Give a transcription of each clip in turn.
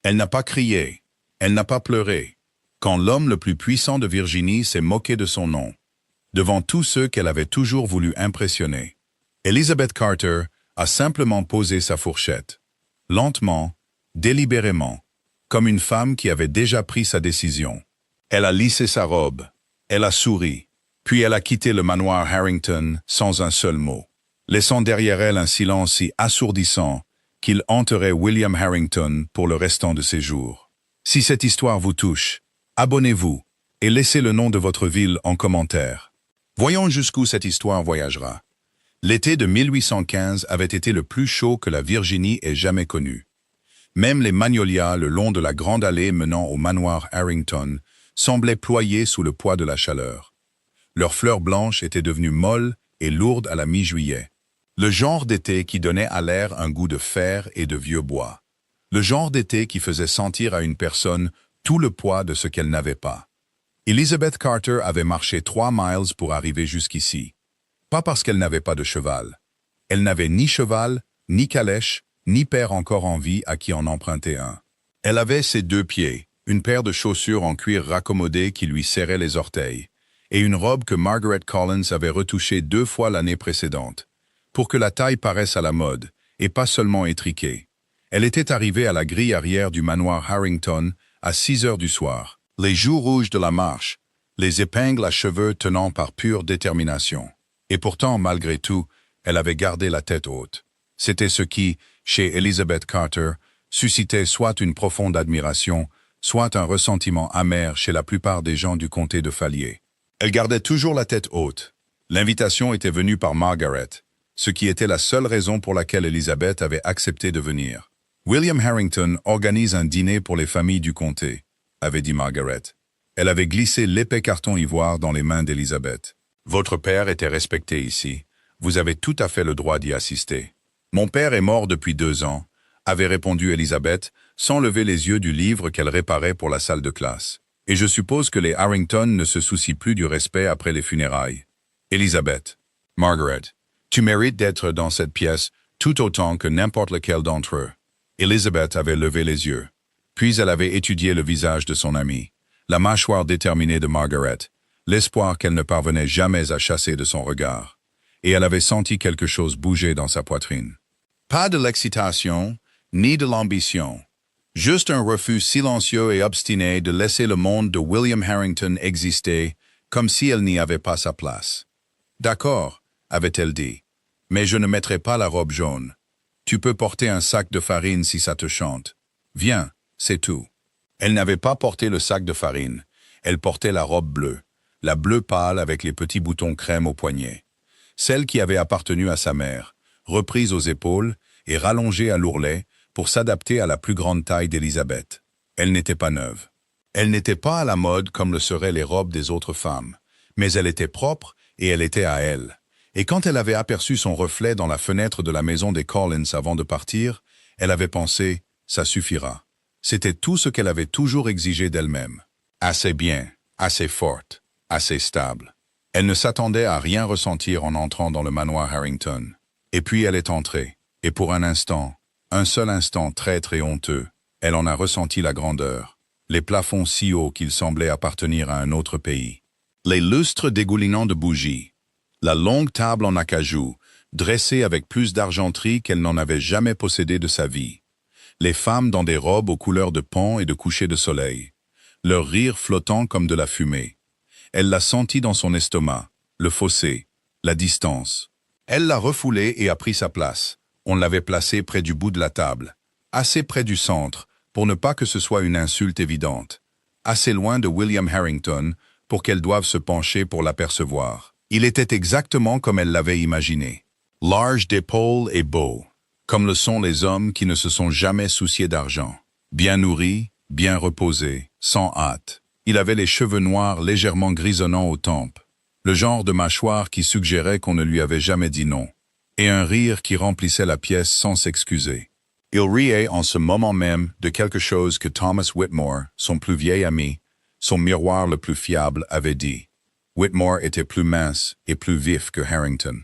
Elle n'a pas crié. Elle n'a pas pleuré. Quand l'homme le plus puissant de Virginie s'est moqué de son nom, devant tous ceux qu'elle avait toujours voulu impressionner, Elizabeth Carter a simplement posé sa fourchette, lentement, délibérément, comme une femme qui avait déjà pris sa décision. Elle a lissé sa robe, elle a souri, puis elle a quitté le manoir Harrington sans un seul mot, laissant derrière elle un silence si assourdissant qu'il hanterait William Harrington pour le restant de ses jours. Si cette histoire vous touche, abonnez-vous et laissez le nom de votre ville en commentaire. Voyons jusqu'où cette histoire voyagera. L'été de 1815 avait été le plus chaud que la Virginie ait jamais connu. Même les magnolias le long de la grande allée menant au manoir Harrington semblaient ployer sous le poids de la chaleur. Leurs fleurs blanches étaient devenues molles et lourdes à la mi-juillet. Le genre d'été qui donnait à l'air un goût de fer et de vieux bois. Le genre d'été qui faisait sentir à une personne tout le poids de ce qu'elle n'avait pas. Elizabeth Carter avait marché 3 miles pour arriver jusqu'ici. Pas parce qu'elle n'avait pas de cheval. Elle n'avait ni cheval, ni calèche, ni père encore en vie à qui en emprunter un. Elle avait ses 2 pieds, une paire de chaussures en cuir raccommodé qui lui serrait les orteils, et une robe que Margaret Collins avait retouchée 2 fois l'année précédente, pour que la taille paraisse à la mode, et pas seulement étriquée. Elle était arrivée à la grille arrière du manoir Harrington à 6 heures du soir, les joues rouges de la marche, les épingles à cheveux tenant par pure détermination. Et pourtant, malgré tout, elle avait gardé la tête haute. C'était ce qui, chez Elizabeth Carter, suscitait soit une profonde admiration, soit un ressentiment amer chez la plupart des gens du comté de Fallier. Elle gardait toujours la tête haute. L'invitation était venue par Margaret, ce qui était la seule raison pour laquelle Elizabeth avait accepté de venir. William Harrington organise un dîner pour les familles du comté, avait dit Margaret. Elle avait glissé l'épais carton ivoire dans les mains d'Elizabeth. Votre père était respecté ici. Vous avez tout à fait le droit d'y assister. Mon père est mort depuis 2 ans, avait répondu Elizabeth, sans lever les yeux du livre qu'elle réparait pour la salle de classe. Et je suppose que les Harrington ne se soucient plus du respect après les funérailles. Elizabeth. Margaret. Tu mérites d'être dans cette pièce tout autant que n'importe lequel d'entre eux. Elizabeth avait levé les yeux. Puis elle avait étudié le visage de son amie, la mâchoire déterminée de Margaret, l'espoir qu'elle ne parvenait jamais à chasser de son regard. Et elle avait senti quelque chose bouger dans sa poitrine. Pas de l'excitation, ni de l'ambition. Juste un refus silencieux et obstiné de laisser le monde de William Harrington exister comme si elle n'y avait pas sa place. D'accord, avait-elle dit, mais je ne mettrai pas la robe jaune. Tu peux porter un sac de farine si ça te chante. Viens, c'est tout. Elle n'avait pas porté le sac de farine, elle portait la robe bleue, la bleue pâle avec les petits boutons crème au poignet. Celle qui avait appartenu à sa mère, reprise aux épaules et rallongée à l'ourlet pour s'adapter à la plus grande taille d'Elizabeth. Elle n'était pas neuve. Elle n'était pas à la mode comme le seraient les robes des autres femmes, mais elle était propre et elle était à elle. Et quand elle avait aperçu son reflet dans la fenêtre de la maison des Collins avant de partir, elle avait pensé « ça suffira ». C'était tout ce qu'elle avait toujours exigé d'elle-même. Assez bien, assez forte, assez stable. Elle ne s'attendait à rien ressentir en entrant dans le manoir Harrington. Et puis elle est entrée, et pour un instant, un seul instant traître et honteux, elle en a ressenti la grandeur, les plafonds si hauts qu'ils semblaient appartenir à un autre pays. Les lustres dégoulinants de bougies, la longue table en acajou, dressée avec plus d'argenterie qu'elle n'en avait jamais possédé de sa vie. Les femmes dans des robes aux couleurs de pont et de coucher de soleil, leur rire flottant comme de la fumée. Elle l'a senti dans son estomac, le fossé, la distance. Elle l'a refoulé et a pris sa place. On l'avait placée près du bout de la table, assez près du centre, pour ne pas que ce soit une insulte évidente, assez loin de William Harrington pour qu'elle doive se pencher pour l'apercevoir. Il était exactement comme elle l'avait imaginé. Large d'épaules et beau, comme le sont les hommes qui ne se sont jamais souciés d'argent. Bien nourri, bien reposé, sans hâte. Il avait les cheveux noirs légèrement grisonnants aux tempes, le genre de mâchoire qui suggérait qu'on ne lui avait jamais dit non, et un rire qui remplissait la pièce sans s'excuser. Il riait en ce moment même de quelque chose que Thomas Whitmore, son plus vieil ami, son miroir le plus fiable, avait dit. Whitmore était plus mince et plus vif que Harrington,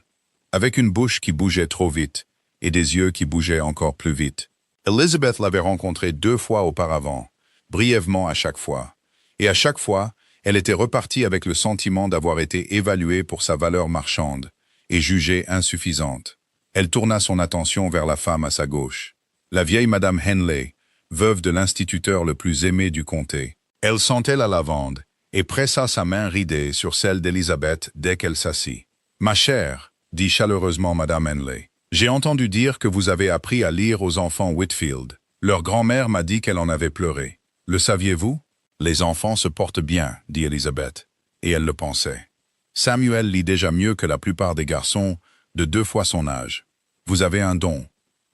avec une bouche qui bougeait trop vite et des yeux qui bougeaient encore plus vite. Elizabeth l'avait rencontré 2 fois auparavant, brièvement à chaque fois. Et à chaque fois, elle était repartie avec le sentiment d'avoir été évaluée pour sa valeur marchande et jugée insuffisante. Elle tourna son attention vers la femme à sa gauche, la vieille Madame Henley, veuve de l'instituteur le plus aimé du comté. Elle sentait la lavande et pressa sa main ridée sur celle d'Elizabeth dès qu'elle s'assit. « Ma chère, » dit chaleureusement Madame Henley, « j'ai entendu dire que vous avez appris à lire aux enfants Whitfield. Leur grand-mère m'a dit qu'elle en avait pleuré. Le saviez-vous? » « Les enfants se portent bien, » dit Elizabeth, et elle le pensait. « Samuel lit déjà mieux que la plupart des garçons de 2 fois son âge. Vous avez un don. »«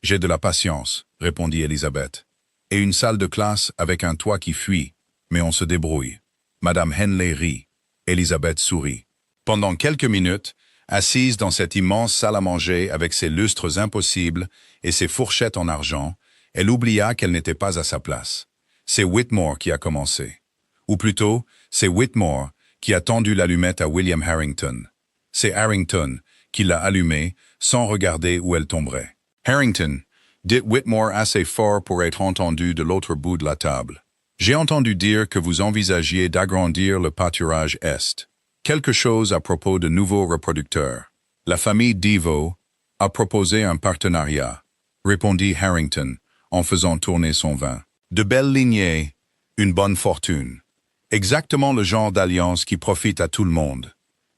J'ai de la patience, » répondit Elizabeth. « Et une salle de classe avec un toit qui fuit, mais on se débrouille. » Madame Henley rit. Elizabeth sourit. Pendant quelques minutes, assise dans cette immense salle à manger avec ses lustres impossibles et ses fourchettes en argent, elle oublia qu'elle n'était pas à sa place. C'est Whitmore qui a commencé. Ou plutôt, c'est Whitmore qui a tendu l'allumette à William Harrington. C'est Harrington qui l'a allumée sans regarder où elle tomberait. « Harrington, dit Whitmore assez fort pour être entendu de l'autre bout de la table. J'ai entendu dire que vous envisagiez d'agrandir le pâturage Est. Quelque chose à propos de nouveaux reproducteurs. La famille Devo a proposé un partenariat, répondit Harrington en faisant tourner son vin. De belles lignées, une bonne fortune. Exactement le genre d'alliance qui profite à tout le monde.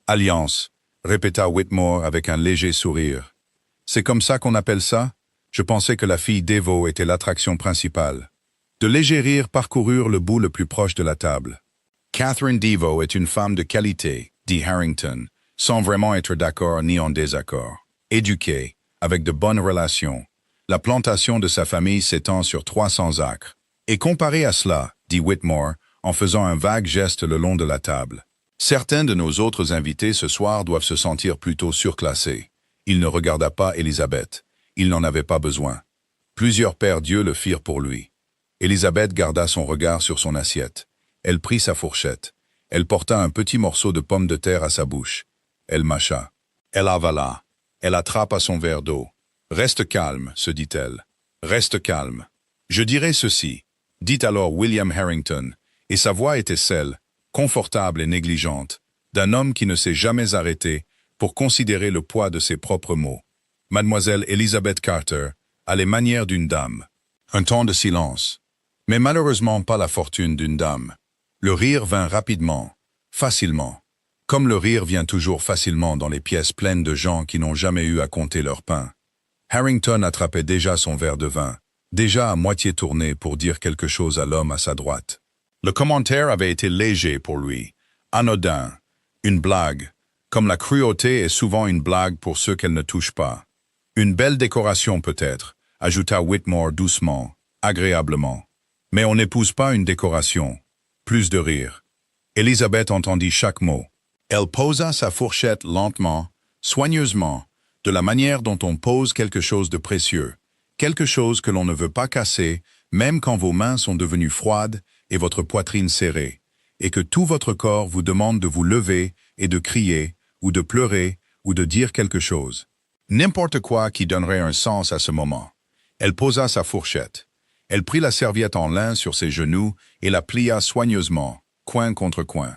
Alliance, répéta Whitmore avec un léger sourire. C'est comme ça qu'on appelle ça? Je pensais que la fille Devo était l'attraction principale. De légers rires parcoururent le bout le plus proche de la table. Catherine Devo est une femme de qualité, dit Harrington, sans vraiment être d'accord ni en désaccord. Éduquée, avec de bonnes relations. La plantation de sa famille s'étend sur 300 acres. Et comparé à cela, dit Whitmore, en faisant un vague geste le long de la table. Certains de nos autres invités ce soir doivent se sentir plutôt surclassés. Il ne regarda pas Elizabeth. Il n'en avait pas besoin. Plusieurs pères Dieu le firent pour lui. Elizabeth garda son regard sur son assiette. Elle prit sa fourchette. Elle porta un petit morceau de pomme de terre à sa bouche. Elle mâcha. Elle avala. Elle attrapa son verre d'eau. « Reste calme, se dit-elle. Reste calme. Je dirai ceci. » Dit alors William Harrington, et sa voix était celle, confortable et négligente, d'un homme qui ne s'est jamais arrêté pour considérer le poids de ses propres mots. Mademoiselle Elizabeth Carter a les manières d'une dame. Un temps de silence, mais malheureusement pas la fortune d'une dame. Le rire vint rapidement, facilement, comme le rire vient toujours facilement dans les pièces pleines de gens qui n'ont jamais eu à compter leur pain. Harrington attrapait déjà son verre de vin, déjà à moitié tourné pour dire quelque chose à l'homme à sa droite. Le commentaire avait été léger pour lui, anodin, une blague, comme la cruauté est souvent une blague pour ceux qu'elle ne touche pas. Une belle décoration peut-être, ajouta Whitmore doucement, agréablement. Mais on n'épouse pas une décoration. Plus de rire. Elizabeth entendit chaque mot. Elle posa sa fourchette lentement, soigneusement, de la manière dont on pose quelque chose de précieux, quelque chose que l'on ne veut pas casser, même quand vos mains sont devenues froides et votre poitrine serrée, et que tout votre corps vous demande de vous lever et de crier, ou de pleurer, ou de dire quelque chose. N'importe quoi qui donnerait un sens à ce moment. Elle posa sa fourchette. Elle prit la serviette en lin sur ses genoux et la plia soigneusement, coin contre coin.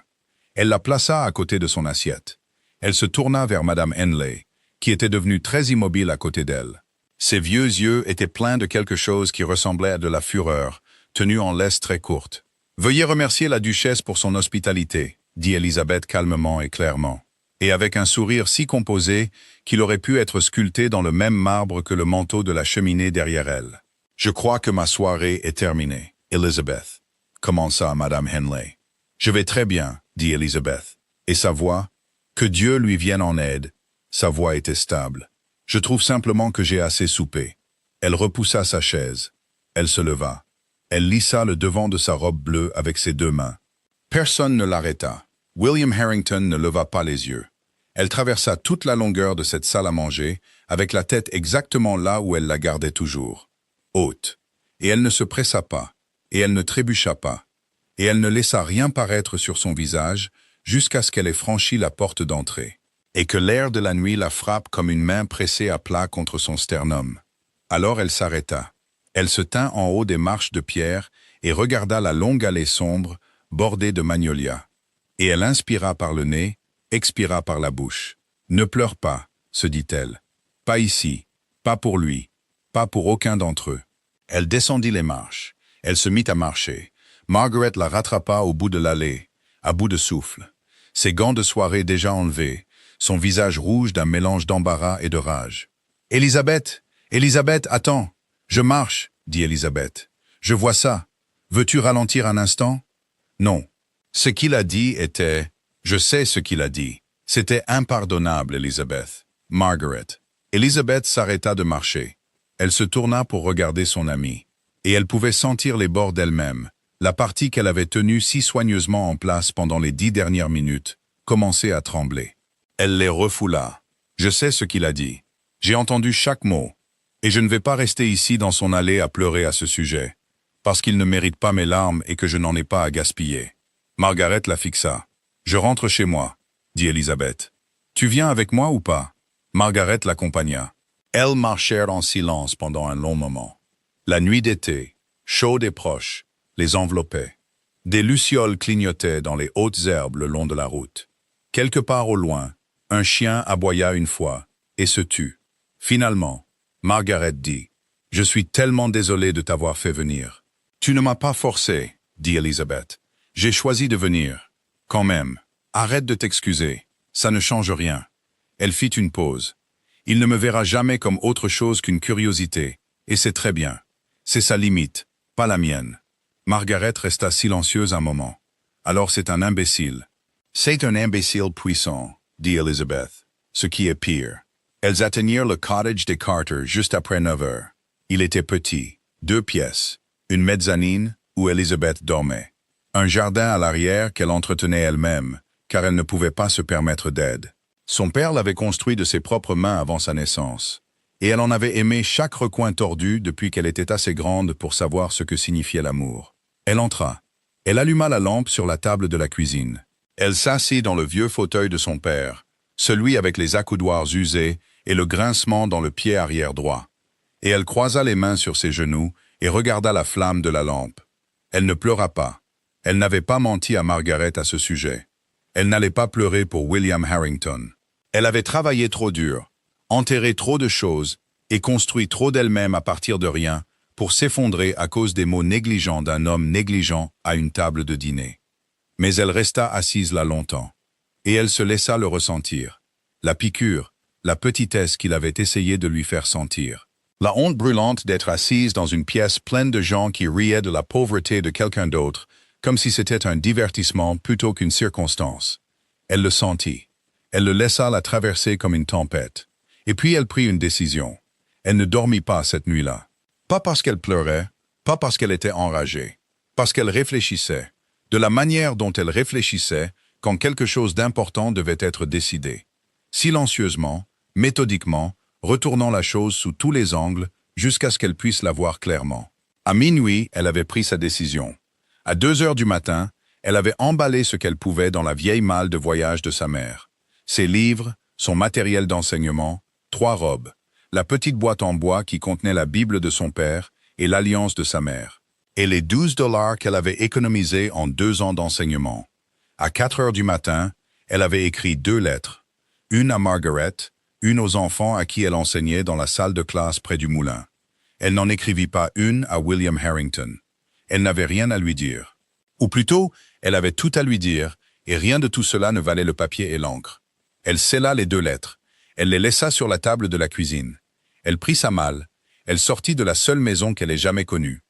Elle la plaça à côté de son assiette. Elle se tourna vers Madame Henley, qui était devenue très immobile à côté d'elle. Ses vieux yeux étaient pleins de quelque chose qui ressemblait à de la fureur, tenue en laisse très courte. « Veuillez remercier la duchesse pour son hospitalité », dit Elizabeth calmement et clairement, et avec un sourire si composé qu'il aurait pu être sculpté dans le même marbre que le manteau de la cheminée derrière elle. « Je crois que ma soirée est terminée, Elizabeth », commença Madame Henley. « Je vais très bien, » dit Elizabeth, et sa voix, que Dieu lui vienne en aide, sa voix était stable. « Je trouve simplement que j'ai assez soupé. » Elle repoussa sa chaise. Elle se leva. Elle lissa le devant de sa robe bleue avec ses 2 mains. Personne ne l'arrêta. William Harrington ne leva pas les yeux. Elle traversa toute la longueur de cette salle à manger, avec la tête exactement là où elle la gardait toujours, haute. Et elle ne se pressa pas, et elle ne trébucha pas, et elle ne laissa rien paraître sur son visage jusqu'à ce qu'elle ait franchi la porte d'entrée, et que l'air de la nuit la frappe comme une main pressée à plat contre son sternum. Alors elle s'arrêta. Elle se tint en haut des marches de pierre et regarda la longue allée sombre, bordée de magnolias. Et elle inspira par le nez, expira par la bouche. « Ne pleure pas, se dit-elle. Pas ici, pas pour lui, pas pour aucun d'entre eux. » Elle descendit les marches. Elle se mit à marcher. Margaret la rattrapa au bout de l'allée, à bout de souffle. Ses gants de soirée déjà enlevés, son visage rouge d'un mélange d'embarras et de rage. « Élisabeth, Élisabeth, attends. Je marche, dit Élisabeth. Je vois ça. Veux-tu ralentir un instant? Non. Ce qu'il a dit était... Je sais ce qu'il a dit. C'était impardonnable, Élisabeth. Margaret. Élisabeth s'arrêta de marcher. Elle se tourna pour regarder son amie. Et elle pouvait sentir les bords d'elle-même, la partie qu'elle avait tenue si soigneusement en place pendant les 10 dernières minutes, commencer à trembler. Elle les refoula. Je sais ce qu'il a dit. J'ai entendu chaque mot. Et je ne vais pas rester ici dans son allée à pleurer à ce sujet, parce qu'il ne mérite pas mes larmes et que je n'en ai pas à gaspiller. Margaret la fixa. Je rentre chez moi, dit Élisabeth. Tu viens avec moi ou pas? Margaret l'accompagna. Elles marchèrent en silence pendant un long moment. La nuit d'été, chaude et proche, les enveloppait. Des lucioles clignotaient dans les hautes herbes le long de la route. Quelque part au loin, un chien aboya une fois et se tut. Finalement, Margaret dit, « Je suis tellement désolée de t'avoir fait venir. »« Tu ne m'as pas forcé, » dit Élisabeth. « J'ai choisi de venir. Quand même, arrête de t'excuser. Ça ne change rien. » Elle fit une pause. « Il ne me verra jamais comme autre chose qu'une curiosité, et c'est très bien. C'est sa limite, pas la mienne. » Margaret resta silencieuse un moment. « Alors c'est un imbécile. »« C'est un imbécile puissant, » dit Élisabeth, « ce qui est pire. » Elles atteignirent le cottage des Carter juste après 9 heures. Il était petit, 2 pièces, une mezzanine où Élisabeth dormait. Un jardin à l'arrière qu'elle entretenait elle-même, car elle ne pouvait pas se permettre d'aide. Son père l'avait construit de ses propres mains avant sa naissance, et elle en avait aimé chaque recoin tordu depuis qu'elle était assez grande pour savoir ce que signifiait l'amour. Elle entra. Elle alluma la lampe sur la table de la cuisine. Elle s'assit dans le vieux fauteuil de son père, celui avec les accoudoirs usés et le grincement dans le pied arrière droit. Et elle croisa les mains sur ses genoux et regarda la flamme de la lampe. Elle ne pleura pas. Elle n'avait pas menti à Margaret à ce sujet. Elle n'allait pas pleurer pour William Harrington. Elle avait travaillé trop dur, enterré trop de choses et construit trop d'elle-même à partir de rien pour s'effondrer à cause des mots négligents d'un homme négligent à une table de dîner. Mais elle resta assise là longtemps. Et elle se laissa le ressentir. La piqûre, la petitesse qu'il avait essayé de lui faire sentir. La honte brûlante d'être assise dans une pièce pleine de gens qui riaient de la pauvreté de quelqu'un d'autre, comme si c'était un divertissement plutôt qu'une circonstance. Elle le sentit. Elle le laissa la traverser comme une tempête. Et puis elle prit une décision. Elle ne dormit pas cette nuit-là. Pas parce qu'elle pleurait, pas parce qu'elle était enragée, parce qu'elle réfléchissait, de la manière dont elle réfléchissait quand quelque chose d'important devait être décidé. Silencieusement, méthodiquement, retournant la chose sous tous les angles jusqu'à ce qu'elle puisse la voir clairement. À minuit, elle avait pris sa décision. À 2 heures du matin, elle avait emballé ce qu'elle pouvait dans la vieille malle de voyage de sa mère. Ses livres, son matériel d'enseignement, 3 robes, la petite boîte en bois qui contenait la Bible de son père et l'alliance de sa mère, et les $12 qu'elle avait économisés en 2 ans d'enseignement. À 4 heures du matin, elle avait écrit 2 lettres. Une à Margaret, une aux enfants à qui elle enseignait dans la salle de classe près du moulin. Elle n'en écrivit pas une à William Harrington. Elle n'avait rien à lui dire. Ou plutôt, elle avait tout à lui dire, et rien de tout cela ne valait le papier et l'encre. Elle scella les 2 lettres. Elle les laissa sur la table de la cuisine. Elle prit sa malle. Elle sortit de la seule maison qu'elle ait jamais connue.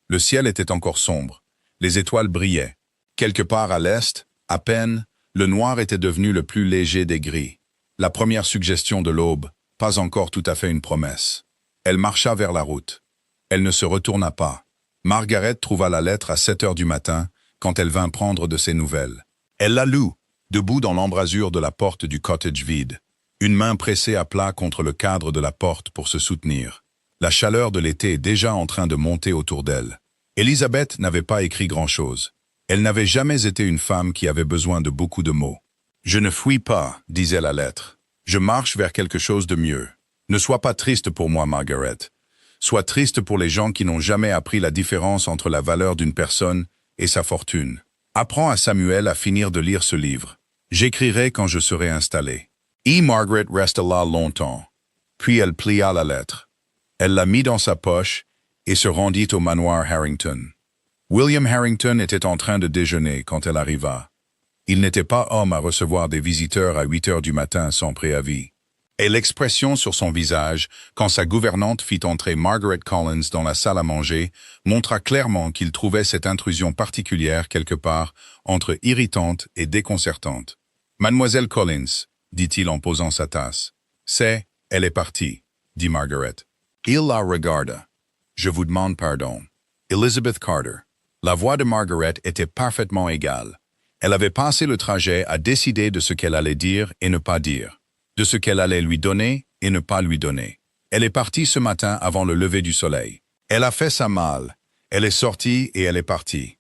Le ciel était encore sombre. Les étoiles brillaient. Quelque part à l'est, à peine, le noir était devenu le plus léger des gris. La première suggestion de l'aube, pas encore tout à fait une promesse. Elle marcha vers la route. Elle ne se retourna pas. Margaret trouva la lettre à 7 heures du matin, quand elle vint prendre de ses nouvelles. Elle la lut, debout dans l'embrasure de la porte du cottage vide, une main pressée à plat contre le cadre de la porte pour se soutenir. La chaleur de l'été est déjà en train de monter autour d'elle. Élisabeth n'avait pas écrit grand-chose. Elle n'avait jamais été une femme qui avait besoin de beaucoup de mots. « Je ne fuis pas, disait la lettre. Je marche vers quelque chose de mieux. Ne sois pas triste pour moi, Margaret. Sois triste pour les gens qui n'ont jamais appris la différence entre la valeur d'une personne et sa fortune. Apprends à Samuel à finir de lire ce livre. J'écrirai quand je serai installé. Margaret resta là longtemps. Puis elle plia la lettre. Elle la mit dans sa poche et se rendit au manoir Harrington. William Harrington était en train de déjeuner quand elle arriva. Il n'était pas homme à recevoir des visiteurs à 8 heures du matin sans préavis. Et l'expression sur son visage, quand sa gouvernante fit entrer Margaret Collins dans la salle à manger, montra clairement qu'il trouvait cette intrusion particulière quelque part entre irritante et déconcertante. « Mademoiselle Collins », dit-il en posant sa tasse. « Elle est partie », dit Margaret. Il la regarda. « Je vous demande pardon. » Elizabeth Carter. La voix de Margaret était parfaitement égale. Elle avait passé le trajet à décider de ce qu'elle allait dire et ne pas dire, de ce qu'elle allait lui donner et ne pas lui donner. Elle est partie ce matin avant le lever du soleil. Elle a fait sa malle. Elle est sortie et elle est partie.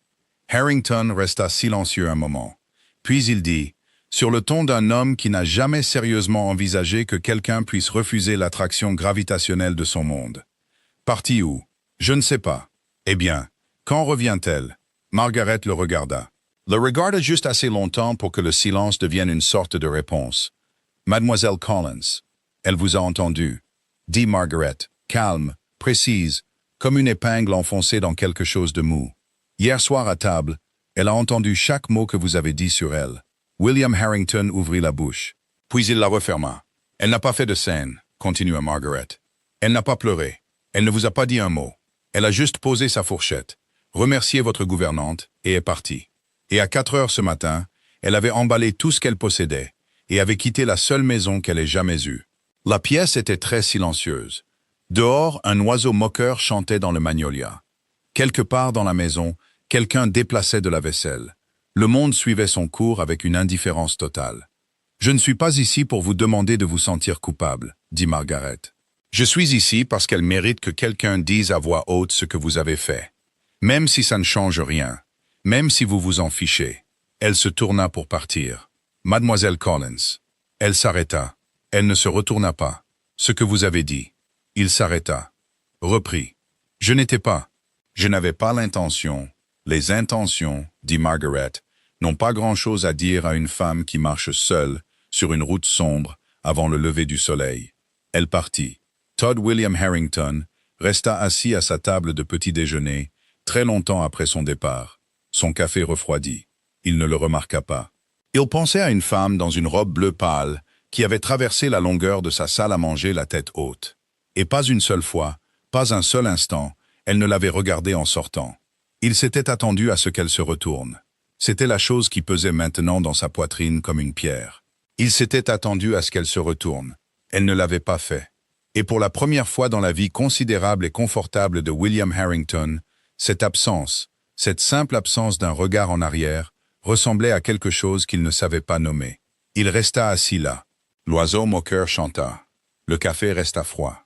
Harrington resta silencieux un moment. Puis il dit, sur le ton d'un homme qui n'a jamais sérieusement envisagé que quelqu'un puisse refuser l'attraction gravitationnelle de son monde. Partie où? Je ne sais pas. Eh bien, quand revient-elle? Margaret le regarda. Le regarda juste assez longtemps pour que le silence devienne une sorte de réponse. Mademoiselle Collins, elle vous a entendu, dit Margaret, calme, précise, comme une épingle enfoncée dans quelque chose de mou. Hier soir à table, elle a entendu chaque mot que vous avez dit sur elle. William Harrington ouvrit la bouche. Puis il la referma. Elle n'a pas fait de scène, continua Margaret. Elle n'a pas pleuré. Elle ne vous a pas dit un mot. Elle a juste posé sa fourchette, remercié votre gouvernante et est partie. Et à 4 heures ce matin, elle avait emballé tout ce qu'elle possédait et avait quitté la seule maison qu'elle ait jamais eue. La pièce était très silencieuse. Dehors, un oiseau moqueur chantait dans le magnolia. Quelque part dans la maison, quelqu'un déplaçait de la vaisselle. Le monde suivait son cours avec une indifférence totale. « Je ne suis pas ici pour vous demander de vous sentir coupable, » dit Margaret. « Je suis ici parce qu'elle mérite que quelqu'un dise à voix haute ce que vous avez fait. Même si ça ne change rien. Même si vous vous en fichez. » Elle se tourna pour partir. Mademoiselle Collins. Elle s'arrêta. Elle ne se retourna pas. Ce que vous avez dit. Il s'arrêta. Reprit. Je n'étais pas. Je n'avais pas l'intention. Les intentions, dit Margaret, n'ont pas grand-chose à dire à une femme qui marche seule, sur une route sombre, avant le lever du soleil. Elle partit. Todd William Harrington resta assis à sa table de petit déjeuner, très longtemps après son départ. Son café refroidit. Il ne le remarqua pas. Il pensait à une femme dans une robe bleu pâle qui avait traversé la longueur de sa salle à manger la tête haute. Et pas une seule fois, pas un seul instant, elle ne l'avait regardée en sortant. Il s'était attendu à ce qu'elle se retourne. C'était la chose qui pesait maintenant dans sa poitrine comme une pierre. Il s'était attendu à ce qu'elle se retourne. Elle ne l'avait pas fait. Et pour la première fois dans la vie considérable et confortable de William Harrington, cette absence, cette simple absence d'un regard en arrière, ressemblait à quelque chose qu'il ne savait pas nommer. Il resta assis là. L'oiseau moqueur chanta. Le café resta froid.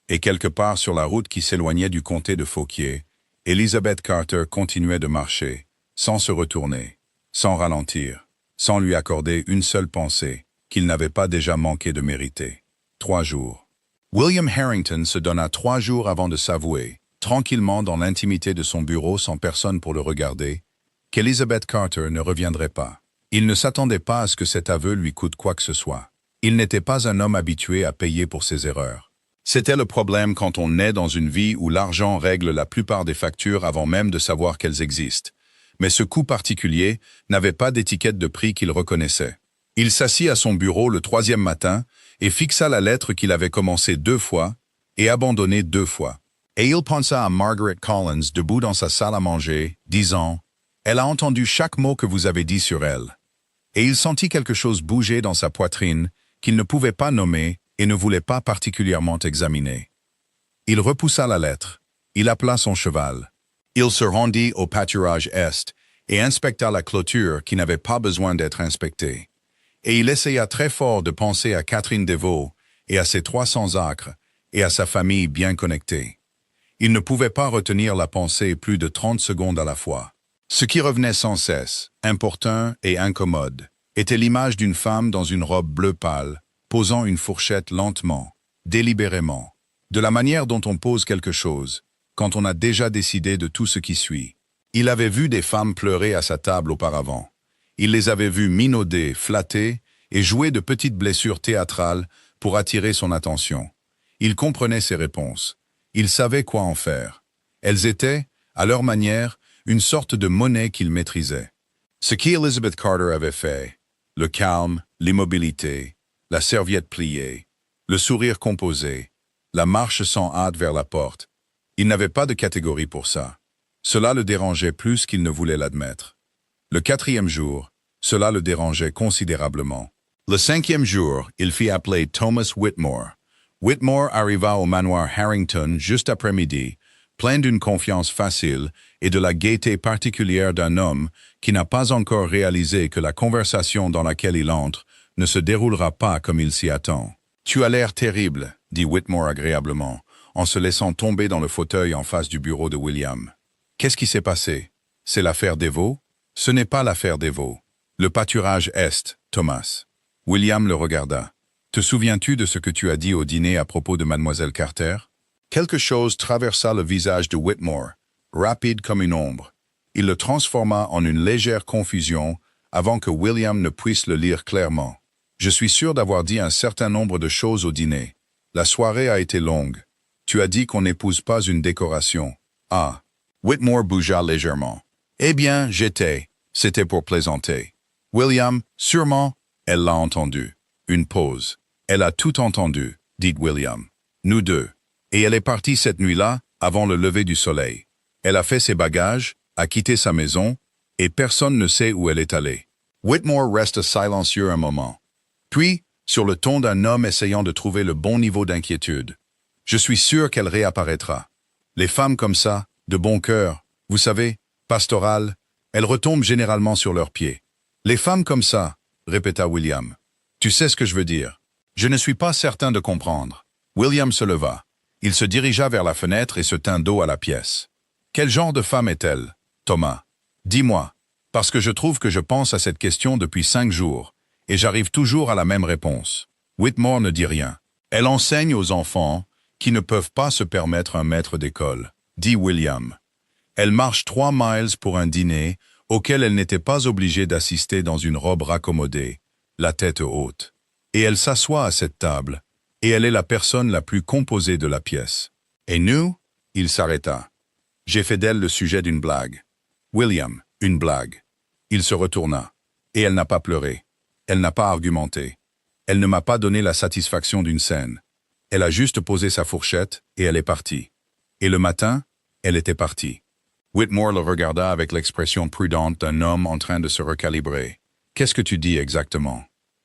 Et quelque part sur la route qui s'éloignait du comté de Fauquier, Elizabeth Carter continuait de marcher, sans se retourner, sans ralentir, sans lui accorder une seule pensée qu'il n'avait pas déjà manqué de mériter. 3 jours. William Harrington se donna 3 jours avant de s'avouer, tranquillement dans l'intimité de son bureau sans personne pour le regarder, qu'Elizabeth Carter ne reviendrait pas. Il ne s'attendait pas à ce que cet aveu lui coûte quoi que ce soit. Il n'était pas un homme habitué à payer pour ses erreurs. C'était le problème quand on naît dans une vie où l'argent règle la plupart des factures avant même de savoir qu'elles existent. Mais ce coup particulier n'avait pas d'étiquette de prix qu'il reconnaissait. Il s'assit à son bureau le 3e matin et fixa la lettre qu'il avait commencée 2 fois et abandonnée 2 fois. Et il pensa à Margaret Collins debout dans sa salle à manger, disant « Elle a entendu chaque mot que vous avez dit sur elle. » Et il sentit quelque chose bouger dans sa poitrine qu'il ne pouvait pas nommer et ne voulait pas particulièrement examiner. Il repoussa la lettre. Il appela son cheval. Il se rendit au pâturage est et inspecta la clôture qui n'avait pas besoin d'être inspectée. Et il essaya très fort de penser à Catherine Devaux et à ses 300 acres et à sa famille bien connectée. Il ne pouvait pas retenir la pensée plus de 30 secondes à la fois. Ce qui revenait sans cesse, importun et incommode, était l'image d'une femme dans une robe bleu pâle, posant une fourchette lentement, délibérément, de la manière dont on pose quelque chose, quand on a déjà décidé de tout ce qui suit. Il avait vu des femmes pleurer à sa table auparavant. Il les avait vues minauder, flatter et jouer de petites blessures théâtrales pour attirer son attention. Il comprenait ses réponses. Il savait quoi en faire. Elles étaient, à leur manière, une sorte de monnaie qu'il maîtrisait. Ce qu'Elizabeth Carter avait fait, le calme, l'immobilité, la serviette pliée, le sourire composé, la marche sans hâte vers la porte, il n'avait pas de catégorie pour ça. Cela le dérangeait plus qu'il ne voulait l'admettre. Le 4e jour, cela le dérangeait considérablement. Le 5e jour, il fit appeler Thomas Whitmore. Whitmore arriva au manoir Harrington juste après-midi, plein d'une confiance facile et de la gaieté particulière d'un homme qui n'a pas encore réalisé que la conversation dans laquelle il entre ne se déroulera pas comme il s'y attend. « Tu as l'air terrible », dit Whitmore agréablement, en se laissant tomber dans le fauteuil en face du bureau de William. « Qu'est-ce qui s'est passé? C'est l'affaire des veaux? » « Ce n'est pas l'affaire des veaux. Le pâturage est, Thomas. » William le regarda. « Te souviens-tu de ce que tu as dit au dîner à propos de Mademoiselle Carter? » Quelque chose traversa le visage de Whitmore, rapide comme une ombre. Il le transforma en une légère confusion avant que William ne puisse le lire clairement. « Je suis sûr d'avoir dit un certain nombre de choses au dîner. La soirée a été longue. Tu as dit qu'on n'épouse pas une décoration. Ah. » Whitmore bougea légèrement. « Eh bien, c'était pour plaisanter. » William, sûrement, elle l'a entendu. Une pause. « Elle a tout entendu, » dit William. « Nous deux. Et elle est partie cette nuit-là, avant le lever du soleil. Elle a fait ses bagages, a quitté sa maison, et personne ne sait où elle est allée. » Whitmore resta silencieux un moment. Puis, sur le ton d'un homme essayant de trouver le bon niveau d'inquiétude. « Je suis sûr qu'elle réapparaîtra. Les femmes comme ça, de bon cœur, vous savez, pastorales, elles retombent généralement sur leurs pieds. »« Les femmes comme ça, » répéta William. « Tu sais ce que je veux dire. » « Je ne suis pas certain de comprendre. » William se leva. Il se dirigea vers la fenêtre et se tint dos à la pièce. « Quel genre de femme est-elle, Thomas? Dis-moi, parce que je trouve que je pense à cette question depuis 5 jours, et j'arrive toujours à la même réponse. » Whitmore ne dit rien. « Elle enseigne aux enfants qui ne peuvent pas se permettre un maître d'école, » dit William. « Elle marche 3 miles pour un dîner auquel elle n'était pas obligée d'assister dans une robe raccommodée, la tête haute. Et elle s'assoit à cette table, et elle est la personne la plus composée de la pièce. Et nous, il s'arrêta. J'ai fait d'elle le sujet d'une blague. William, une blague. Il se retourna. Et elle n'a pas pleuré. Elle n'a pas argumenté. Elle ne m'a pas donné la satisfaction d'une scène. Elle a juste posé sa fourchette, et elle est partie. Et le matin, elle était partie. Whitmore le regarda avec l'expression prudente d'un homme en train de se recalibrer. « Qu'est-ce que tu dis exactement? »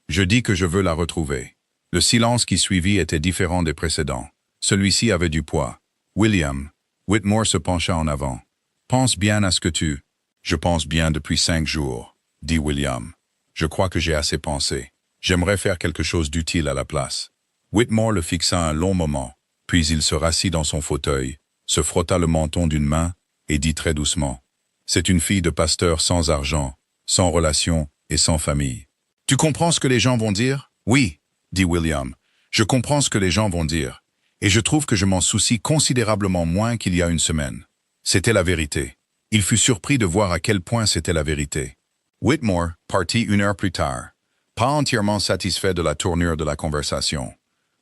« Je dis que je veux la retrouver. » Le silence qui suivit était différent des précédents. Celui-ci avait du poids. « William. » Whitmore se pencha en avant. « Pense bien à ce que tu... » « Je pense bien depuis 5 jours, » dit William. « Je crois que j'ai assez pensé. J'aimerais faire quelque chose d'utile à la place. » Whitmore le fixa un long moment, puis il se rassit dans son fauteuil, se frotta le menton d'une main et dit très doucement. « C'est une fille de pasteur sans argent, sans relation et sans famille. » « Tu comprends ce que les gens vont dire? »« Oui, » dit William. « Je comprends ce que les gens vont dire. Et je trouve que je m'en soucie considérablement moins qu'il y a une semaine. C'était la vérité. » Il fut surpris de voir à quel point c'était la vérité. Whitmore partit 1 heure plus tard, pas entièrement satisfait de la tournure de la conversation.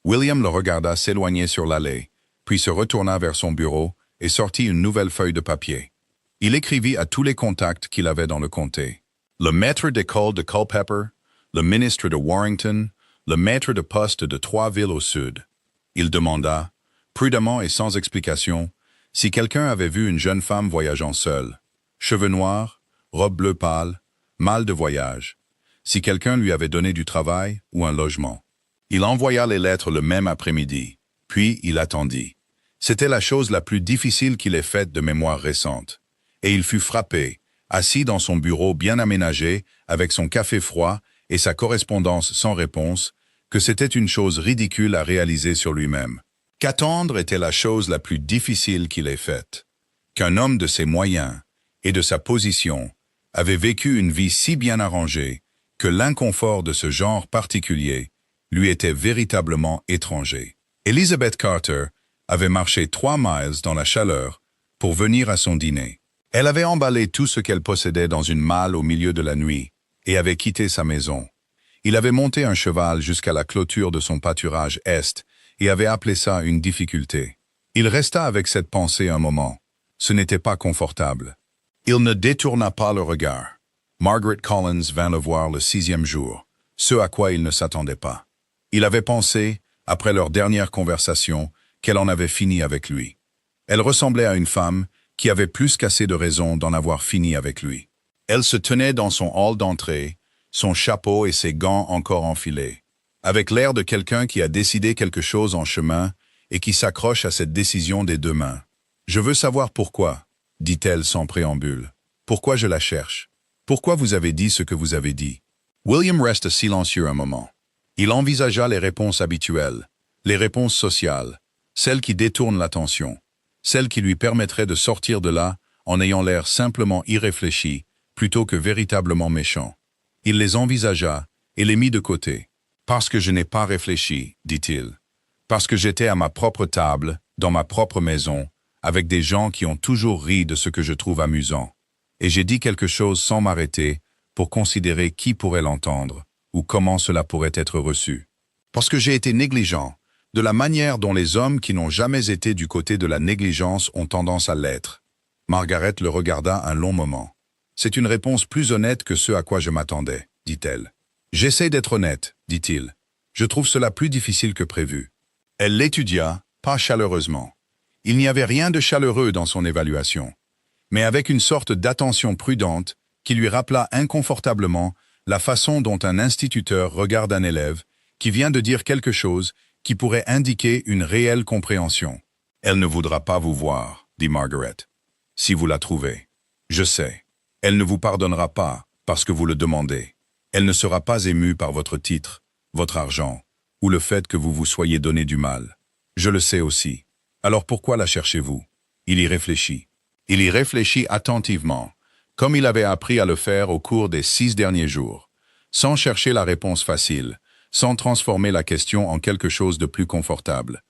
William le regarda s'éloigner sur l'allée, puis se retourna vers son bureau et sortit une nouvelle feuille de papier. Il écrivit à tous les contacts qu'il avait dans le comté. Le maître d'école de Culpeper, le ministre de Warrington, le maître de poste de 3 villes au sud. Il demanda, prudemment et sans explication, si quelqu'un avait vu une jeune femme voyageant seule, cheveux noirs, robe bleu pâle, mal de voyage, si quelqu'un lui avait donné du travail ou un logement. Il envoya les lettres le même après-midi, puis il attendit. C'était la chose la plus difficile qu'il ait faite de mémoire récente. Et il fut frappé, assis dans son bureau bien aménagé, avec son café froid et sa correspondance sans réponse, que c'était une chose ridicule à réaliser sur lui-même. Qu'attendre était la chose la plus difficile qu'il ait faite. Qu'un homme de ses moyens et de sa position avait vécu une vie si bien arrangée que l'inconfort de ce genre particulier lui était véritablement étranger. Elizabeth Carter avait marché 3 miles dans la chaleur pour venir à son dîner. Elle avait emballé tout ce qu'elle possédait dans une malle au milieu de la nuit et avait quitté sa maison. Il avait monté un cheval jusqu'à la clôture de son pâturage est et avait appelé ça une difficulté. Il resta avec cette pensée un moment. Ce n'était pas confortable. Il ne détourna pas le regard. Margaret Collins vint le voir le 6e jour, ce à quoi il ne s'attendait pas. Il avait pensé, après leur dernière conversation, qu'elle en avait fini avec lui. Elle ressemblait à une femme qui avait plus qu'assez de raisons d'en avoir fini avec lui. Elle se tenait dans son hall d'entrée, son chapeau et ses gants encore enfilés, avec l'air de quelqu'un qui a décidé quelque chose en chemin et qui s'accroche à cette décision des 2 mains. « Je veux savoir pourquoi, » dit-elle sans préambule. « Pourquoi je la cherche? Pourquoi vous avez dit ce que vous avez dit? » William resta silencieux un moment. Il envisagea les réponses habituelles, les réponses sociales, celles qui détournent l'attention, celles qui lui permettraient de sortir de là en ayant l'air simplement irréfléchi, plutôt que véritablement méchant. Il les envisagea et les mit de côté. « Parce que je n'ai pas réfléchi, dit-il. Parce que j'étais à ma propre table, dans ma propre maison, avec des gens qui ont toujours ri de ce que je trouve amusant. Et j'ai dit quelque chose sans m'arrêter pour considérer qui pourrait l'entendre ou comment cela pourrait être reçu. Parce que j'ai été négligent, de la manière dont les hommes qui n'ont jamais été du côté de la négligence ont tendance à l'être. » Margaret le regarda un long moment. « C'est une réponse plus honnête que ce à quoi je m'attendais, dit-elle. »« J'essaie d'être honnête, dit-il. Je trouve cela plus difficile que prévu. » Elle l'étudia, pas chaleureusement. Il n'y avait rien de chaleureux dans son évaluation, mais avec une sorte d'attention prudente qui lui rappela inconfortablement la façon dont un instituteur regarde un élève qui vient de dire quelque chose qui pourrait indiquer une réelle compréhension. « Elle ne voudra pas vous voir, dit Margaret, si vous la trouvez. Je sais. Elle ne vous pardonnera pas parce que vous le demandez. Elle ne sera pas émue par votre titre, votre argent, ou le fait que vous vous soyez donné du mal. Je le sais aussi. Alors pourquoi la cherchez-vous? » Il y réfléchit. Il y réfléchit attentivement, comme il avait appris à le faire au cours des 6 derniers jours, sans chercher la réponse facile, sans transformer la question en quelque chose de plus confortable,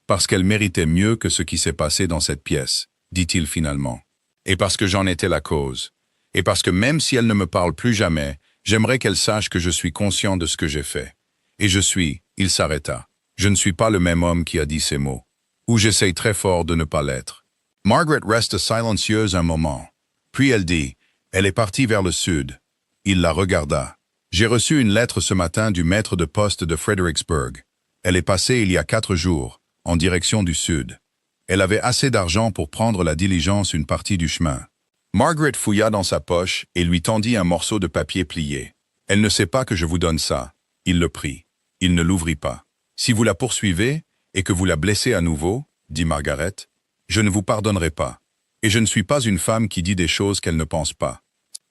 parce qu'elle méritait mieux que ce qui s'est passé dans cette pièce, dit-il finalement. Et parce que j'en étais la cause. Et parce que même si elle ne me parle plus jamais, j'aimerais qu'elle sache que je suis conscient de ce que j'ai fait. Et il s'arrêta. Je ne suis pas le même homme qui a dit ces mots. Ou j'essaye très fort de ne pas l'être. Margaret resta silencieuse un moment. Puis elle dit, elle est partie vers le sud. Il la regarda. J'ai reçu une lettre ce matin du maître de poste de Fredericksburg. Elle est passée il y a 4 jours, en direction du sud. Elle avait assez d'argent pour prendre la diligence une partie du chemin. Margaret fouilla dans sa poche et lui tendit un morceau de papier plié. Elle ne sait pas que je vous donne ça. Il le prit. Il ne l'ouvrit pas. Si vous la poursuivez et que vous la blessez à nouveau, dit Margaret, je ne vous pardonnerai pas. Et je ne suis pas une femme qui dit des choses qu'elle ne pense pas.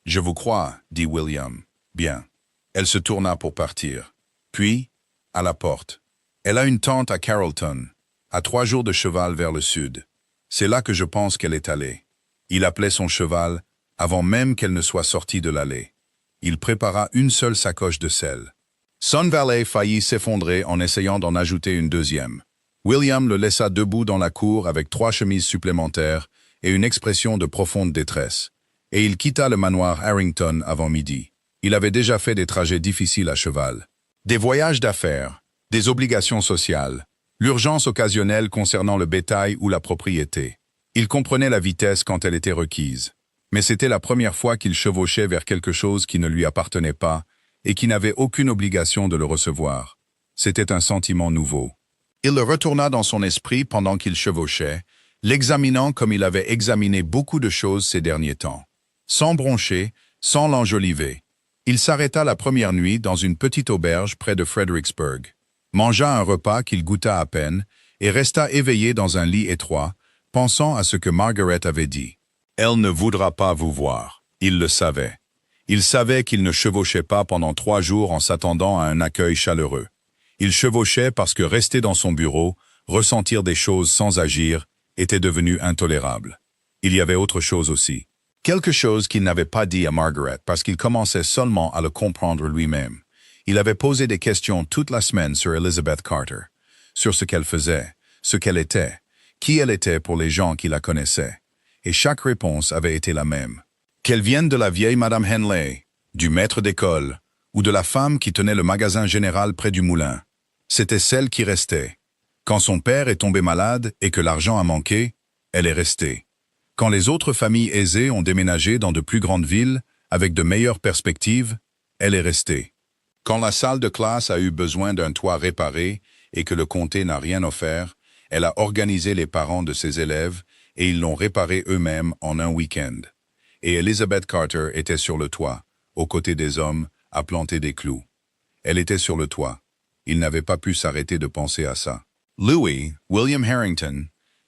Je vous crois, dit William. Bien. Elle se tourna pour partir. Puis, à la porte. Elle a une tante à Carrollton, à 3 jours de cheval vers le sud. C'est là que je pense qu'elle est allée. Il appelait son cheval avant même qu'elle ne soit sortie de l'allée. Il prépara une seule sacoche de sel. Sun Valley faillit s'effondrer en essayant d'en ajouter une deuxième. William le laissa debout dans la cour avec 3 chemises supplémentaires et une expression de profonde détresse. Et il quitta le manoir Harrington avant midi. Il avait déjà fait des trajets difficiles à cheval. Des voyages d'affaires, des obligations sociales, l'urgence occasionnelle concernant le bétail ou la propriété. Il comprenait la vitesse quand elle était requise. Mais c'était la première fois qu'il chevauchait vers quelque chose qui ne lui appartenait pas et qui n'avait aucune obligation de le recevoir. C'était un sentiment nouveau. Il le retourna dans son esprit pendant qu'il chevauchait, l'examinant comme il avait examiné beaucoup de choses ces derniers temps. Sans broncher, sans l'enjoliver. Il s'arrêta la première nuit dans une petite auberge près de Fredericksburg, mangea un repas qu'il goûta à peine et resta éveillé dans un lit étroit, pensant à ce que Margaret avait dit. Elle ne voudra pas vous voir. Il le savait. Il savait qu'il ne chevauchait pas pendant 3 jours en s'attendant à un accueil chaleureux. Il chevauchait parce que rester dans son bureau, ressentir des choses sans agir, était devenu intolérable. Il y avait autre chose aussi. Quelque chose qu'il n'avait pas dit à Margaret parce qu'il commençait seulement à le comprendre lui-même. Il avait posé des questions toute la semaine sur Elizabeth Carter, sur ce qu'elle faisait, ce qu'elle était, qui elle était pour les gens qui la connaissaient, et chaque réponse avait été la même. Qu'elle vienne de la vieille Madame Henley, du maître d'école, ou de la femme qui tenait le magasin général près du moulin, c'était celle qui restait. Quand son père est tombé malade et que l'argent a manqué, elle est restée. Quand les autres familles aisées ont déménagé dans de plus grandes villes, avec de meilleures perspectives, elle est restée. Quand la salle de classe a eu besoin d'un toit réparé et que le comté n'a rien offert, elle a organisé les parents de ses élèves et ils l'ont réparé eux-mêmes en un week-end. Et Elizabeth Carter était sur le toit, aux côtés des hommes, à planter des clous. Elle était sur le toit. Il n'avait pas pu s'arrêter de penser à ça. Louis, William Harrington,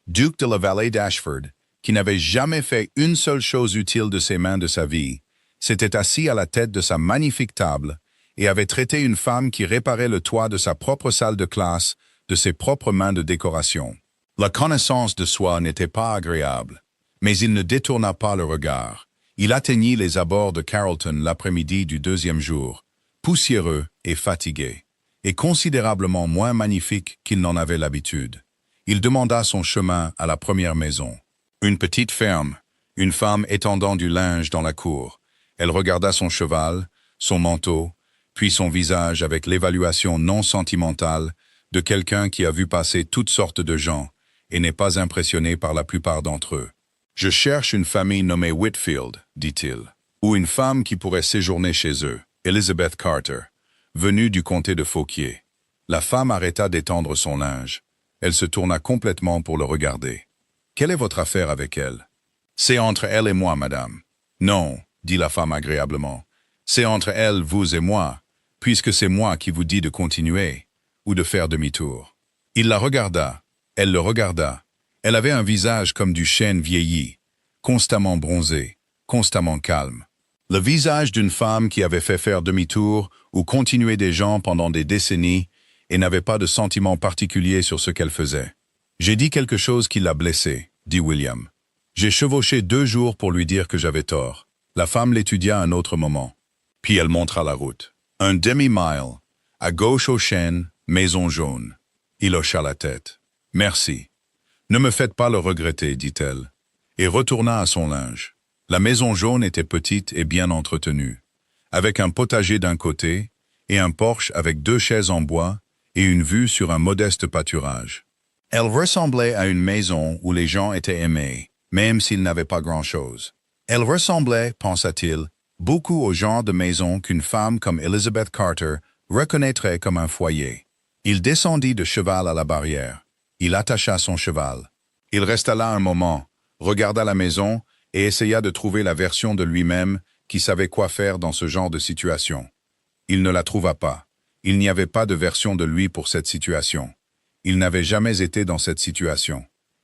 duc de la vallée d'Ashford, qui n'avait jamais fait une seule chose utile de ses mains de sa vie, s'était assis à la tête de sa magnifique table et avait traité une femme qui réparait le toit de sa propre salle de classe de ses propres mains de décoration. La connaissance de soi n'était pas agréable, mais il ne détourna pas le regard. Il atteignit les abords de Carrollton l'après-midi du deuxième jour, poussiéreux et fatigué, et considérablement moins magnifique qu'il n'en avait l'habitude. Il demanda son chemin à la première maison. Une petite ferme, une femme étendant du linge dans la cour. Elle regarda son cheval, son manteau, puis son visage avec l'évaluation non sentimentale de quelqu'un qui a vu passer toutes sortes de gens et n'est pas impressionné par la plupart d'entre eux. « Je cherche une famille nommée Whitfield, dit-il, ou une femme qui pourrait séjourner chez eux, Elizabeth Carter, venue du comté de Fauquier. » La femme arrêta d'étendre son linge. Elle se tourna complètement pour le regarder. « Quelle est votre affaire avec elle? »« C'est entre elle et moi, madame. »« Non, dit la femme agréablement. C'est entre elle, vous et moi, puisque c'est moi qui vous dis de continuer, ou de faire demi-tour. » Il la regarda. Elle le regarda. Elle avait un visage comme du chêne vieilli, constamment bronzé, constamment calme. Le visage d'une femme qui avait fait faire demi-tour ou continuer des gens pendant des décennies et n'avait pas de sentiment particulier sur ce qu'elle faisait. « J'ai dit quelque chose qui l'a blessée, dit William. J'ai chevauché 2 jours pour lui dire que j'avais tort. » La femme l'étudia un autre moment. Puis elle montra la route. Un demi-mile, à gauche au chêne, maison jaune. Il hocha la tête. « Merci. Ne me faites pas le regretter, dit-elle, et retourna à son linge. La maison jaune était petite et bien entretenue, avec un potager d'un côté et un porche avec 2 chaises en bois et une vue sur un modeste pâturage. Elle ressemblait à une maison où les gens étaient aimés, même s'ils n'avaient pas grand-chose. Elle ressemblait, pensa-t-il, beaucoup au genre de maison qu'une femme comme Elizabeth Carter reconnaîtrait comme un foyer. Il descendit de cheval à la barrière. Il attacha son cheval. Il resta là un moment, regarda la maison et essaya de trouver la version de lui-même qui savait quoi faire dans ce genre de situation. Il ne la trouva pas. Il n'y avait pas de version de lui pour cette situation. Il n'avait jamais été dans cette situation.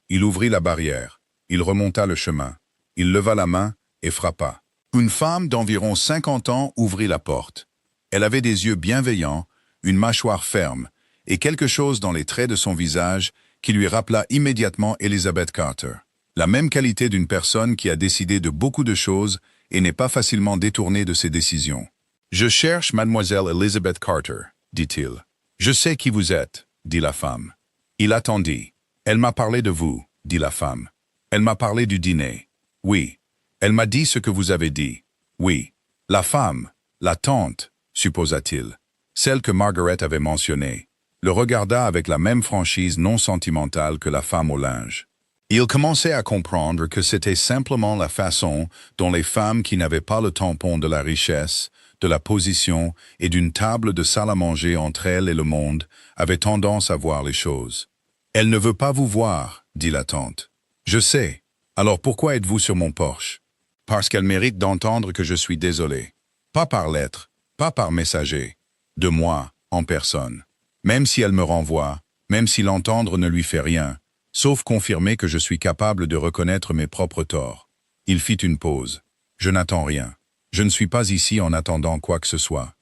Il ouvrit la barrière. Il remonta le chemin. Il leva la main et frappa. Une femme d'environ 50 ans ouvrit la porte. Elle avait des yeux bienveillants, une mâchoire ferme et quelque chose dans les traits de son visage qui lui rappela immédiatement Elizabeth Carter. La même qualité d'une personne qui a décidé de beaucoup de choses et n'est pas facilement détournée de ses décisions. « Je cherche mademoiselle Elizabeth Carter, dit-il. « Je sais qui vous êtes, dit la femme. Il attendit. « Elle m'a parlé de vous, dit la femme. Elle m'a parlé du dîner. Oui. Elle m'a dit ce que vous avez dit. Oui. La femme, la tante, supposa-t-il, celle que Margaret avait mentionnée, le regarda avec la même franchise non sentimentale que la femme au linge. Il commençait à comprendre que c'était simplement la façon dont les femmes qui n'avaient pas le tampon de la richesse, de la position et d'une table de salle à manger entre elles et le monde avaient tendance à voir les choses. « Elle ne veut pas vous voir, dit la tante. Je sais. Alors pourquoi êtes-vous sur mon porche? Parce qu'elle mérite d'entendre que je suis désolé. Pas par lettre, pas par messager. De moi, en personne. Même si elle me renvoie, même si l'entendre ne lui fait rien, sauf confirmer que je suis capable de reconnaître mes propres torts. » Il fit une pause. « Je n'attends rien. Je ne suis pas ici en attendant quoi que ce soit. »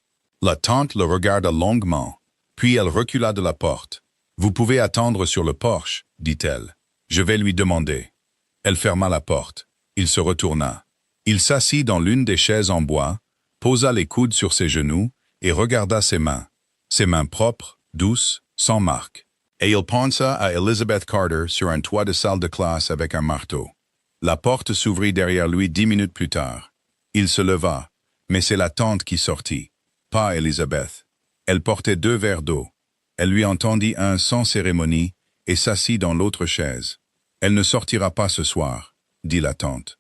La tante le regarda longuement, puis elle recula de la porte. « Vous pouvez attendre sur le porche, dit-elle. Je vais lui demander. » Elle ferma la porte. Il se retourna. Il s'assit dans l'une des chaises en bois, posa les coudes sur ses genoux et regarda ses mains propres, douces, sans marque. Et il pensa à Elizabeth Carter sur un toit de salle de classe avec un marteau. La porte s'ouvrit derrière lui 10 minutes plus tard. Il se leva, mais c'est la tante qui sortit, pas Elizabeth. Elle portait 2 verres d'eau. Elle lui en tendit un sans cérémonie et s'assit dans l'autre chaise. « Elle ne sortira pas ce soir », dit la tante.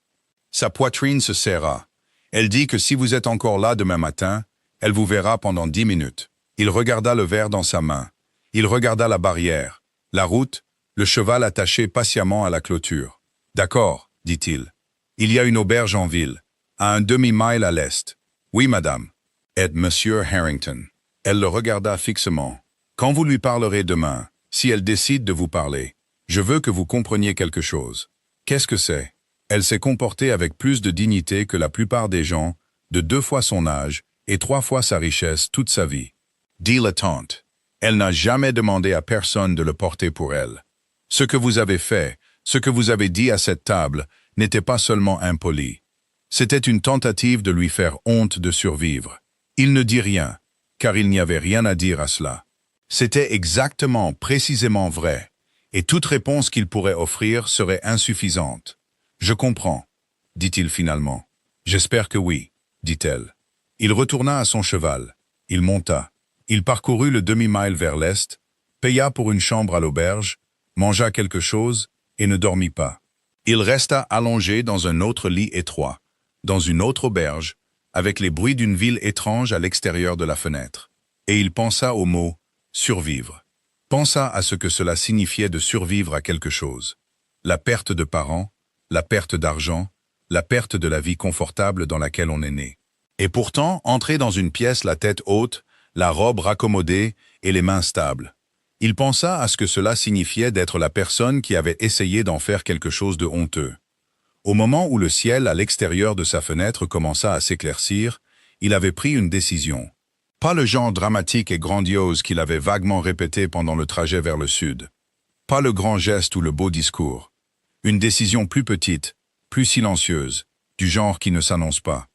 Sa poitrine se serra. Elle dit que si vous êtes encore là demain matin, elle vous verra pendant 10 minutes. Il regarda le verre dans sa main. Il regarda la barrière, la route, le cheval attaché patiemment à la clôture. « D'accord, dit-il. Il y a une auberge en ville, à un demi-mile à l'est. Oui, madame. Et Monsieur Harrington. Elle le regarda fixement. Quand vous lui parlerez demain, si elle décide de vous parler, je veux que vous compreniez quelque chose. Qu'est-ce que c'est? Elle s'est comportée avec plus de dignité que la plupart des gens, de 2 fois son âge et 3 fois sa richesse toute sa vie. Dit la tante. Elle n'a jamais demandé à personne de le porter pour elle. Ce que vous avez fait, ce que vous avez dit à cette table, n'était pas seulement impoli. C'était une tentative de lui faire honte de survivre. Il ne dit rien, car il n'y avait rien à dire à cela. C'était exactement, précisément vrai, et toute réponse qu'il pourrait offrir serait insuffisante. « Je comprends, » dit-il finalement. « J'espère que oui, » dit-elle. Il retourna à son cheval. Il monta. Il parcourut le demi-mile vers l'est, paya pour une chambre à l'auberge, mangea quelque chose et ne dormit pas. Il resta allongé dans un autre lit étroit, dans une autre auberge, avec les bruits d'une ville étrange à l'extérieur de la fenêtre. Et il pensa au mot « survivre ». Pensa à ce que cela signifiait de survivre à quelque chose. La perte de parents, la perte d'argent, la perte de la vie confortable dans laquelle on est né. Et pourtant, entrer dans une pièce la tête haute, la robe raccommodée et les mains stables. Il pensa à ce que cela signifiait d'être la personne qui avait essayé d'en faire quelque chose de honteux. Au moment où le ciel à l'extérieur de sa fenêtre commença à s'éclaircir, il avait pris une décision. Pas le genre dramatique et grandiose qu'il avait vaguement répété pendant le trajet vers le sud. Pas le grand geste ou le beau discours. Une décision plus petite, plus silencieuse, du genre qui ne s'annonce pas.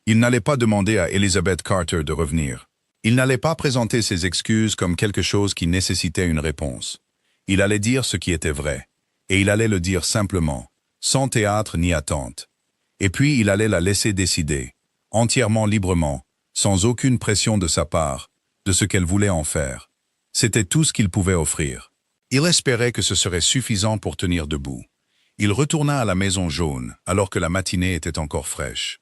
Il n'allait pas demander à Elizabeth Carter de revenir. Il n'allait pas présenter ses excuses comme quelque chose qui nécessitait une réponse. Il allait dire ce qui était vrai, et il allait le dire simplement, sans théâtre ni attente. Et puis il allait la laisser décider, entièrement librement, sans aucune pression de sa part, de ce qu'elle voulait en faire. C'était tout ce qu'il pouvait offrir. Il espérait que ce serait suffisant pour tenir debout. Il retourna à la maison jaune, alors que la matinée était encore fraîche.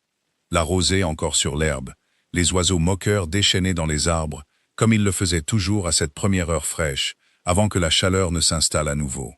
La rosée encore sur l'herbe, les oiseaux moqueurs déchaînés dans les arbres, comme il le faisait toujours à cette première heure fraîche, avant que la chaleur ne s'installe à nouveau.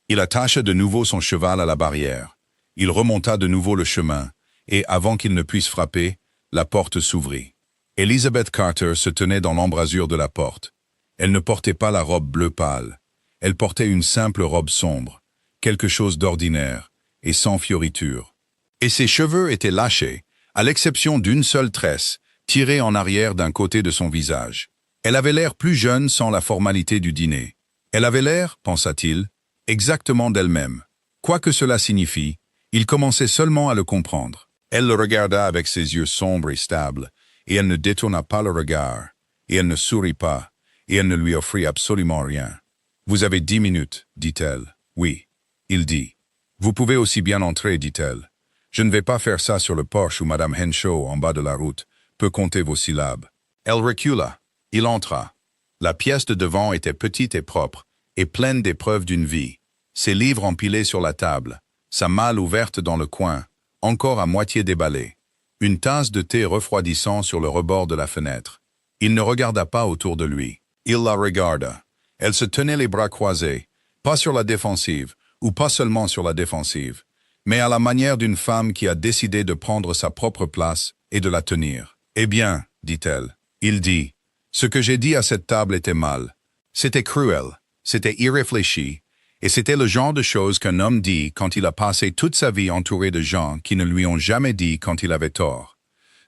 Il attacha de nouveau son cheval à la barrière. Il remonta de nouveau le chemin, et avant qu'il ne puisse frapper, la porte s'ouvrit. Elizabeth Carter se tenait dans l'embrasure de la porte. Elle ne portait pas la robe bleu pâle. Elle portait une simple robe sombre, quelque chose d'ordinaire, et sans fioriture. Et ses cheveux étaient lâchés, à l'exception d'une seule tresse, tirée en arrière d'un côté de son visage. Elle avait l'air plus jeune sans la formalité du dîner. Elle avait l'air, pensa-t-il, exactement d'elle-même. Quoi que cela signifie, il commençait seulement à le comprendre. Elle le regarda avec ses yeux sombres et stables, et elle ne détourna pas le regard, et elle ne sourit pas, et elle ne lui offrit absolument rien. « Vous avez 10 minutes, dit-elle. « Oui. » Il dit. « Vous pouvez aussi bien entrer, dit-elle. Je ne vais pas faire ça sur le porche où Madame Henshaw, en bas de la route, peut compter vos syllabes. » Elle recula. Il entra. La pièce de devant était petite et propre, et pleine des preuves d'une vie. Ses livres empilés sur la table, sa malle ouverte dans le coin, encore à moitié déballée. Une tasse de thé refroidissant sur le rebord de la fenêtre. Il ne regarda pas autour de lui. Il la regarda. Elle se tenait les bras croisés, pas sur la défensive, ou pas seulement sur la défensive, mais à la manière d'une femme qui a décidé de prendre sa propre place et de la tenir. « Eh bien, dit-elle. » Il dit, « Ce que j'ai dit à cette table était mal. C'était cruel, c'était irréfléchi, et c'était le genre de choses qu'un homme dit quand il a passé toute sa vie entouré de gens qui ne lui ont jamais dit quand il avait tort.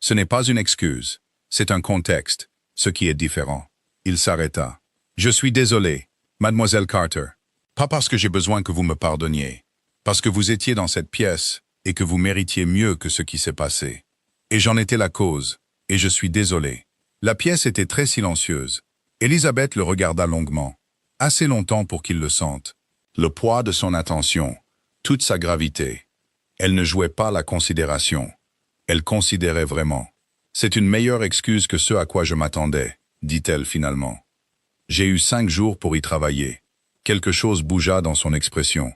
Ce n'est pas une excuse, c'est un contexte, ce qui est différent. » Il s'arrêta. « Je suis désolé, mademoiselle Carter. Pas parce que j'ai besoin que vous me pardonniez, parce que vous étiez dans cette pièce et que vous méritiez mieux que ce qui s'est passé. Et j'en étais la cause, et je suis désolé. » La pièce était très silencieuse. Elizabeth le regarda longuement. assez longtemps pour qu'il le sente. Le poids de son attention, toute sa gravité. Elle ne jouait pas la considération. Elle considérait vraiment. C'est une meilleure excuse que ce à quoi je m'attendais, dit-elle finalement. J'ai eu 5 jours pour y travailler. Quelque chose bougea dans son expression.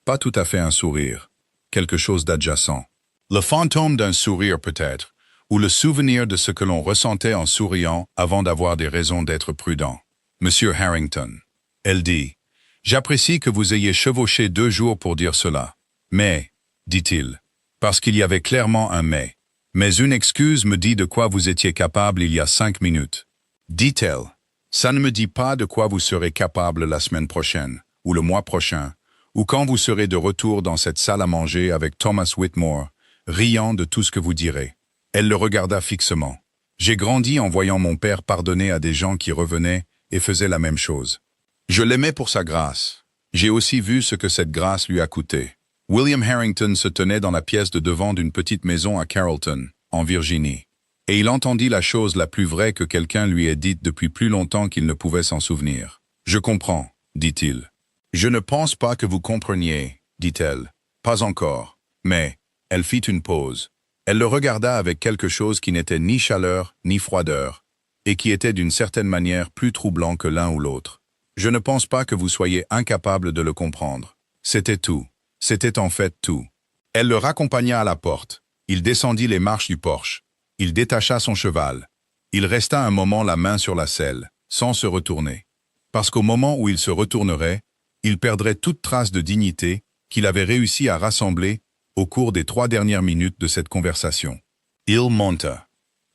Pas tout à fait un sourire. Quelque chose d'adjacent. Le fantôme d'un sourire peut-être, ou le souvenir de ce que l'on ressentait en souriant avant d'avoir des raisons d'être prudent. Monsieur Harrington. Elle dit, « J'apprécie que vous ayez chevauché 2 jours pour dire cela. Mais, dit-il, parce qu'il y avait clairement un mais. Mais une excuse me dit de quoi vous étiez capable il y a 5 minutes. » Dit-elle, « Ça ne me dit pas de quoi vous serez capable la semaine prochaine, ou le mois prochain, ou quand vous serez de retour dans cette salle à manger avec Thomas Whitmore, riant de tout ce que vous direz. » Elle le regarda fixement. « J'ai grandi en voyant mon père pardonner à des gens qui revenaient et faisaient la même chose. Je l'aimais pour sa grâce. J'ai aussi vu ce que cette grâce lui a coûté. » William Harrington se tenait dans la pièce de devant d'une petite maison à Carrollton, en Virginie. Et il entendit la chose la plus vraie que quelqu'un lui ait dite depuis plus longtemps qu'il ne pouvait s'en souvenir. « Je comprends, » dit-il. « Je ne pense pas que vous compreniez, » dit-elle. « Pas encore. » Mais, elle fit une pause. Elle le regarda avec quelque chose qui n'était ni chaleur ni froideur, et qui était d'une certaine manière plus troublant que l'un ou l'autre. « Je ne pense pas que vous soyez incapable de le comprendre. » C'était tout. C'était en fait tout. Elle le raccompagna à la porte. Il descendit les marches du porche. Il détacha son cheval. Il resta un moment la main sur la selle, sans se retourner. Parce qu'au moment où il se retournerait, il perdrait toute trace de dignité qu'il avait réussi à rassembler au cours des 3 dernières minutes de cette conversation. Il monta.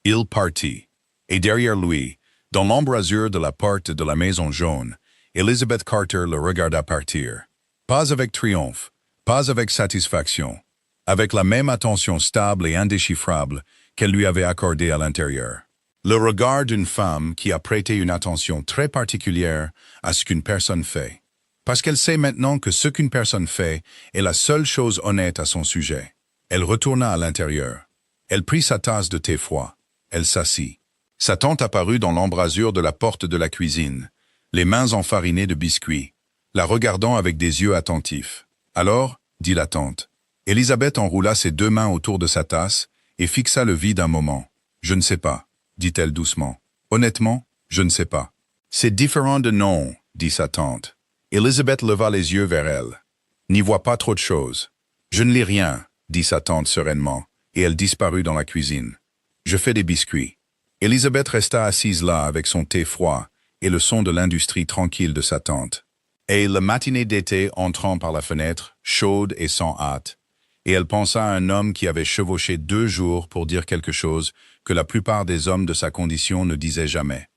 Il partit. Et derrière lui, dans l'embrasure de la porte de la maison jaune, Elizabeth Carter le regarda partir. Pas avec triomphe, pas avec satisfaction, avec la même attention stable et indéchiffrable qu'elle lui avait accordée à l'intérieur. Le regard d'une femme qui a prêté une attention très particulière à ce qu'une personne fait. Parce qu'elle sait maintenant que ce qu'une personne fait est la seule chose honnête à son sujet. Elle retourna à l'intérieur. Elle prit sa tasse de thé froid. Elle s'assit. Sa tante apparut dans l'embrasure de la porte de la cuisine, les mains enfarinées de biscuits, la regardant avec des yeux attentifs. « Alors, » dit la tante. Elisabeth enroula ses 2 mains autour de sa tasse et fixa le vide un moment. « Je ne sais pas, » dit-elle doucement. « Honnêtement, je ne sais pas. »« C'est différent de non, » dit sa tante. Elisabeth leva les yeux vers elle. « N'y vois pas trop de choses. »« Je ne lis rien, » dit sa tante sereinement, et elle disparut dans la cuisine. « Je fais des biscuits. » Elisabeth resta assise là avec son thé froid et le son de l'industrie tranquille de sa tante. Et la matinée d'été entrant par la fenêtre, chaude et sans hâte, et elle pensa à un homme qui avait chevauché 2 jours pour dire quelque chose que la plupart des hommes de sa condition ne disaient jamais.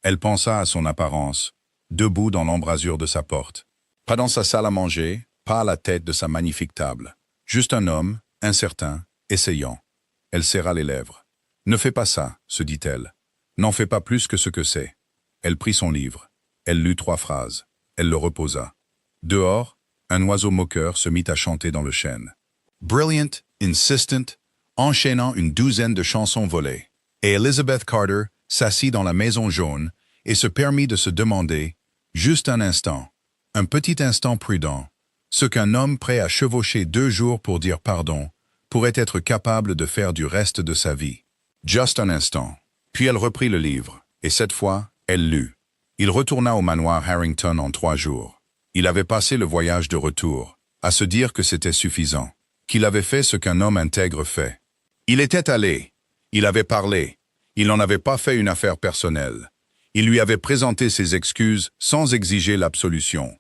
Elle pensa à son apparence, debout dans l'embrasure de sa porte. Pas dans sa salle à manger, pas à la tête de sa magnifique table. Juste un homme, incertain, essayant. Elle serra les lèvres. « Ne fais pas ça, » se dit-elle. « N'en fais pas plus que ce que c'est. » Elle prit son livre. Elle lut 3 phrases. Elle le reposa. Dehors, un oiseau moqueur se mit à chanter dans le chêne. Brilliant, insistent, enchaînant une 12aine de chansons volées. Et Elizabeth Carter s'assit dans la maison jaune et se permit de se demander, juste un instant, un petit instant prudent, ce qu'un homme prêt à chevaucher 2 jours pour dire pardon pourrait être capable de faire du reste de sa vie. Juste un instant. Puis elle reprit le livre, et cette fois, elle lut. Il retourna au manoir Harrington en 3 jours. Il avait passé le voyage de retour, à se dire que c'était suffisant, qu'il avait fait ce qu'un homme intègre fait. Il était allé, il avait parlé, il n'en avait pas fait une affaire personnelle. Il lui avait présenté ses excuses sans exiger l'absolution.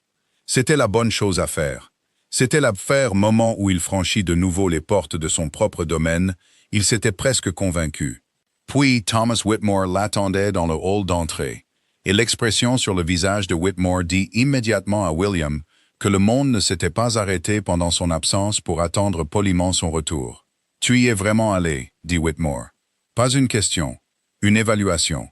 C'était la bonne chose à faire. C'était l'affaire moment où il franchit de nouveau les portes de son propre domaine, il s'était presque convaincu. Puis Thomas Whitmore l'attendait dans le hall d'entrée. Et l'expression sur le visage de Whitmore dit immédiatement à William que le monde ne s'était pas arrêté pendant son absence pour attendre poliment son retour. « Tu y es vraiment allé, » dit Whitmore. « Pas une question, une évaluation. »«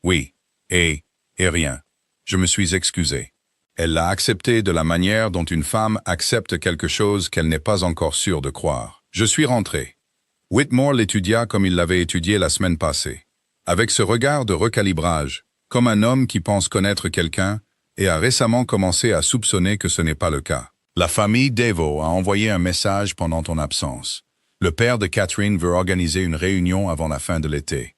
Oui, et rien. Je me suis excusé. » Elle l'a accepté de la manière dont une femme accepte quelque chose qu'elle n'est pas encore sûre de croire. « Je suis rentré. » Whitmore l'étudia comme il l'avait étudié la semaine passée, avec ce regard de recalibrage, comme un homme qui pense connaître quelqu'un et a récemment commencé à soupçonner que ce n'est pas le cas. La famille Devo a envoyé un message pendant ton absence. Le père de Catherine veut organiser une réunion avant la fin de l'été.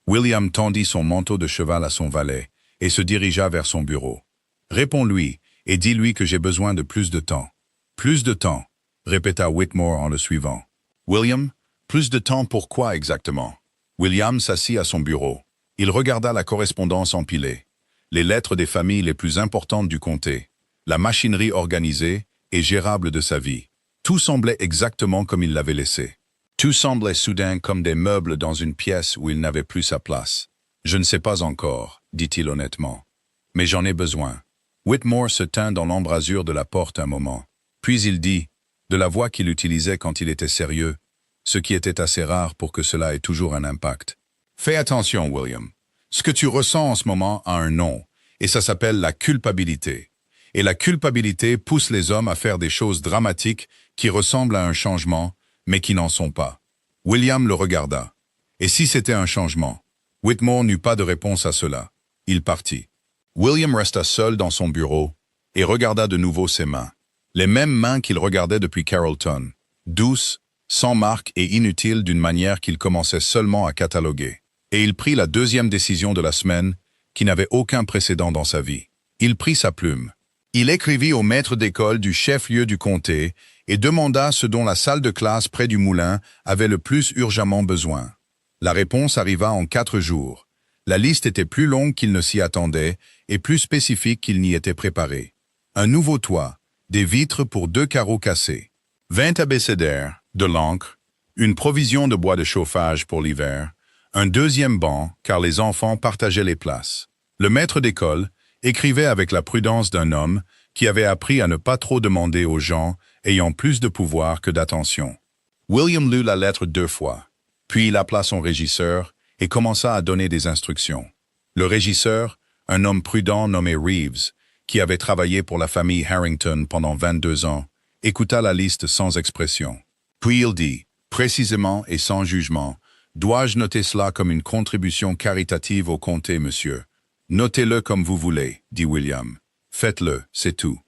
William tendit son manteau de cheval à son valet et se dirigea vers son bureau. Réponds-lui et dis-lui que j'ai besoin de plus de temps. Plus de temps, répéta Whitmore en le suivant. William, plus de temps pour quoi exactement? William s'assit à son bureau. Il regarda la correspondance empilée, les lettres des familles les plus importantes du comté, la machinerie organisée et gérable de sa vie. Tout semblait exactement comme il l'avait laissé. Tout semblait soudain comme des meubles dans une pièce où il n'avait plus sa place. Je ne sais pas encore, dit-il honnêtement. Mais j'en ai besoin. Whitmore se tint dans l'embrasure de la porte un moment. Puis il dit, de la voix qu'il utilisait quand il était sérieux, ce qui était assez rare pour que cela ait toujours un impact. Fais attention, William. Ce que tu ressens en ce moment a un nom, et ça s'appelle la culpabilité. Et la culpabilité pousse les hommes à faire des choses dramatiques qui ressemblent à un changement, mais qui n'en sont pas. William le regarda. Et si c'était un changement? Whitmore n'eut pas de réponse à cela. Il partit. William resta seul dans son bureau et regarda de nouveau ses mains. Les mêmes mains qu'il regardait depuis Carrollton, douces, sans marque et inutiles d'une manière qu'il commençait seulement à cataloguer. Et il prit la deuxième décision de la semaine, qui n'avait aucun précédent dans sa vie. Il prit sa plume. Il écrivit au maître d'école du chef-lieu du comté et demanda ce dont la salle de classe près du moulin avait le plus urgemment besoin. La réponse arriva en 4 jours. La liste était plus longue qu'il ne s'y attendait et plus spécifique qu'il n'y était préparé. Un nouveau toit, des vitres pour 2 carreaux cassés, 20 abécédaires, de l'encre, une provision de bois de chauffage pour l'hiver, un deuxième banc car les enfants partageaient les places. Le maître d'école écrivait avec la prudence d'un homme qui avait appris à ne pas trop demander aux gens ayant plus de pouvoir que d'attention. William lut la lettre 2 fois, puis il appela son régisseur et commença à donner des instructions. Le régisseur, un homme prudent nommé Reeves, qui avait travaillé pour la famille Harrington pendant 22 ans, écouta la liste sans expression. Puis il dit, précisément et sans jugement, « Dois-je noter cela comme une contribution caritative au comté, monsieur? » « Notez-le comme vous voulez, dit William. Faites-le, c'est tout.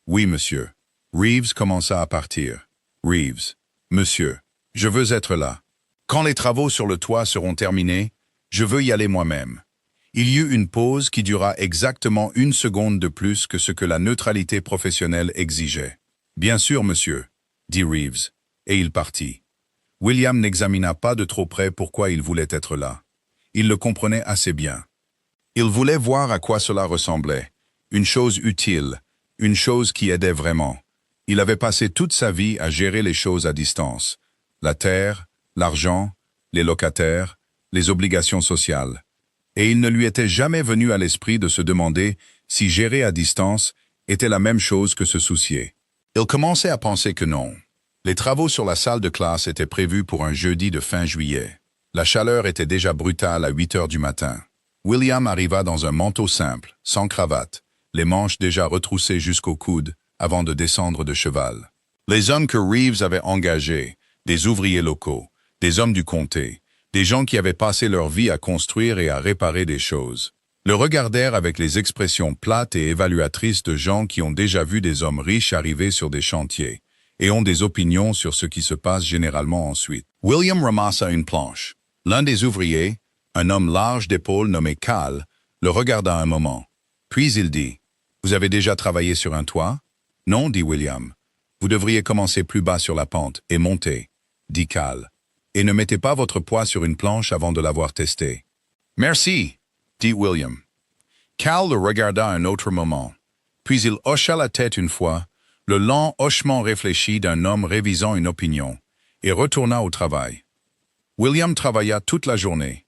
Oui, monsieur. Reeves commença à partir. Reeves. Monsieur, je veux être là. Quand les travaux sur le toit seront terminés, je veux y aller moi-même. Il y eut une pause qui dura exactement 1 seconde de plus que ce que la neutralité professionnelle exigeait. Bien sûr, monsieur, dit Reeves, et il partit. William n'examina pas de trop près pourquoi il voulait être là. Il le comprenait assez bien. Il voulait voir à quoi cela ressemblait. Une chose utile, une chose qui aidait vraiment. Il avait passé toute sa vie à gérer les choses à distance. La terre, l'argent, les locataires, les obligations sociales. Et il ne lui était jamais venu à l'esprit de se demander si gérer à distance était la même chose que se soucier. Il commençait à penser que non. Les travaux sur la salle de classe étaient prévus pour un jeudi de fin juillet. La chaleur était déjà brutale à 8 heures du matin. William arriva dans un manteau simple, sans cravate, les manches déjà retroussées jusqu'au coude, avant de descendre de cheval. Les hommes que Reeves avait engagés, des ouvriers locaux, des hommes du comté, des gens qui avaient passé leur vie à construire et à réparer des choses, le regardèrent avec les expressions plates et évaluatrices de gens qui ont déjà vu des hommes riches arriver sur des chantiers et ont des opinions sur ce qui se passe généralement ensuite. William ramassa une planche. L'un des ouvriers, un homme large d'épaules nommé Cal, le regarda un moment. Puis il dit, « Vous avez déjà travaillé sur un toit? » « Non, dit William. « Vous devriez commencer plus bas sur la pente et monter, » dit Cal. « Et ne mettez pas votre poids sur une planche avant de l'avoir testé. »« Merci, » dit William. Cal le regarda un autre moment. Puis il hocha la tête une fois, le lent hochement réfléchi d'un homme révisant une opinion, et retourna au travail. William travailla toute la journée.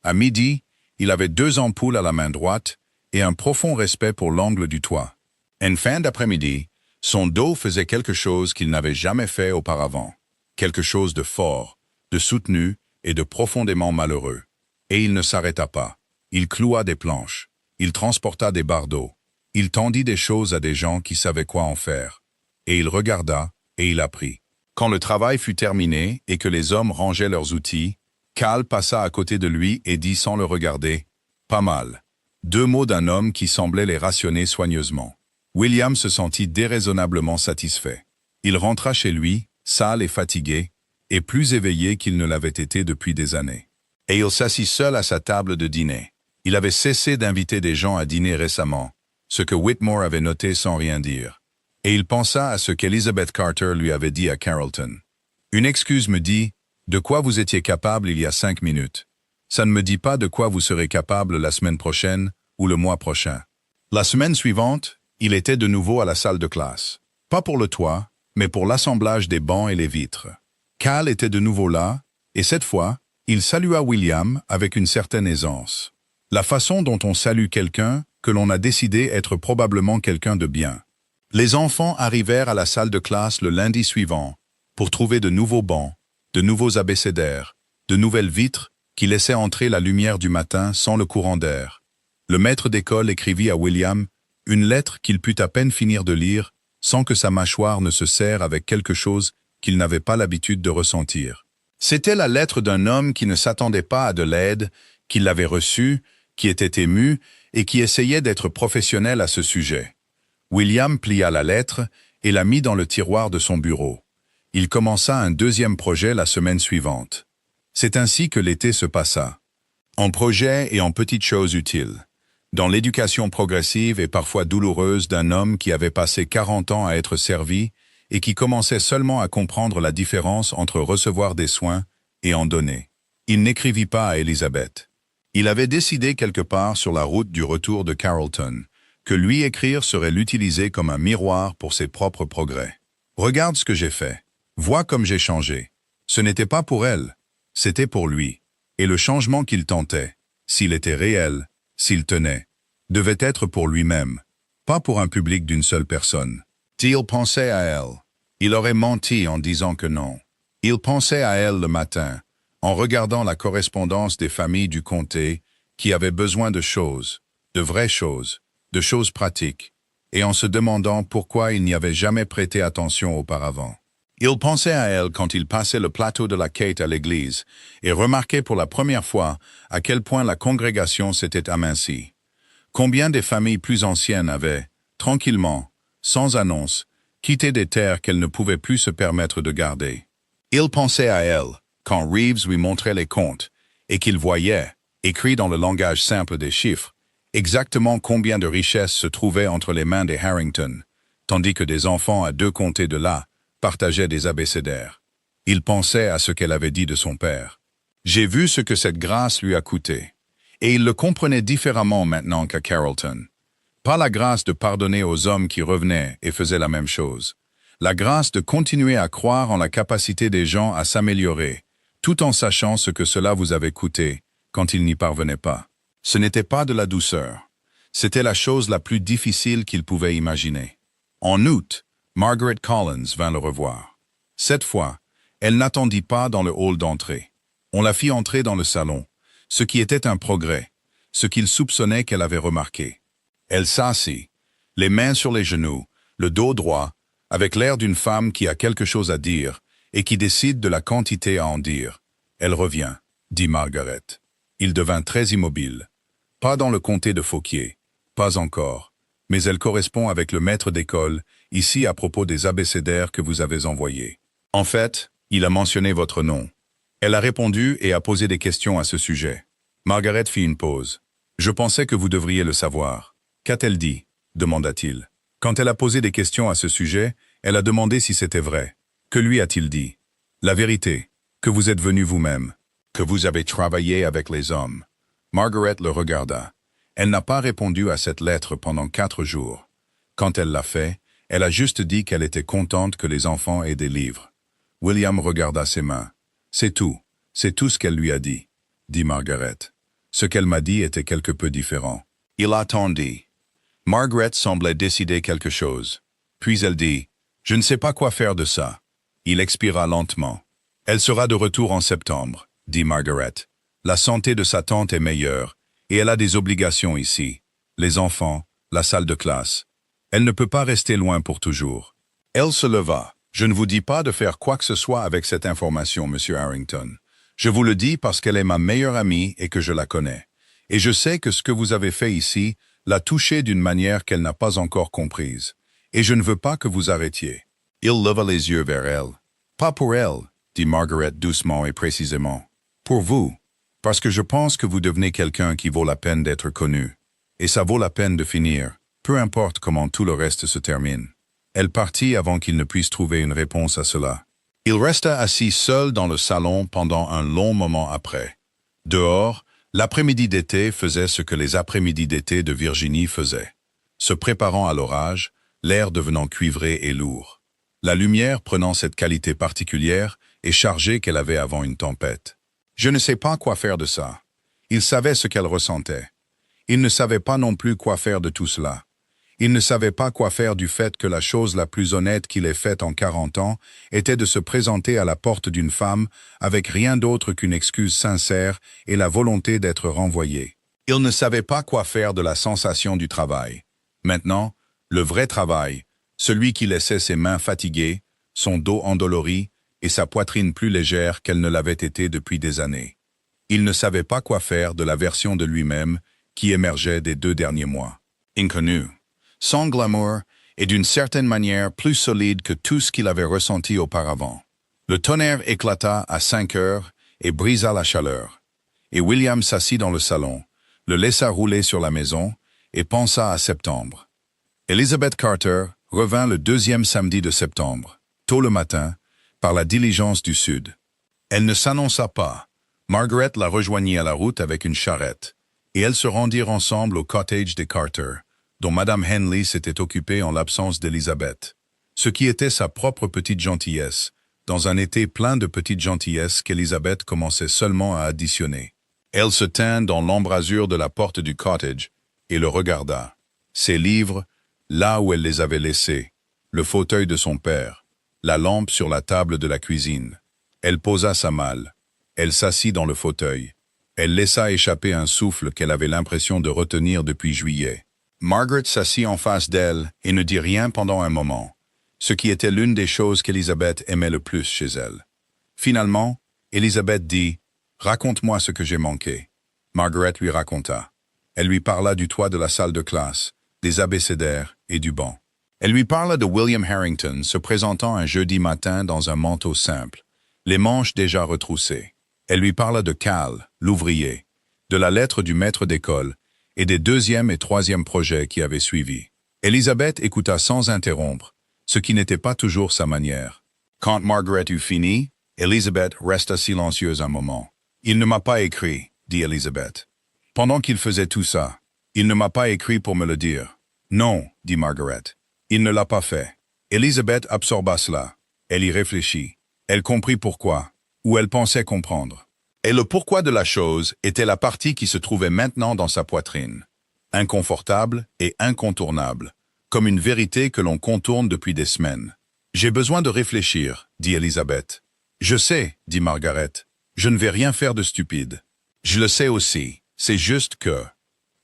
À midi, il avait 2 ampoules à la main droite et un profond respect pour l'angle du toit. En fin d'après-midi, son dos faisait quelque chose qu'il n'avait jamais fait auparavant, quelque chose de fort, de soutenu et de profondément malheureux. Et il ne s'arrêta pas. Il cloua des planches, il transporta des bardeaux, il tendit des choses à des gens qui savaient quoi en faire. Et il regarda, et il apprit. Quand le travail fut terminé et que les hommes rangeaient leurs outils, Cal passa à côté de lui et dit sans le regarder, « Pas mal. 2 mots d'un homme qui semblait les rationner soigneusement. William se sentit déraisonnablement satisfait. Il rentra chez lui, sale et fatigué, et plus éveillé qu'il ne l'avait été depuis des années. Et il s'assit seul à sa table de dîner. Il avait cessé d'inviter des gens à dîner récemment, ce que Whitmore avait noté sans rien dire. Et il pensa à ce qu'Elizabeth Carter lui avait dit à Carrollton. « Une excuse me dit, de quoi vous étiez capable il y a 5 minutes. Ça ne me dit pas de quoi vous serez capable la semaine prochaine ou le mois prochain. » La semaine suivante, il était de nouveau à la salle de classe. Pas pour le toit, mais pour l'assemblage des bancs et les vitres. Cal était de nouveau là, et cette fois, il salua William avec une certaine aisance. La façon dont on salue quelqu'un que l'on a décidé être probablement quelqu'un de bien. Les enfants arrivèrent à la salle de classe le lundi suivant pour trouver de nouveaux bancs, de nouveaux abécédaires, de nouvelles vitres qui laissaient entrer la lumière du matin sans le courant d'air. Le maître d'école écrivit à William une lettre qu'il put à peine finir de lire sans que sa mâchoire ne se serre avec quelque chose qu'il n'avait pas l'habitude de ressentir. C'était la lettre d'un homme qui ne s'attendait pas à de l'aide, qui l'avait reçue, qui était ému et qui essayait d'être professionnel à ce sujet. William plia la lettre et la mit dans le tiroir de son bureau. Il commença un deuxième projet la semaine suivante. C'est ainsi que l'été se passa. En projets et en petites choses utiles. Dans l'éducation progressive et parfois douloureuse d'un homme qui avait passé 40 ans à être servi et qui commençait seulement à comprendre la différence entre recevoir des soins et en donner. Il n'écrivit pas à Elizabeth. Il avait décidé quelque part sur la route du retour de Carrollton que lui écrire serait l'utiliser comme un miroir pour ses propres progrès. « Regarde ce que j'ai fait. Vois comme j'ai changé. » Ce n'était pas pour elle, c'était pour lui. Et le changement qu'il tentait, s'il était réel, s'il tenait, devait être pour lui-même, pas pour un public d'une seule personne. Il pensait à elle. Il aurait menti en disant que non. Il pensait à elle le matin, en regardant la correspondance des familles du comté qui avaient besoin de choses, de vraies choses, de choses pratiques, et en se demandant pourquoi il n'y avait jamais prêté attention auparavant. Il pensait à elle quand il passait le plateau de la quête à l'église et remarquait pour la première fois à quel point la congrégation s'était amincie. Combien des familles plus anciennes avaient, tranquillement, sans annonce, quitté des terres qu'elles ne pouvaient plus se permettre de garder. Il pensait à elle quand Reeves lui montrait les comptes et qu'il voyait, écrit dans le langage simple des chiffres, exactement combien de richesses se trouvaient entre les mains des Harrington, tandis que des enfants à 2 comtés de là partageaient des abécédaires. Il pensait à ce qu'elle avait dit de son père. J'ai vu ce que cette grâce lui a coûté. Et il le comprenait différemment maintenant qu'à Carrollton. Pas la grâce de pardonner aux hommes qui revenaient et faisaient la même chose. La grâce de continuer à croire en la capacité des gens à s'améliorer, tout en sachant ce que cela vous avait coûté quand ils n'y parvenaient pas. Ce n'était pas de la douceur. C'était la chose la plus difficile qu'il pouvait imaginer. En août, Margaret Collins vint le revoir. Cette fois, elle n'attendit pas dans le hall d'entrée. On la fit entrer dans le salon, ce qui était un progrès, ce qu'il soupçonnait qu'elle avait remarqué. Elle s'assit, les mains sur les genoux, le dos droit, avec l'air d'une femme qui a quelque chose à dire et qui décide de la quantité à en dire. « Elle revient », dit Margaret. Il devint très immobile. « Pas dans le comté de Fauquier, pas encore, mais elle correspond avec le maître d'école, ici à propos des abécédaires que vous avez envoyés. En fait, il a mentionné votre nom. » Elle a répondu et a posé des questions à ce sujet. Margaret fit une pause. « Je pensais que vous devriez le savoir. »« Qu'a-t-elle dit » demanda-t-il. Quand elle a posé des questions à ce sujet, elle a demandé si c'était vrai. Que lui a-t-il dit? La vérité, que vous êtes venu vous-même, que vous avez travaillé avec les hommes. Margaret le regarda. Elle n'a pas répondu à cette lettre pendant 4 jours. Quand elle l'a fait, elle a juste dit qu'elle était contente que les enfants aient des livres. William regarda ses mains. C'est tout ce qu'elle lui a dit, dit Margaret. Ce qu'elle m'a dit était quelque peu différent. Il attendit. Margaret semblait décider quelque chose. Puis elle dit, « Je ne sais pas quoi faire de ça. » Il expira lentement. « Elle sera de retour en septembre, » dit Margaret. « La santé de sa tante est meilleure, et elle a des obligations ici. Les enfants, la salle de classe. Elle ne peut pas rester loin pour toujours. » Elle se leva. « Je ne vous dis pas de faire quoi que ce soit avec cette information, Monsieur Harrington. Je vous le dis parce qu'elle est ma meilleure amie et que je la connais. Et je sais que ce que vous avez fait ici l'a touchée d'une manière qu'elle n'a pas encore comprise. Et je ne veux pas que vous arrêtiez. Il leva les yeux vers elle. Pas pour elle, dit Margaret doucement et précisément. Pour vous. Parce que je pense que vous devenez quelqu'un qui vaut la peine d'être connu. Et ça vaut la peine de finir, peu importe comment tout le reste se termine. Elle partit avant qu'il ne puisse trouver une réponse à cela. Il resta assis seul dans le salon pendant un long moment après. Dehors, l'après-midi d'été faisait ce que les après-midi d'été de Virginie faisaient. Se préparant à l'orage, l'air devenant cuivré et lourd. La lumière prenant cette qualité particulière et chargée qu'elle avait avant une tempête. Je ne sais pas quoi faire de ça. Il savait ce qu'elle ressentait. Il ne savait pas non plus quoi faire de tout cela. Il ne savait pas quoi faire du fait que la chose la plus honnête qu'il ait faite en 40 ans était de se présenter à la porte d'une femme avec rien d'autre qu'une excuse sincère et la volonté d'être renvoyé. Il ne savait pas quoi faire de la sensation du travail. Maintenant, le vrai travail, celui qui laissait ses mains fatiguées, son dos endolori et sa poitrine plus légère qu'elle ne l'avait été depuis des années. Il ne savait pas quoi faire de la version de lui-même qui émergeait des 2 derniers mois. Inconnu, sans glamour et d'une certaine manière plus solide que tout ce qu'il avait ressenti auparavant. Le tonnerre éclata à 5 heures et brisa la chaleur. Et William s'assit dans le salon, le laissa rouler sur la maison et pensa à septembre. Elizabeth Carter revint le 2e samedi de septembre, tôt le matin, par la diligence du Sud. Elle ne s'annonça pas. Margaret la rejoignit à la route avec une charrette, et elles se rendirent ensemble au cottage des Carter, dont Madame Henley s'était occupée en l'absence d'Elizabeth, ce qui était sa propre petite gentillesse, dans un été plein de petites gentillesses qu'Elizabeth commençait seulement à additionner. Elle se tint dans l'embrasure de la porte du cottage et le regarda. Ses livres, là où elle les avait laissés, le fauteuil de son père, la lampe sur la table de la cuisine. Elle posa sa malle. Elle s'assit dans le fauteuil. Elle laissa échapper un souffle qu'elle avait l'impression de retenir depuis juillet. Margaret s'assit en face d'elle et ne dit rien pendant un moment, ce qui était l'une des choses qu'Elizabeth aimait le plus chez elle. Finalement, Elizabeth dit « Raconte-moi ce que j'ai manqué ». Margaret lui raconta. Elle lui parla du toit de la salle de classe, des abécédaires et du banc. Elle lui parla de William Harrington se présentant un jeudi matin dans un manteau simple, les manches déjà retroussées. Elle lui parla de Cal, l'ouvrier, de la lettre du maître d'école et des 2e et 3e projets qui avaient suivi. Elizabeth écouta sans interrompre, ce qui n'était pas toujours sa manière. Quand Margaret eut fini, Elizabeth resta silencieuse un moment. « Il ne m'a pas écrit, » dit Elizabeth. « Pendant qu'il faisait tout ça, il ne m'a pas écrit pour me le dire. »« Non, » dit Margaret. « Il ne l'a pas fait. » Elizabeth absorba cela. Elle y réfléchit. Elle comprit pourquoi, ou elle pensait comprendre. Et le pourquoi de la chose était la partie qui se trouvait maintenant dans sa poitrine. Inconfortable et incontournable, comme une vérité que l'on contourne depuis des semaines. « J'ai besoin de réfléchir, » dit Elizabeth. « Je sais, » dit Margaret. « Je ne vais rien faire de stupide. »« Je le sais aussi, c'est juste que... »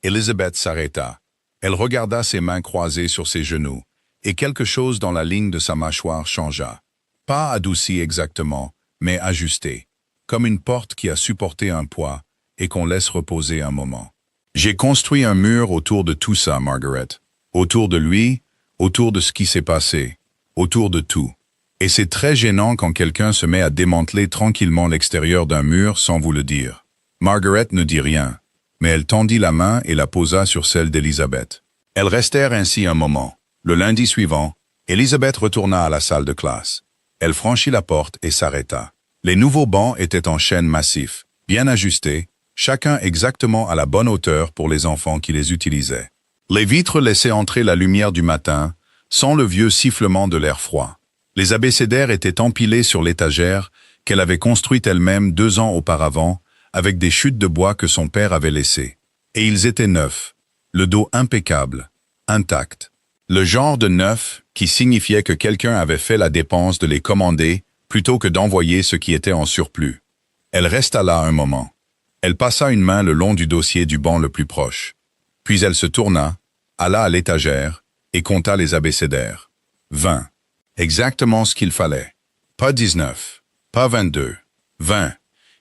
Elizabeth s'arrêta. Elle regarda ses mains croisées sur ses genoux, et quelque chose dans la ligne de sa mâchoire changea. Pas adouci exactement, mais ajusté, comme une porte qui a supporté un poids et qu'on laisse reposer un moment. J'ai construit un mur autour de tout ça, Margaret. Autour de lui, autour de ce qui s'est passé, autour de tout. Et c'est très gênant quand quelqu'un se met à démanteler tranquillement l'extérieur d'un mur sans vous le dire. Margaret ne dit rien, mais elle tendit la main et la posa sur celle d'Elizabeth. Elles restèrent ainsi un moment. Le lundi suivant, Elizabeth retourna à la salle de classe. Elle franchit la porte et s'arrêta. Les nouveaux bancs étaient en chêne massif, bien ajustés, chacun exactement à la bonne hauteur pour les enfants qui les utilisaient. Les vitres laissaient entrer la lumière du matin, sans le vieux sifflement de l'air froid. Les abécédaires étaient empilés sur l'étagère qu'elle avait construite elle-même 2 ans auparavant, avec des chutes de bois que son père avait laissées. Et ils étaient neufs, le dos impeccable, intact. Le genre de neuf qui signifiait que quelqu'un avait fait la dépense de les commander plutôt que d'envoyer ce qui était en surplus. Elle resta là un moment. Elle passa une main le long du dossier du banc le plus proche. Puis elle se tourna, alla à l'étagère et compta les abécédaires. 20. Exactement ce qu'il fallait. Pas 19. Pas 22. 20.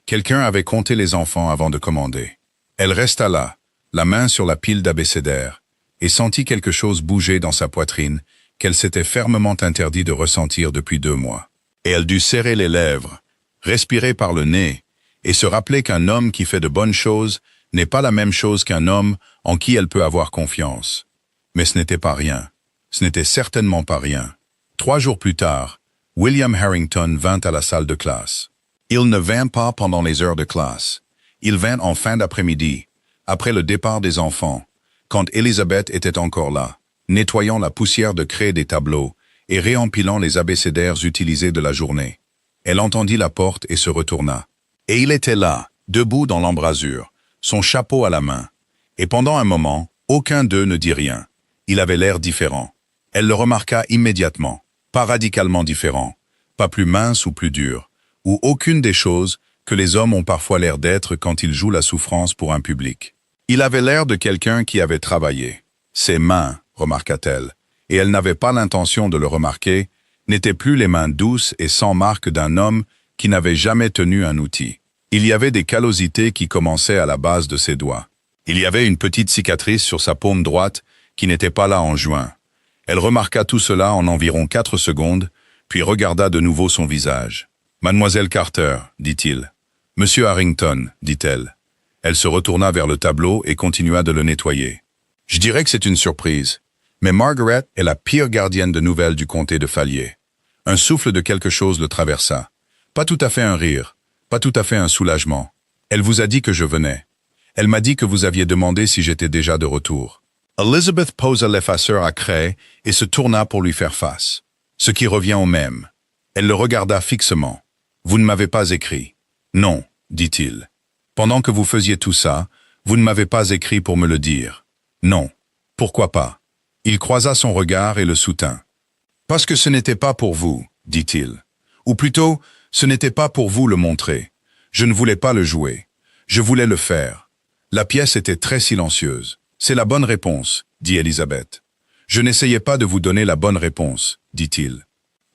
Quelqu'un avait compté les enfants avant de commander. Elle resta là, la main sur la pile d'abécédaires, et sentit quelque chose bouger dans sa poitrine qu'elle s'était fermement interdit de ressentir depuis 2 mois. Et elle dut serrer les lèvres, respirer par le nez, et se rappeler qu'un homme qui fait de bonnes choses n'est pas la même chose qu'un homme en qui elle peut avoir confiance. Mais ce n'était pas rien. Ce n'était certainement pas rien. 3 jours plus tard, William Harrington vint à la salle de classe. Il ne vint pas pendant les heures de classe. Il vint en fin d'après-midi, après le départ des enfants, quand Elizabeth était encore là, nettoyant la poussière de craie des tableaux et réempilant les abécédaires utilisés de la journée. Elle entendit la porte et se retourna. Et il était là, debout dans l'embrasure, son chapeau à la main. Et pendant un moment, aucun d'eux ne dit rien. Il avait l'air différent. Elle le remarqua immédiatement, pas radicalement différent, pas plus mince ou plus dur, ou aucune des choses que les hommes ont parfois l'air d'être quand ils jouent la souffrance pour un public. Il avait l'air de quelqu'un qui avait travaillé. Ses mains, remarqua-t-elle, et elle n'avait pas l'intention de le remarquer, n'étaient plus les mains douces et sans marque d'un homme qui n'avait jamais tenu un outil. Il y avait des callosités qui commençaient à la base de ses doigts. Il y avait une petite cicatrice sur sa paume droite qui n'était pas là en juin. Elle remarqua tout cela en environ 4 secondes, puis regarda de nouveau son visage. « Mademoiselle Carter, dit-il. »« Monsieur Harrington, dit-elle. » Elle se retourna vers le tableau et continua de le nettoyer. « Je dirais que c'est une surprise, mais Margaret est la pire gardienne de nouvelles du comté de Fallier. » Un souffle de quelque chose le traversa. Pas tout à fait un rire, pas tout à fait un soulagement. « Elle vous a dit que je venais. Elle m'a dit que vous aviez demandé si j'étais déjà de retour. » Elizabeth posa l'effaceur à craie et se tourna pour lui faire face. Ce qui revient au même. Elle le regarda fixement. « Vous ne m'avez pas écrit. »« Non, dit-il. Pendant que vous faisiez tout ça, vous ne m'avez pas écrit pour me le dire. »« Non. Pourquoi pas ?» Il croisa son regard et le soutint. « Parce que ce n'était pas pour vous, dit-il. Ou plutôt, ce n'était pas pour vous le montrer. Je ne voulais pas le jouer. Je voulais le faire. La pièce était très silencieuse. C'est la bonne réponse, dit Elizabeth. Je n'essayais pas de vous donner la bonne réponse, dit-il.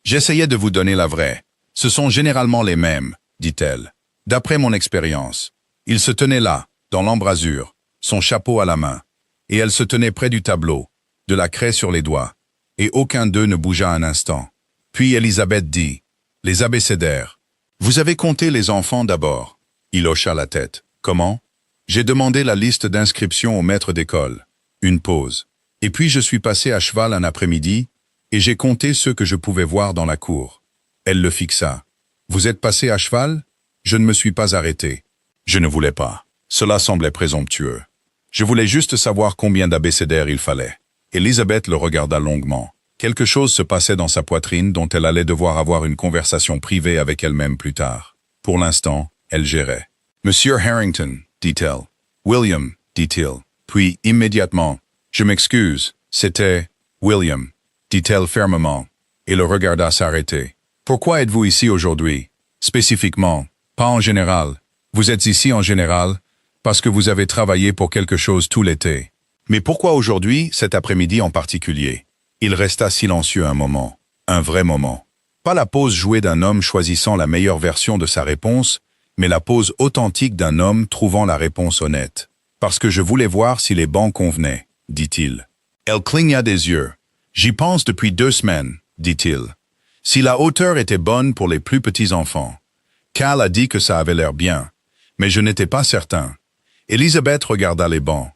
J'essayais de vous donner la vraie. Ce sont généralement les mêmes, dit-elle. D'après mon expérience. Il se tenait là, dans l'embrasure, son chapeau à la main, et elle se tenait près du tableau, de la craie sur les doigts, et aucun d'eux ne bougea un instant. Puis Elizabeth dit, « Les abécédaires. Vous avez compté les enfants d'abord. » Il hocha la tête. « Comment ? » J'ai demandé la liste d'inscription au maître d'école. Une pause. Et puis je suis passé à cheval un après-midi, et j'ai compté ceux que je pouvais voir dans la cour. Elle le fixa. « Vous êtes passé à cheval ? » Je ne me suis pas arrêté. Je ne voulais pas. Cela semblait présomptueux. Je voulais juste savoir combien d'abécédaires il fallait. Elizabeth le regarda longuement. Quelque chose se passait dans sa poitrine dont elle allait devoir avoir une conversation privée avec elle-même plus tard. Pour l'instant, elle gérait. « Monsieur Harrington, dit-elle. « William, dit-il. Puis, immédiatement, « Je m'excuse, c'était William, dit-elle fermement, et le regarda s'arrêter. « Pourquoi êtes-vous ici aujourd'hui? Spécifiquement, pas en général. Vous êtes ici en général parce que vous avez travaillé pour quelque chose tout l'été. Mais pourquoi aujourd'hui, cet après-midi en particulier? » Il resta silencieux un moment, un vrai moment. Pas la pose jouée d'un homme choisissant la meilleure version de sa réponse, mais la pose authentique d'un homme trouvant la réponse honnête. « Parce que je voulais voir si les bancs convenaient, » dit-il. Elle cligna des yeux. « J'y pense depuis 2 semaines, » dit-il. « Si la hauteur était bonne pour les plus petits enfants. Cal a dit que ça avait l'air bien, mais je n'étais pas certain. » Elizabeth regarda les bancs,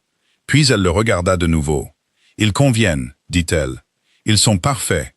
puis elle le regarda de nouveau. « Ils conviennent, » dit-elle. « Ils sont parfaits. »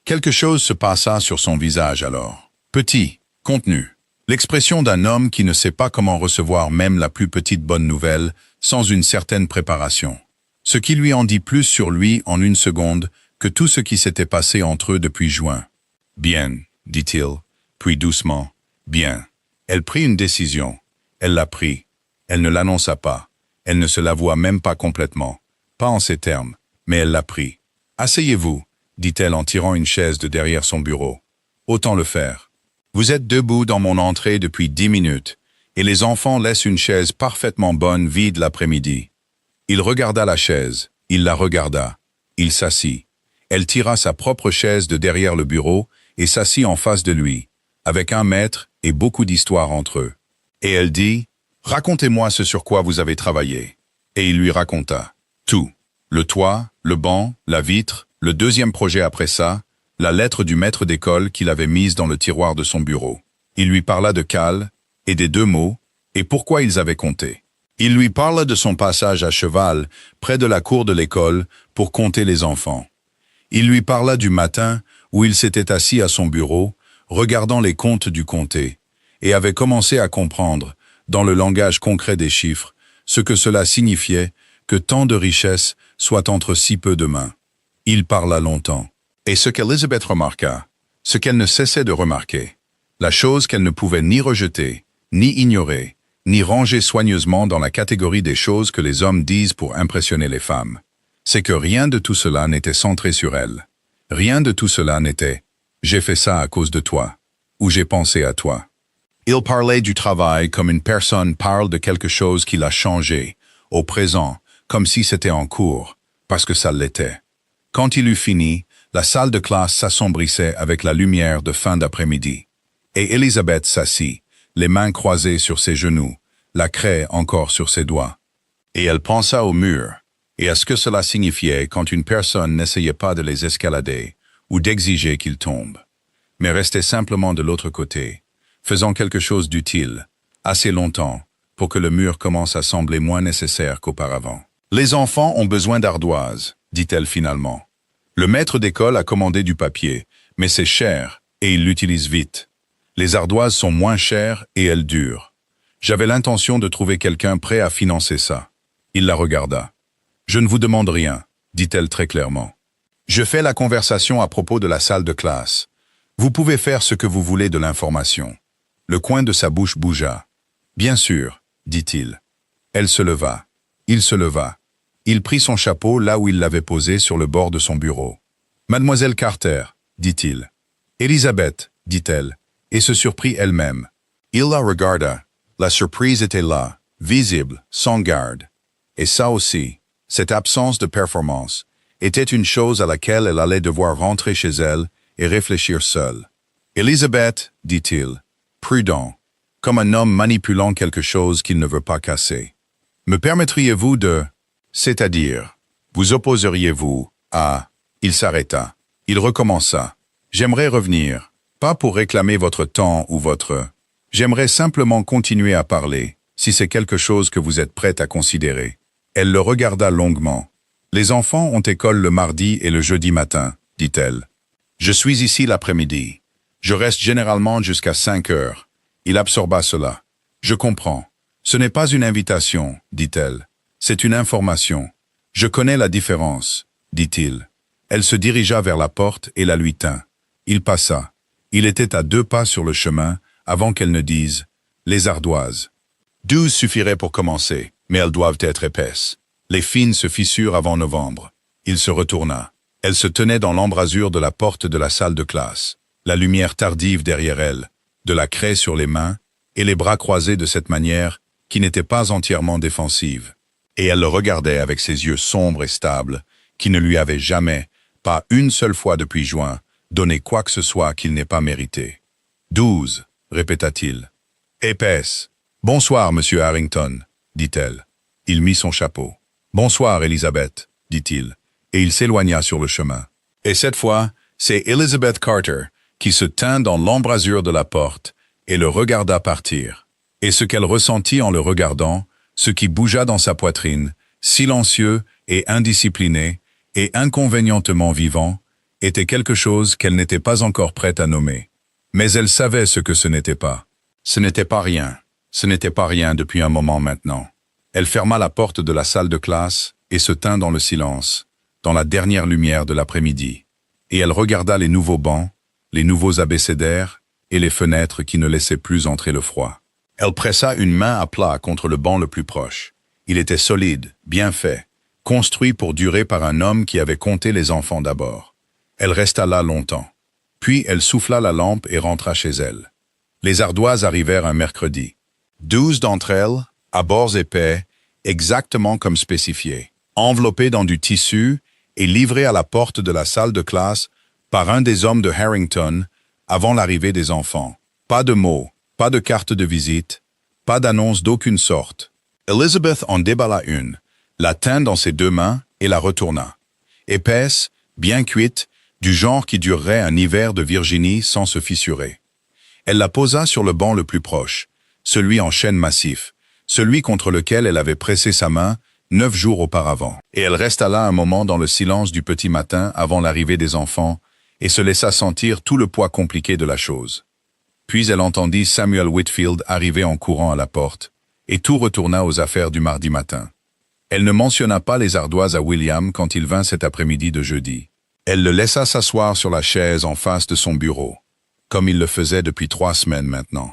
Quelque chose se passa sur son visage alors. Petit, contenu. L'expression d'un homme qui ne sait pas comment recevoir même la plus petite bonne nouvelle sans une certaine préparation. Ce qui lui en dit plus sur lui en 1 seconde que tout ce qui s'était passé entre eux depuis juin. « Bien, » dit-il, puis doucement. « Bien. » Elle prit une décision. Elle la prit. Elle ne l'annonça pas. Elle ne se l'avoua même pas complètement. Pas en ces termes, mais elle l'a pris. « Asseyez-vous, » dit-elle en tirant une chaise de derrière son bureau. « Autant le faire. Vous êtes debout dans mon entrée depuis 10 minutes, et les enfants laissent une chaise parfaitement bonne vide l'après-midi. » Il regarda la chaise. Il la regarda. Il s'assit. Elle tira sa propre chaise de derrière le bureau et s'assit en face de lui, avec 1 mètre et beaucoup d'histoire entre eux. Et elle dit, « Racontez-moi ce sur quoi vous avez travaillé. Et il lui raconta. Tout. Le toit, le banc, la vitre, le deuxième projet après ça, la lettre du maître d'école qu'il avait mise dans le tiroir de son bureau. Il lui parla de Cal, et des 2 mots, et pourquoi ils avaient compté. Il lui parla de son passage à cheval, près de la cour de l'école, pour compter les enfants. Il lui parla du matin où il s'était assis à son bureau, regardant les comptes du comté, et avait commencé à comprendre, dans le langage concret des chiffres, ce que cela signifiait que tant de richesses soient entre si peu de mains. Il parla longtemps. Et ce qu'Elizabeth remarqua, ce qu'elle ne cessait de remarquer, la chose qu'elle ne pouvait ni rejeter, ni ignorer, ni ranger soigneusement dans la catégorie des choses que les hommes disent pour impressionner les femmes, c'est que rien de tout cela n'était centré sur elle. Rien de tout cela n'était « j'ai fait ça à cause de toi » ou « j'ai pensé à toi ». Il parlait du travail comme une personne parle de quelque chose qui l'a changé, au présent, comme si c'était en cours, parce que ça l'était. Quand il eut fini, la salle de classe s'assombrissait avec la lumière de fin d'après-midi. Et Elizabeth s'assit, les mains croisées sur ses genoux, la craie encore sur ses doigts. Et elle pensa au mur, et à ce que cela signifiait quand une personne n'essayait pas de les escalader ou d'exiger qu'ils tombent, mais restait simplement de l'autre côté, faisant quelque chose d'utile, assez longtemps, pour que le mur commence à sembler moins nécessaire qu'auparavant. « Les enfants ont besoin d'ardoises, dit-elle finalement. Le maître d'école a commandé du papier, mais c'est cher et il l'utilise vite. Les ardoises sont moins chères et elles durent. J'avais l'intention de trouver quelqu'un prêt à financer ça. » Il la regarda. « Je ne vous demande rien, dit-elle très clairement. Je fais la conversation à propos de la salle de classe. Vous pouvez faire ce que vous voulez de l'information. » Le coin de sa bouche bougea. « Bien sûr, dit-il. » Elle se leva. Il se leva. Il prit son chapeau là où il l'avait posé sur le bord de son bureau. « Mademoiselle Carter, dit-il. »« Elisabeth, dit-elle, et se surprit elle-même. Il la regarda. La surprise était là, visible, sans garde. Et ça aussi, cette absence de performance, était une chose à laquelle elle allait devoir rentrer chez elle et réfléchir seule. « Elisabeth, dit-il, prudent, comme un homme manipulant quelque chose qu'il ne veut pas casser. Me permettriez-vous de... C'est-à-dire, vous opposeriez-vous à... » Il s'arrêta. Il recommença. « J'aimerais revenir, pas pour réclamer votre temps ou votre... J'aimerais simplement continuer à parler, si c'est quelque chose que vous êtes prête à considérer. » Elle le regarda longuement. « Les enfants ont école le mardi et le jeudi matin, dit-elle. Je suis ici l'après-midi. Je reste généralement jusqu'à 5 heures. » Il absorba cela. « Je comprends. Ce n'est pas une invitation, dit-elle. C'est une information. Je connais la différence, dit-il. » Elle se dirigea vers la porte et la lui tint. Il passa. Il était à 2 pas sur le chemin avant qu'elle ne dise « Les ardoises. » 12 suffiraient pour commencer, mais elles doivent être épaisses. Les fines se fissurent avant novembre. Il se retourna. Elle se tenait dans l'embrasure de la porte de la salle de classe, la lumière tardive derrière elle, de la craie sur les mains, et les bras croisés de cette manière qui n'était pas entièrement défensive. Et elle le regardait avec ses yeux sombres et stables, qui ne lui avaient jamais, pas une seule fois depuis juin, donné quoi que ce soit qu'il n'ait pas mérité. « 12, répéta-t-il. « Épaisse. Bonsoir, monsieur Harrington, dit-elle. Il mit son chapeau. « Bonsoir, Elisabeth, dit-il, et il s'éloigna sur le chemin. Et cette fois, c'est Elizabeth Carter qui se tint dans l'embrasure de la porte et le regarda partir. Et ce qu'elle ressentit en le regardant, ce qui bougea dans sa poitrine, silencieux et indiscipliné et inconvénientement vivant, était quelque chose qu'elle n'était pas encore prête à nommer. Mais elle savait ce que ce n'était pas. Ce n'était pas rien. Ce n'était pas rien depuis un moment maintenant. Elle ferma la porte de la salle de classe et se tint dans le silence, dans la dernière lumière de l'après-midi. Et elle regarda les nouveaux bancs, les nouveaux abécédaires et les fenêtres qui ne laissaient plus entrer le froid. Elle pressa une main à plat contre le banc le plus proche. Il était solide, bien fait, construit pour durer par un homme qui avait compté les enfants d'abord. Elle resta là longtemps. Puis elle souffla la lampe et rentra chez elle. Les ardoises arrivèrent un mercredi. 12 d'entre elles, à bords épais, exactement comme spécifié, enveloppées dans du tissu et livrées à la porte de la salle de classe par un des hommes de Harrington avant l'arrivée des enfants. Pas de mots, pas de carte de visite, Pas d'annonce d'aucune sorte. Elizabeth en déballa une, la tint dans ses deux mains et la retourna. Épaisse, bien cuite, du genre qui durerait un hiver de Virginie sans se fissurer. Elle la posa sur le banc le plus proche, celui en chêne massif, celui contre lequel elle avait pressé sa main 9 jours auparavant. Et elle resta là un moment dans le silence du petit matin avant l'arrivée des enfants et se laissa sentir tout le poids compliqué de la chose. Puis elle entendit Samuel Whitfield arriver en courant à la porte, et tout retourna aux affaires du mardi matin. Elle ne mentionna pas les ardoises à William quand il vint cet après-midi de jeudi. Elle le laissa s'asseoir sur la chaise en face de son bureau, comme il le faisait depuis 3 semaines maintenant.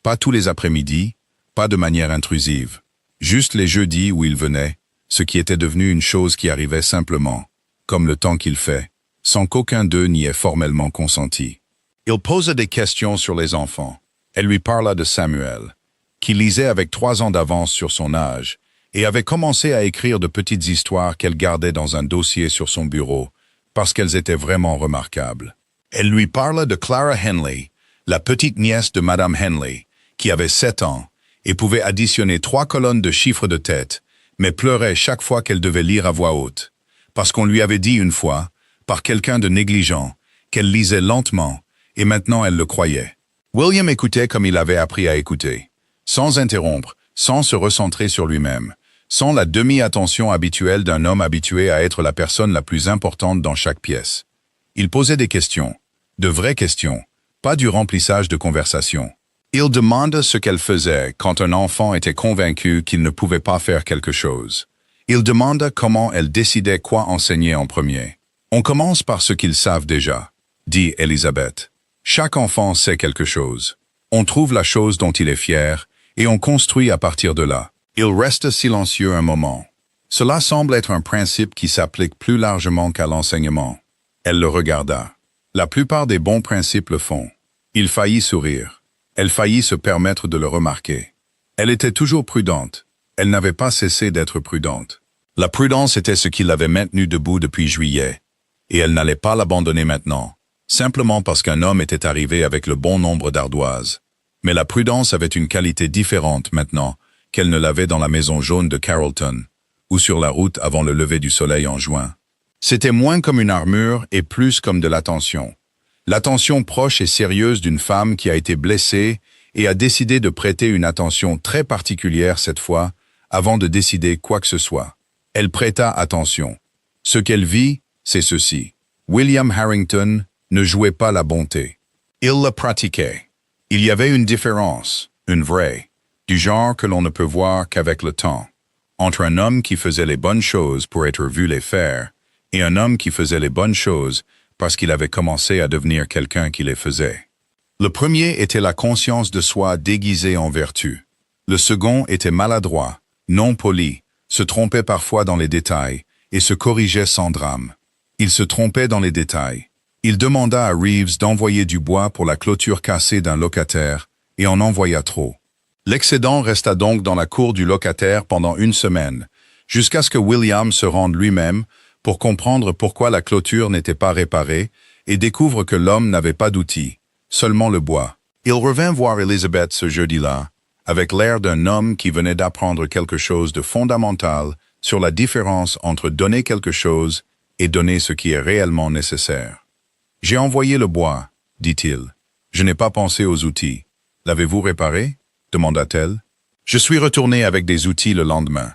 Pas tous les après-midi, pas de manière intrusive. Juste les jeudis où il venait, ce qui était devenu une chose qui arrivait simplement, comme le temps qu'il fait, sans qu'aucun d'eux n'y ait formellement consenti. Il posa des questions sur les enfants. Elle lui parla de Samuel, qui lisait avec 3 ans d'avance sur son âge, et avait commencé à écrire de petites histoires qu'elle gardait dans un dossier sur son bureau, parce qu'elles étaient vraiment remarquables. Elle lui parla de Clara Henley, la petite nièce de Madame Henley, qui avait 7 ans, et pouvait additionner 3 colonnes de chiffres de tête, mais pleurait chaque fois qu'elle devait lire à voix haute, parce qu'on lui avait dit une fois, par quelqu'un de négligent, qu'elle lisait lentement, et maintenant elle le croyait. William écoutait comme il avait appris à écouter, sans interrompre, sans se recentrer sur lui-même, sans la demi-attention habituelle d'un homme habitué à être la personne la plus importante dans chaque pièce. Il posait des questions, de vraies questions, pas du remplissage de conversation. Il demanda ce qu'elle faisait quand un enfant était convaincu qu'il ne pouvait pas faire quelque chose. Il demanda comment elle décidait quoi enseigner en premier. On commence par ce qu'ils savent déjà, dit Elizabeth. Chaque enfant sait quelque chose. On trouve la chose dont il est fier, et on construit à partir de là. Il reste silencieux un moment. Cela semble être un principe qui s'applique plus largement qu'à l'enseignement. Elle le regarda. La plupart des bons principes le font. Il faillit sourire. Elle faillit se permettre de le remarquer. Elle était toujours prudente. Elle n'avait pas cessé d'être prudente. La prudence était ce qui l'avait maintenue debout depuis juillet, et elle n'allait pas l'abandonner maintenant, simplement parce qu'un homme était arrivé avec le bon nombre d'ardoises. Mais la prudence avait une qualité différente maintenant qu'elle ne l'avait dans la maison jaune de Carrollton, ou sur la route avant le lever du soleil en juin. C'était moins comme une armure et plus comme de l'attention. L'attention proche et sérieuse d'une femme qui a été blessée et a décidé de prêter une attention très particulière cette fois, avant de décider quoi que ce soit. Elle prêta attention. Ce qu'elle vit, c'est ceci. William Harrington ne jouait pas la bonté. Il la pratiquait. Il y avait une différence, une vraie, du genre que l'on ne peut voir qu'avec le temps, entre un homme qui faisait les bonnes choses pour être vu les faire, et un homme qui faisait les bonnes choses parce qu'il avait commencé à devenir quelqu'un qui les faisait. Le premier était la conscience de soi déguisée en vertu. Le second était maladroit, non poli, se trompait parfois dans les détails et se corrigeait sans drame. Il se trompait dans les détails. Il demanda à Reeves d'envoyer du bois pour la clôture cassée d'un locataire et en envoya trop. L'excédent resta donc dans la cour du locataire pendant 1 semaine, jusqu'à ce que William se rende lui-même pour comprendre pourquoi la clôture n'était pas réparée et découvre que l'homme n'avait pas d'outils, seulement le bois. Il revint voir Elizabeth ce jeudi-là, avec l'air d'un homme qui venait d'apprendre quelque chose de fondamental sur la différence entre donner quelque chose et donner ce qui est réellement nécessaire. « J'ai envoyé le bois, dit-il. Je n'ai pas pensé aux outils. L'avez-vous réparé? Demanda-t-elle. Je suis retourné avec des outils le lendemain.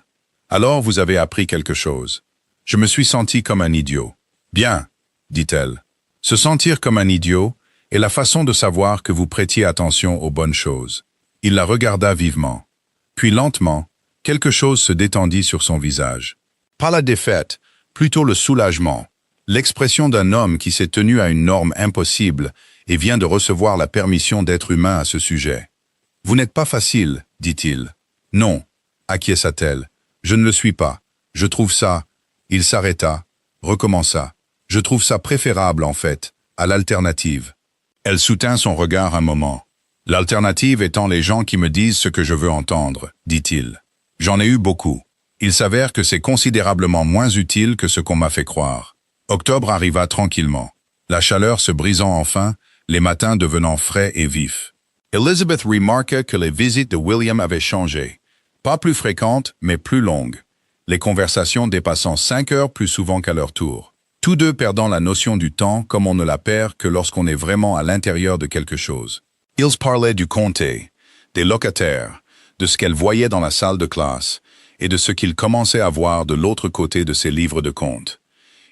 Alors vous avez appris quelque chose. Je me suis senti comme un idiot. Bien, dit-elle. Se sentir comme un idiot est la façon de savoir que vous prêtiez attention aux bonnes choses. Il la regarda vivement. Puis lentement, quelque chose se détendit sur son visage. Pas la défaite, plutôt le soulagement. L'expression d'un homme qui s'est tenu à une norme impossible et vient de recevoir la permission d'être humain à ce sujet. « Vous n'êtes pas facile, dit-il. »« Non, acquiesça-t-elle. Je ne le suis pas. Je trouve ça... » Il s'arrêta, recommença. « Je trouve ça préférable, en fait, à l'alternative. » Elle soutint son regard un moment. « L'alternative étant les gens qui me disent ce que je veux entendre, dit-il. J'en ai eu beaucoup. Il s'avère que c'est considérablement moins utile que ce qu'on m'a fait croire. » Octobre arriva tranquillement. La chaleur se brisant enfin, les matins devenant frais et vifs. Elizabeth remarqua que les visites de William avaient changé. Pas plus fréquentes, mais plus longues. Les conversations dépassant 5 heures plus souvent qu'à leur tour. Tous deux perdant la notion du temps comme on ne la perd que lorsqu'on est vraiment à l'intérieur de quelque chose. Ils parlaient du comté, des locataires, de ce qu'elle voyait dans la salle de classe et de ce qu'ils commençaient à voir de l'autre côté de ses livres de comptes.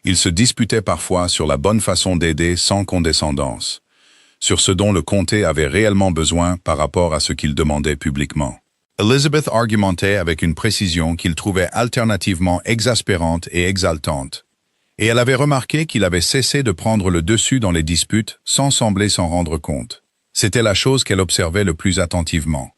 Ils se disputaient parfois sur la bonne façon d'aider sans condescendance, sur ce dont le comté avait réellement besoin par rapport à ce qu'il demandait publiquement. Elizabeth argumentait avec une précision qu'il trouvait alternativement exaspérante et exaltante, et elle avait remarqué qu'il avait cessé de prendre le dessus dans les disputes sans sembler s'en rendre compte. C'était la chose qu'elle observait le plus attentivement.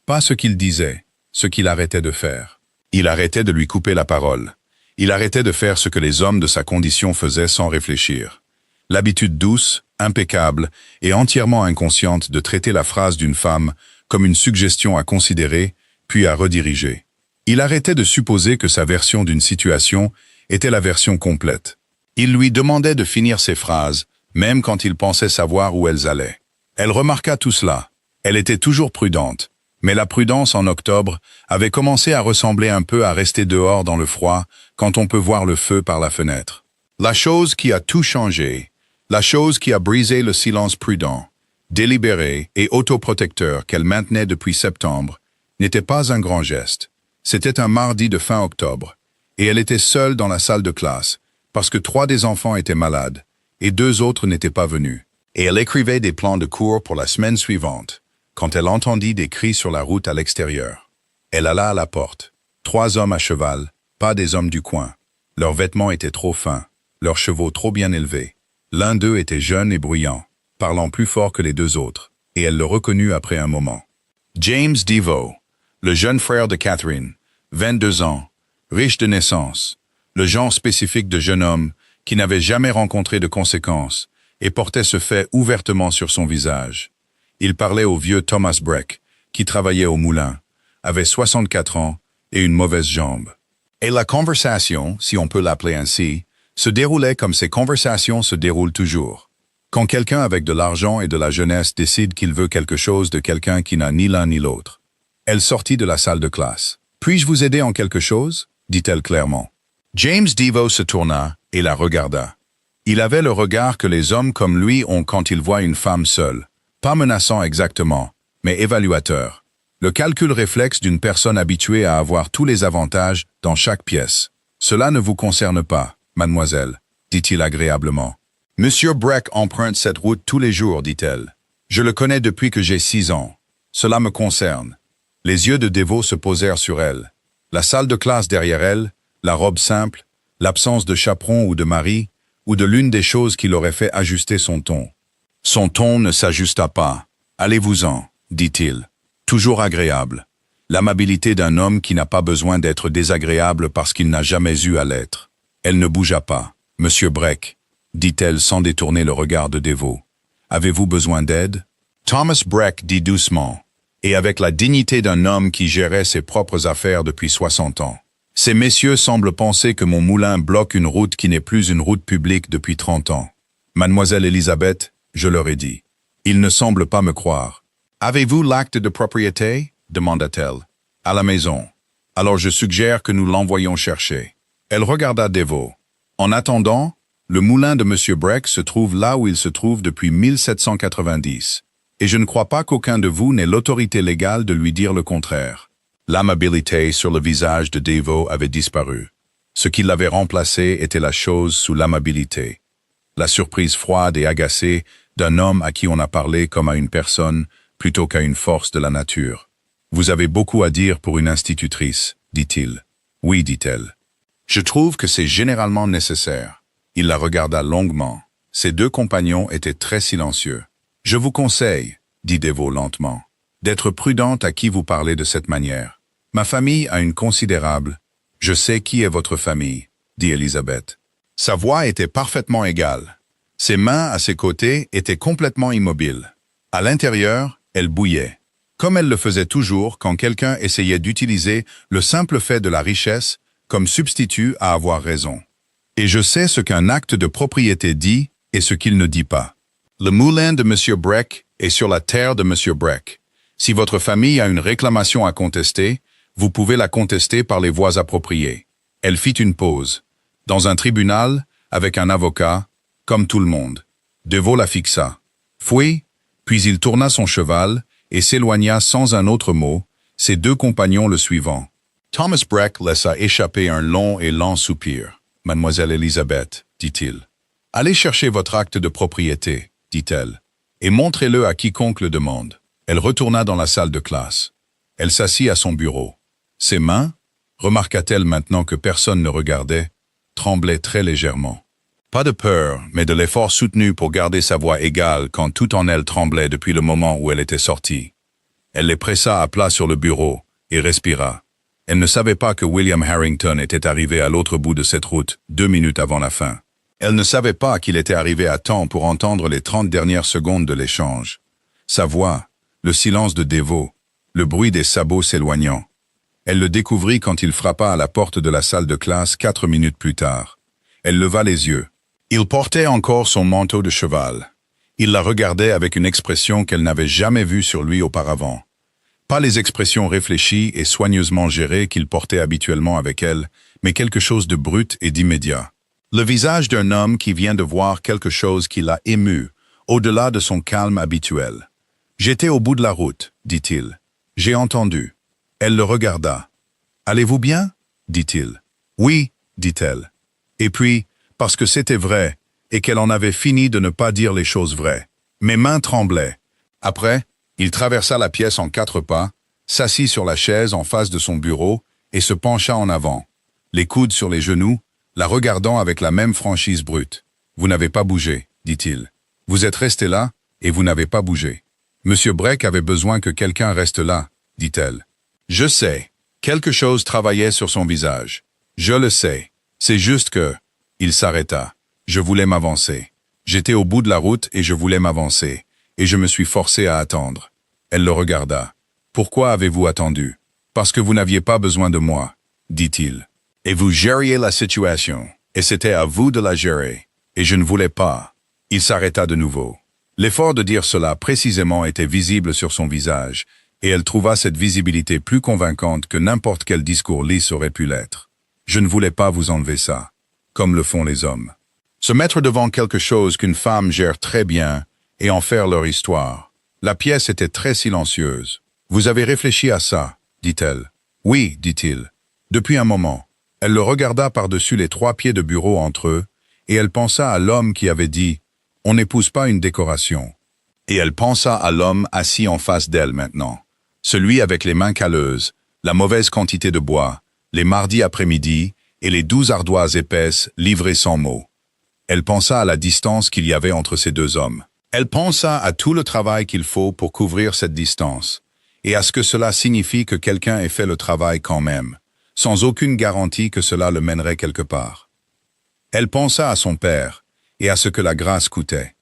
Pas ce qu'il disait, ce qu'il arrêtait de faire. Il arrêtait de lui couper la parole. Il arrêtait de faire ce que les hommes de sa condition faisaient sans réfléchir. L'habitude douce, impeccable et entièrement inconsciente de traiter la phrase d'une femme comme une suggestion à considérer, puis à rediriger. Il arrêtait de supposer que sa version d'une situation était la version complète. Il lui demandait de finir ses phrases, même quand il pensait savoir où elles allaient. Elle remarqua tout cela. Elle était toujours prudente, mais la prudence en octobre avait commencé à ressembler un peu à rester dehors dans le froid quand on peut voir le feu par la fenêtre. La chose qui a tout changé, la chose qui a brisé le silence prudent, délibéré et autoprotecteur qu'elle maintenait depuis septembre, n'était pas un grand geste. C'était un mardi de fin octobre, et elle était seule dans la salle de classe, parce que 3 des enfants étaient malades, et 2 autres n'étaient pas venus. Et elle écrivait des plans de cours pour la semaine suivante, quand elle entendit des cris sur la route à l'extérieur. Elle alla à la porte. 3 hommes à cheval, pas des hommes du coin. Leurs vêtements étaient trop fins, leurs chevaux trop bien élevés. L'un d'eux était jeune et bruyant, parlant plus fort que les 2 autres, et elle le reconnut après un moment. James Devoe, le jeune frère de Catherine, 22 ans, riche de naissance, le genre spécifique de jeune homme qui n'avait jamais rencontré de conséquences et portait ce fait ouvertement sur son visage. Il parlait au vieux Thomas Breck, qui travaillait au moulin, avait 64 ans et une mauvaise jambe. Et la conversation, si on peut l'appeler ainsi, se déroulait comme ces conversations se déroulent toujours. Quand quelqu'un avec de l'argent et de la jeunesse décide qu'il veut quelque chose de quelqu'un qui n'a ni l'un ni l'autre. Elle sortit de la salle de classe. « Puis-je vous aider en quelque chose ?» dit-elle clairement. James Devoe se tourna et la regarda. Il avait le regard que les hommes comme lui ont quand ils voient une femme seule. Pas menaçant exactement, mais évaluateur. Le calcul réflexe d'une personne habituée à avoir tous les avantages dans chaque pièce. « Cela ne vous concerne pas, mademoiselle, » dit-il agréablement. « Monsieur Breck emprunte cette route tous les jours, dit-elle. Je le connais depuis que j'ai 6 ans. Cela me concerne. » Les yeux de Devoe se posèrent sur elle. La salle de classe derrière elle, la robe simple, l'absence de chaperon ou de mari, ou de l'une des choses qui l'aurait fait ajuster son ton. Son ton ne s'ajusta pas. « Allez-vous-en », dit-il. Toujours agréable. L'amabilité d'un homme qui n'a pas besoin d'être désagréable parce qu'il n'a jamais eu à l'être. Elle ne bougea pas. « Monsieur Breck », dit-elle sans détourner le regard de Devoe. « Avez-vous besoin d'aide » Thomas Breck dit doucement, et avec la dignité d'un homme qui gérait ses propres affaires depuis 60 ans. « Ces messieurs semblent penser que mon moulin bloque une route qui n'est plus une route publique depuis 30 ans. Mademoiselle Elisabeth, je leur ai dit. Ils ne semblent pas me croire. « Avez-vous l'acte de propriété » demanda-t-elle. « À la maison. Alors je suggère que nous l'envoyions chercher. » Elle regarda Devoe. « En attendant, le moulin de M. Breck se trouve là où il se trouve depuis 1790, et je ne crois pas qu'aucun de vous n'ait l'autorité légale de lui dire le contraire. » L'amabilité sur le visage de Devoe avait disparu. Ce qui l'avait remplacé était la chose sous l'amabilité. La surprise froide et agacée d'un homme à qui on a parlé comme à une personne plutôt qu'à une force de la nature. « Vous avez beaucoup à dire pour une institutrice, dit-il. »« Oui, dit-elle. »« Je trouve que c'est généralement nécessaire. » Il la regarda longuement. Ses 2 compagnons étaient très silencieux. « Je vous conseille, dit Devoe lentement, d'être prudente à qui vous parlez de cette manière. Ma famille a une considérable... »« Je sais qui est votre famille, dit Elisabeth. » Sa voix était parfaitement égale. Ses mains à ses côtés étaient complètement immobiles. À l'intérieur, elle bouillait, comme elle le faisait toujours quand quelqu'un essayait d'utiliser le simple fait de la richesse comme substitut à avoir raison. Et je sais ce qu'un acte de propriété dit et ce qu'il ne dit pas. Le moulin de M. Breck et sur la terre de M. Breck. Si votre famille a une réclamation à contester, vous pouvez la contester par les voies appropriées. Elle fit une pause. Dans un tribunal, avec un avocat, comme tout le monde. Devaux la fixa. Fouet, puis il tourna son cheval et s'éloigna sans un autre mot, ses deux compagnons le suivant. Thomas Breck laissa échapper un long et lent soupir. « Mademoiselle Elisabeth, dit-il. Allez chercher votre acte de propriété, dit-elle, et montrez-le à quiconque le demande. » Elle retourna dans la salle de classe. Elle s'assit à son bureau. Ses mains, remarqua-t-elle maintenant que personne ne regardait, tremblaient très légèrement. Pas de peur, mais de l'effort soutenu pour garder sa voix égale quand tout en elle tremblait depuis le moment où elle était sortie. Elle les pressa à plat sur le bureau et respira. Elle ne savait pas que William Harrington était arrivé à l'autre bout de cette route 2 minutes avant la fin. Elle ne savait pas qu'il était arrivé à temps pour entendre les 30 dernières secondes de l'échange. Sa voix, le silence de Devaux, le bruit des sabots s'éloignant. Elle le découvrit quand il frappa à la porte de la salle de classe 4 minutes plus tard. Elle leva les yeux. Il portait encore son manteau de cheval. Il la regardait avec une expression qu'elle n'avait jamais vue sur lui auparavant. Pas les expressions réfléchies et soigneusement gérées qu'il portait habituellement avec elle, mais quelque chose de brut et d'immédiat. Le visage d'un homme qui vient de voir quelque chose qui l'a ému, au-delà de son calme habituel. « J'étais au bout de la route, dit-il. J'ai entendu. » Elle le regarda. « Allez-vous bien ?» dit-il. « Oui, dit-elle. » Et puis, parce que c'était vrai, et qu'elle en avait fini de ne pas dire les choses vraies. Mes mains tremblaient. Après, il traversa la pièce en 4 pas, s'assit sur la chaise en face de son bureau et se pencha en avant, les coudes sur les genoux, la regardant avec la même franchise brute. « Vous n'avez pas bougé, dit-il. Vous êtes resté là, et vous n'avez pas bougé. Monsieur Breck avait besoin que quelqu'un reste là, dit-elle. Je sais. Quelque chose travaillait sur son visage. Je le sais. C'est juste que... Il s'arrêta. Je voulais m'avancer. J'étais au bout de la route et je voulais m'avancer. Et je me suis forcé à attendre. Elle le regarda. Pourquoi avez-vous attendu? Parce que vous n'aviez pas besoin de moi, dit-il. Et vous gériez la situation. Et c'était à vous de la gérer. Et je ne voulais pas. Il s'arrêta de nouveau. L'effort de dire cela précisément était visible sur son visage, et elle trouva cette visibilité plus convaincante que n'importe quel discours lisse aurait pu l'être. Je ne voulais pas vous enlever ça, comme le font les hommes. Se mettre devant quelque chose qu'une femme gère très bien et en faire leur histoire. La pièce était très silencieuse. Vous avez réfléchi à ça, dit-elle. Oui, dit-il. Depuis un moment. Elle le regarda par-dessus les 3 pieds de bureau entre eux, et elle pensa à l'homme qui avait dit « On n'épouse pas une décoration ». Et elle pensa à l'homme assis en face d'elle maintenant. Celui avec les mains calleuses, la mauvaise quantité de bois, les mardis après-midi et les 12 ardoises épaisses livrées sans mots. Elle pensa à la distance qu'il y avait entre ces 2 hommes. Elle pensa à tout le travail qu'il faut pour couvrir cette distance, et à ce que cela signifie que quelqu'un ait fait le travail quand même, sans aucune garantie que cela le mènerait quelque part. Elle pensa à son père, et à ce que la grâce coûtait.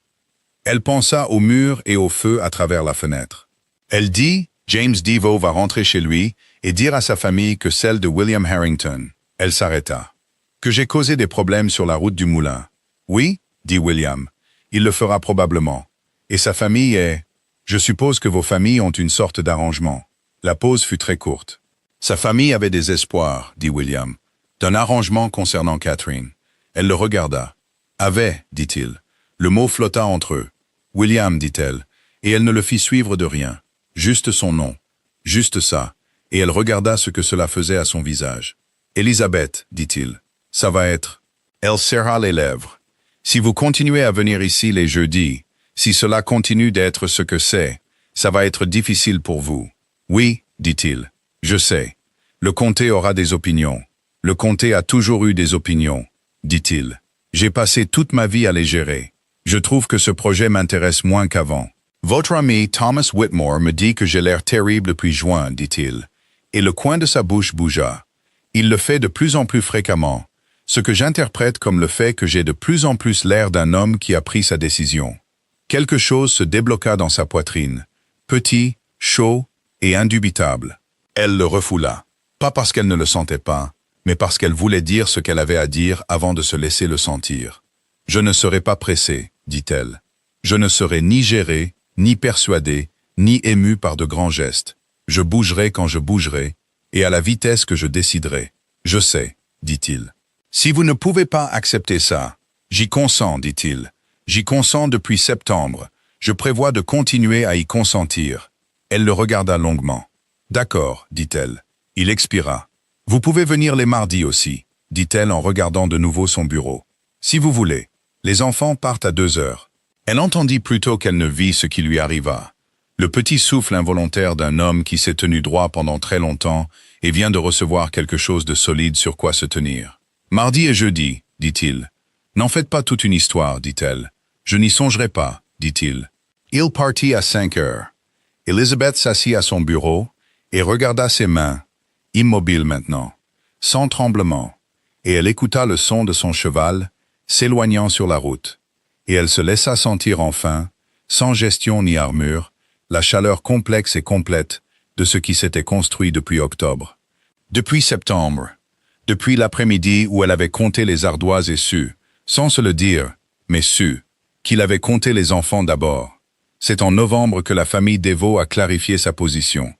Elle pensa au mur et au feu à travers la fenêtre. Elle dit, James Devaux va rentrer chez lui et dire à sa famille que celle de William Harrington. Elle s'arrêta. Que j'ai causé des problèmes sur la route du moulin. Oui, dit William, il le fera probablement. Et sa famille est... Je suppose que vos familles ont une sorte d'arrangement. La pause fut très courte. Sa famille avait des espoirs, dit William, d'un arrangement concernant Catherine. Elle le regarda. Avait, dit-il. Le mot flotta entre eux. William, dit-elle, et elle ne le fit suivre de rien. Juste son nom. Juste ça. Et elle regarda ce que cela faisait à son visage. Elisabeth, dit-il, ça va être... Elle serra les lèvres. Si vous continuez à venir ici les jeudis, si cela continue d'être ce que c'est, ça va être difficile pour vous. Oui, dit-il, je sais. Le comté aura des opinions. Le comté a toujours eu des opinions, dit-il. J'ai passé toute ma vie à les gérer. Je trouve que ce projet m'intéresse moins qu'avant. Votre ami Thomas Whitmore me dit que j'ai l'air terrible depuis juin, dit-il. Et le coin de sa bouche bougea. Il le fait de plus en plus fréquemment, ce que j'interprète comme le fait que j'ai de plus en plus l'air d'un homme qui a pris sa décision. Quelque chose se débloqua dans sa poitrine, petit, chaud et indubitable. Elle le refoula, pas parce qu'elle ne le sentait pas, mais parce qu'elle voulait dire ce qu'elle avait à dire avant de se laisser le sentir. « Je ne serai pas pressée, dit-elle. Je ne serai ni gérée, ni persuadé, ni ému par de grands gestes. Je bougerai quand je bougerai, et à la vitesse que je déciderai. Je sais, dit-il. Si vous ne pouvez pas accepter ça, j'y consens, dit-il. J'y consens depuis septembre. Je prévois de continuer à y consentir. Elle le regarda longuement. D'accord, dit-elle. Il expira. Vous pouvez venir les mardis aussi, dit-elle en regardant de nouveau son bureau. Si vous voulez. Les enfants partent à 2 heures. Elle entendit plutôt qu'elle ne vit ce qui lui arriva. Le petit souffle involontaire d'un homme qui s'est tenu droit pendant très longtemps et vient de recevoir quelque chose de solide sur quoi se tenir. Mardi et jeudi, dit-il. N'en faites pas toute une histoire, dit-elle. Je n'y songerai pas, dit-il. Il partit à 5 heures. Elizabeth s'assit à son bureau et regarda ses mains, immobiles maintenant, sans tremblement, et elle écouta le son de son cheval s'éloignant sur la route. Et elle se laissa sentir enfin, sans gestion ni armure, la chaleur complexe et complète de ce qui s'était construit depuis octobre. Depuis septembre, depuis l'après-midi où elle avait compté les ardoises et su, sans se le dire, mais su, qu'il avait compté les enfants d'abord. C'est en novembre que la famille Deveau a clarifié sa position.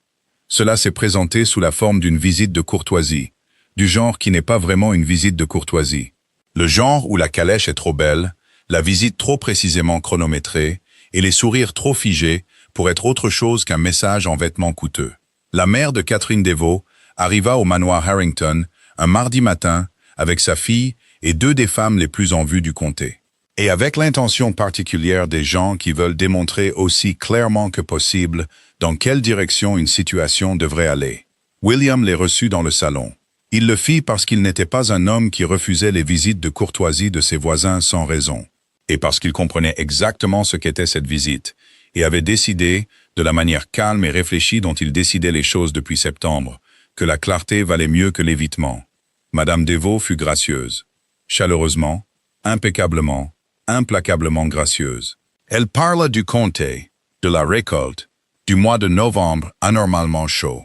Cela s'est présenté sous la forme d'une visite de courtoisie, du genre qui n'est pas vraiment une visite de courtoisie. Le genre où la calèche est trop belle, la visite trop précisément chronométrée, et les sourires trop figés pour être autre chose qu'un message en vêtements coûteux. La mère de Catherine Deveau arriva au manoir Harrington un mardi matin avec sa fille et 2 des femmes les plus en vue du comté. Et avec l'intention particulière des gens qui veulent démontrer aussi clairement que possible dans quelle direction une situation devrait aller. William les reçut dans le salon. Il le fit parce qu'il n'était pas un homme qui refusait les visites de courtoisie de ses voisins sans raison, et parce qu'il comprenait exactement ce qu'était cette visite, et avait décidé, de la manière calme et réfléchie dont il décidait les choses depuis septembre, que la clarté valait mieux que l'évitement. Madame Deveau fut gracieuse, chaleureusement, impeccablement, implacablement gracieuse. Elle parla du comté, de la récolte, du mois de novembre anormalement chaud.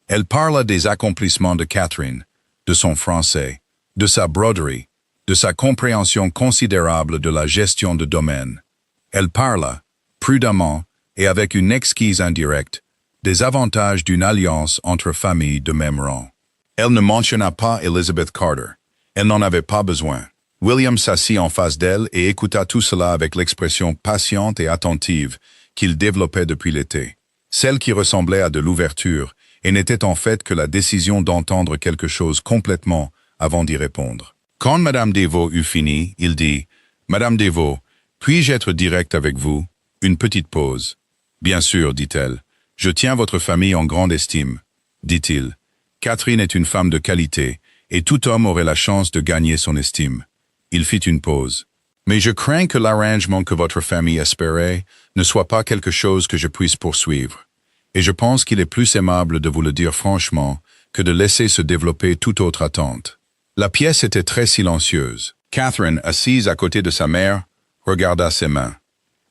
Elle parla des accomplissements de Catherine, de son français, de sa broderie, de sa compréhension considérable de la gestion de domaine. Elle parla, prudemment et avec une exquise indirecte, des avantages d'une alliance entre familles de même rang. Elle ne mentionna pas Elizabeth Carter. Elle n'en avait pas besoin. William s'assit en face d'elle et écouta tout cela avec l'expression patiente et attentive qu'il développait depuis l'été. Celle qui ressemblait à de l'ouverture et n'était en fait que la décision d'entendre quelque chose complètement avant d'y répondre. Quand Madame Deveau eut fini, il dit « Madame Deveau, puis-je être direct avec vous ?» Une petite pause. « Bien sûr, dit-elle. Je tiens votre famille en grande estime, dit-il. Catherine est une femme de qualité, et tout homme aurait la chance de gagner son estime. » Il fit une pause. « Mais je crains que l'arrangement que votre famille espérait ne soit pas quelque chose que je puisse poursuivre. Et je pense qu'il est plus aimable de vous le dire franchement que de laisser se développer toute autre attente. » La pièce était très silencieuse. Catherine, assise à côté de sa mère, regarda ses mains.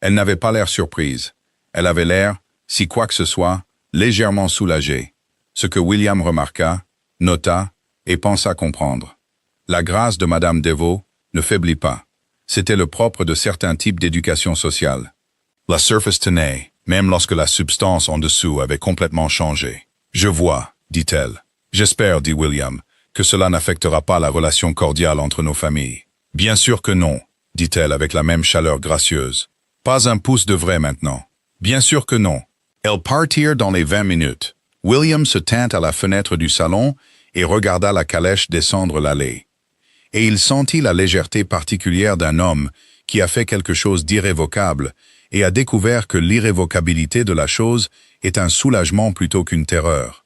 Elle n'avait pas l'air surprise. Elle avait l'air, si quoi que ce soit, légèrement soulagée. Ce que William remarqua, nota et pensa comprendre. La grâce de Madame Deveau ne faiblit pas. C'était le propre de certains types d'éducation sociale. La surface tenait, même lorsque la substance en dessous avait complètement changé. « Je vois, dit-elle. J'espère, dit William, que cela n'affectera pas la relation cordiale entre nos familles. »« Bien sûr que non, dit-elle avec la même chaleur gracieuse. Pas un pouce de vrai maintenant. Bien sûr que non. » Elles partirent dans les 20 minutes. William se tint à la fenêtre du salon et regarda la calèche descendre l'allée. Et il sentit la légèreté particulière d'un homme qui a fait quelque chose d'irrévocable et a découvert que l'irrévocabilité de la chose est un soulagement plutôt qu'une terreur.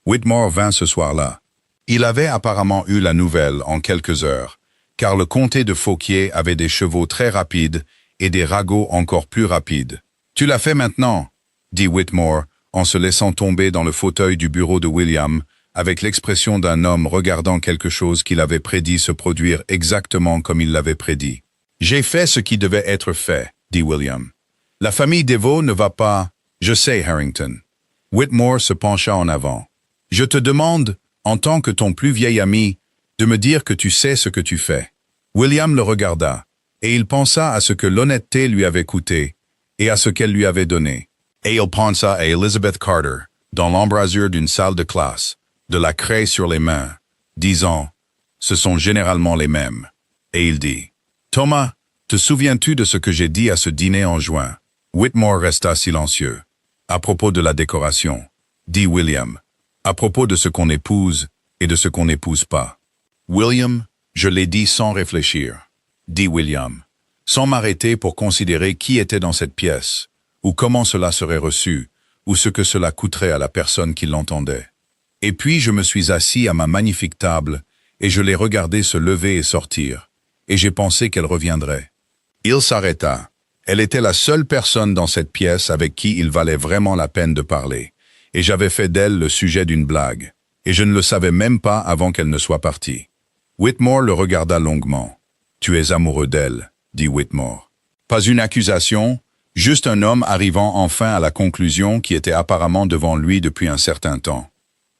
Whitmore vint ce soir-là. Il avait apparemment eu la nouvelle en quelques heures, car le comté de Fauquier avait des chevaux très rapides et des ragots encore plus rapides. « Tu l'as fait maintenant » dit Whitmore, en se laissant tomber dans le fauteuil du bureau de William, avec l'expression d'un homme regardant quelque chose qu'il avait prédit se produire exactement comme il l'avait prédit. « J'ai fait ce qui devait être fait, » dit William. « La famille Deveau ne va pas... » « Je sais, Harrington. » Whitmore se pencha en avant. « Je te demande, en tant que ton plus vieil ami, de me dire que tu sais ce que tu fais. » William le regarda, et il pensa à ce que l'honnêteté lui avait coûté, et à ce qu'elle lui avait donné. Et il pensa à Elizabeth Carter, dans l'embrasure d'une salle de classe, de la craie sur les mains, disant « Ce sont généralement les mêmes ». Et il dit « Thomas, te souviens-tu de ce que j'ai dit à ce dîner en juin ?» Whitmore resta silencieux. « À propos de la décoration », dit William, « à propos de ce qu'on épouse et de ce qu'on n'épouse pas. » William, je l'ai dit sans réfléchir, dit William, sans m'arrêter pour considérer qui était dans cette pièce, ou comment cela serait reçu, ou ce que cela coûterait à la personne qui l'entendait. Et puis je me suis assis à ma magnifique table, et je l'ai regardée se lever et sortir, et j'ai pensé qu'elle reviendrait. Il s'arrêta. Elle était la seule personne dans cette pièce avec qui il valait vraiment la peine de parler, et j'avais fait d'elle le sujet d'une blague, et je ne le savais même pas avant qu'elle ne soit partie. Whitmore le regarda longuement. « Tu es amoureux d'elle », dit Whitmore. Pas une accusation, juste un homme arrivant enfin à la conclusion qui était apparemment devant lui depuis un certain temps.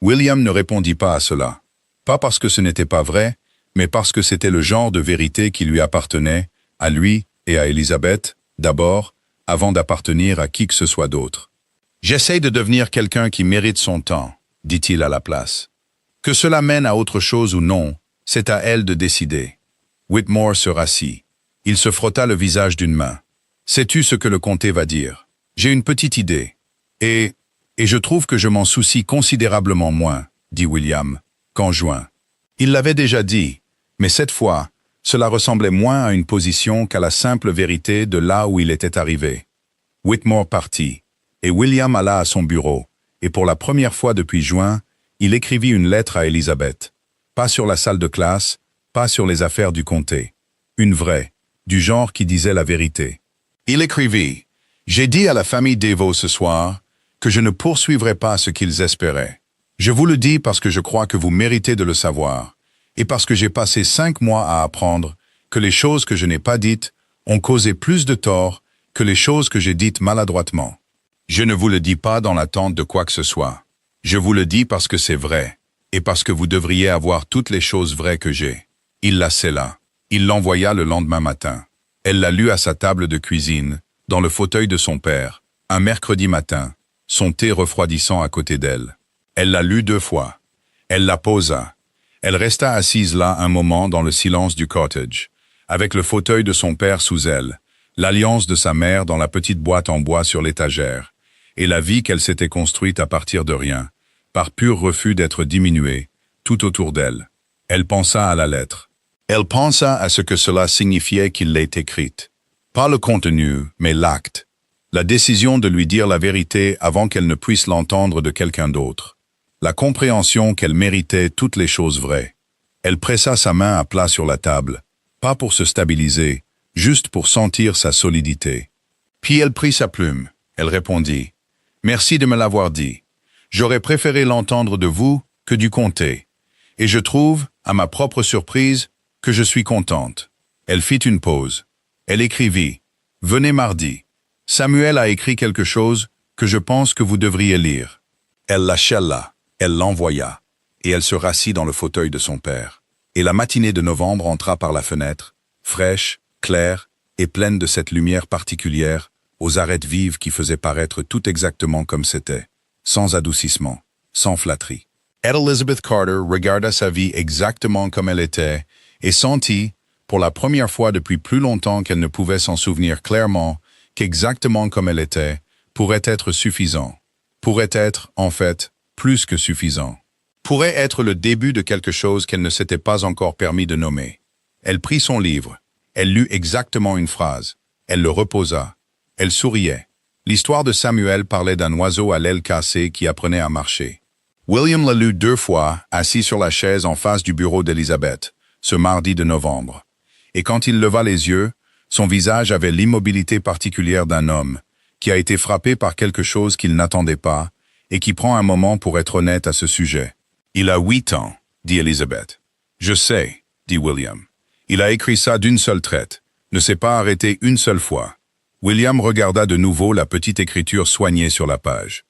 William ne répondit pas à cela. Pas parce que ce n'était pas vrai, mais parce que c'était le genre de vérité qui lui appartenait, à lui et à Elizabeth, d'abord, avant d'appartenir à qui que ce soit d'autre. « J'essaye de devenir quelqu'un qui mérite son temps », dit-il à la place. « Que cela mène à autre chose ou non, c'est à elle de décider. » Whitmore se rassit. Il se frotta le visage d'une main. « Sais-tu ce que le comté va dire? J'ai une petite idée. Et je trouve que je m'en soucie considérablement moins, » dit William, qu'en juin. Il l'avait déjà dit, mais cette fois, cela ressemblait moins à une position qu'à la simple vérité de là où il était arrivé. Whitmore partit, et William alla à son bureau, et pour la première fois depuis juin, il écrivit une lettre à Elizabeth. Pas sur la salle de classe, pas sur les affaires du comté. Une vraie, du genre qui disait la vérité. Il écrivit « J'ai dit à la famille Devo ce soir que je ne poursuivrai pas ce qu'ils espéraient. Je vous le dis parce que je crois que vous méritez de le savoir, et parce que j'ai passé 5 mois à apprendre que les choses que je n'ai pas dites ont causé plus de tort que les choses que j'ai dites maladroitement. Je ne vous le dis pas dans l'attente de quoi que ce soit. Je vous le dis parce que c'est vrai, et parce que vous devriez avoir toutes les choses vraies que j'ai. » Il la scella. Il l'envoya le lendemain matin. Elle l'a lu à sa table de cuisine, dans le fauteuil de son père, un mercredi matin, son thé refroidissant à côté d'elle. Elle l'a lu 2 fois. Elle la posa. Elle resta assise là un moment dans le silence du cottage, avec le fauteuil de son père sous elle, l'alliance de sa mère dans la petite boîte en bois sur l'étagère, et la vie qu'elle s'était construite à partir de rien, par pur refus d'être diminuée, tout autour d'elle. Elle pensa à la lettre. Elle pensa à ce que cela signifiait qu'il l'ait écrite. Pas le contenu, mais l'acte. La décision de lui dire la vérité avant qu'elle ne puisse l'entendre de quelqu'un d'autre. La compréhension qu'elle méritait toutes les choses vraies. Elle pressa sa main à plat sur la table, pas pour se stabiliser, juste pour sentir sa solidité. Puis elle prit sa plume. Elle répondit « Merci de me l'avoir dit. J'aurais préféré l'entendre de vous que du comté. Et je trouve, à ma propre surprise, que je suis contente. » Elle fit une pause. Elle écrivit « Venez mardi. Samuel a écrit quelque chose que je pense que vous devriez lire. » Elle l'achella, elle l'envoya, et elle se rassit dans le fauteuil de son père. Et la matinée de novembre entra par la fenêtre, fraîche, claire et pleine de cette lumière particulière, aux arêtes vives qui faisaient paraître tout exactement comme c'était, sans adoucissement, sans flatterie. Elizabeth Carter regarda sa vie exactement comme elle était et sentit, pour la première fois depuis plus longtemps qu'elle ne pouvait s'en souvenir clairement, qu'exactement comme elle était pourrait être suffisant. Pourrait être, en fait, plus que suffisant. Pourrait être le début de quelque chose qu'elle ne s'était pas encore permis de nommer. Elle prit son livre. Elle lut exactement une phrase. Elle le reposa. Elle souriait. L'histoire de Samuel parlait d'un oiseau à l'aile cassée qui apprenait à marcher. William la lut 2 fois, assis sur la chaise en face du bureau d'Elizabeth, ce mardi de novembre. Et quand il leva les yeux, son visage avait l'immobilité particulière d'un homme, qui a été frappé par quelque chose qu'il n'attendait pas, et qui prend un moment pour être honnête à ce sujet. « Il a 8 ans, dit Elizabeth. « Je sais, dit William. Il a écrit ça d'une seule traite, ne s'est pas arrêté une seule fois. » William regarda de nouveau la petite écriture soignée sur la page.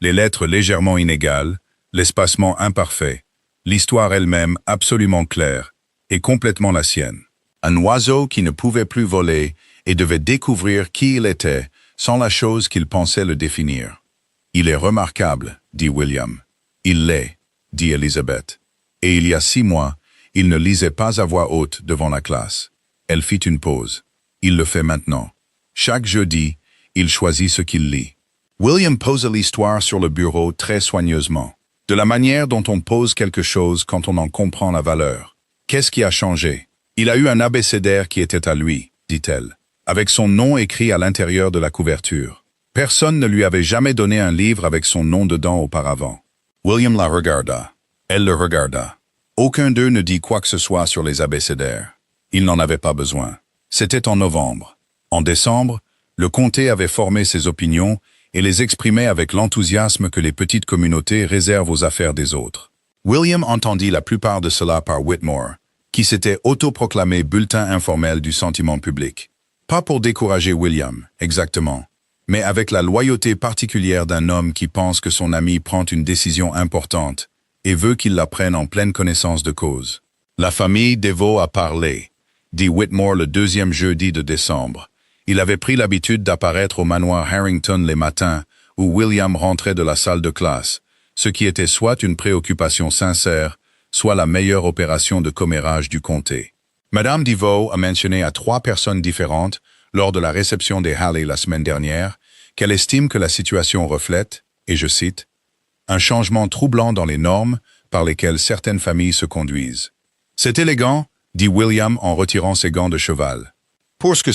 Les lettres légèrement inégales, l'espacement imparfait, l'histoire elle-même absolument claire, et complètement la sienne. Un oiseau qui ne pouvait plus voler et devait découvrir qui il était, sans la chose qu'il pensait le définir. « Il est remarquable, dit William. « Il l'est, dit Elizabeth. Et il y a 6 mois, il ne lisait pas à voix haute devant la classe. Elle fit une pause. Il le fait maintenant. Chaque jeudi, il choisit ce qu'il lit. William posa l'histoire sur le bureau très soigneusement, de la manière dont on pose quelque chose quand on en comprend la valeur. Qu'est-ce qui a changé? Il a eu un abécédaire qui était à lui, dit-elle, avec son nom écrit à l'intérieur de la couverture. Personne ne lui avait jamais donné un livre avec son nom dedans auparavant. William la regarda. Elle le regarda. Aucun d'eux ne dit quoi que ce soit sur les abécédaires. Il n'en avait pas besoin. C'était en novembre. En décembre, le comté avait formé ses opinions et les exprimait avec l'enthousiasme que les petites communautés réservent aux affaires des autres. William entendit la plupart de cela par Whitmore, qui s'était autoproclamé bulletin informel du sentiment public. Pas pour décourager William, exactement, mais avec la loyauté particulière d'un homme qui pense que son ami prend une décision importante et veut qu'il la prenne en pleine connaissance de cause. La famille Deveau a parlé, dit Whitmore le 2e jeudi de décembre. Il avait pris l'habitude d'apparaître au manoir Harrington les matins où William rentrait de la salle de classe, ce qui était soit une préoccupation sincère, soit la meilleure opération de commérage du comté. Madame Deveau a mentionné à 3 personnes différentes, lors de la réception des Halley la semaine dernière, qu'elle estime que la situation reflète, et je cite, « un changement troublant dans les normes par lesquelles certaines familles se conduisent. » C'est élégant, dit William en retirant ses gants de cheval. Pour ce que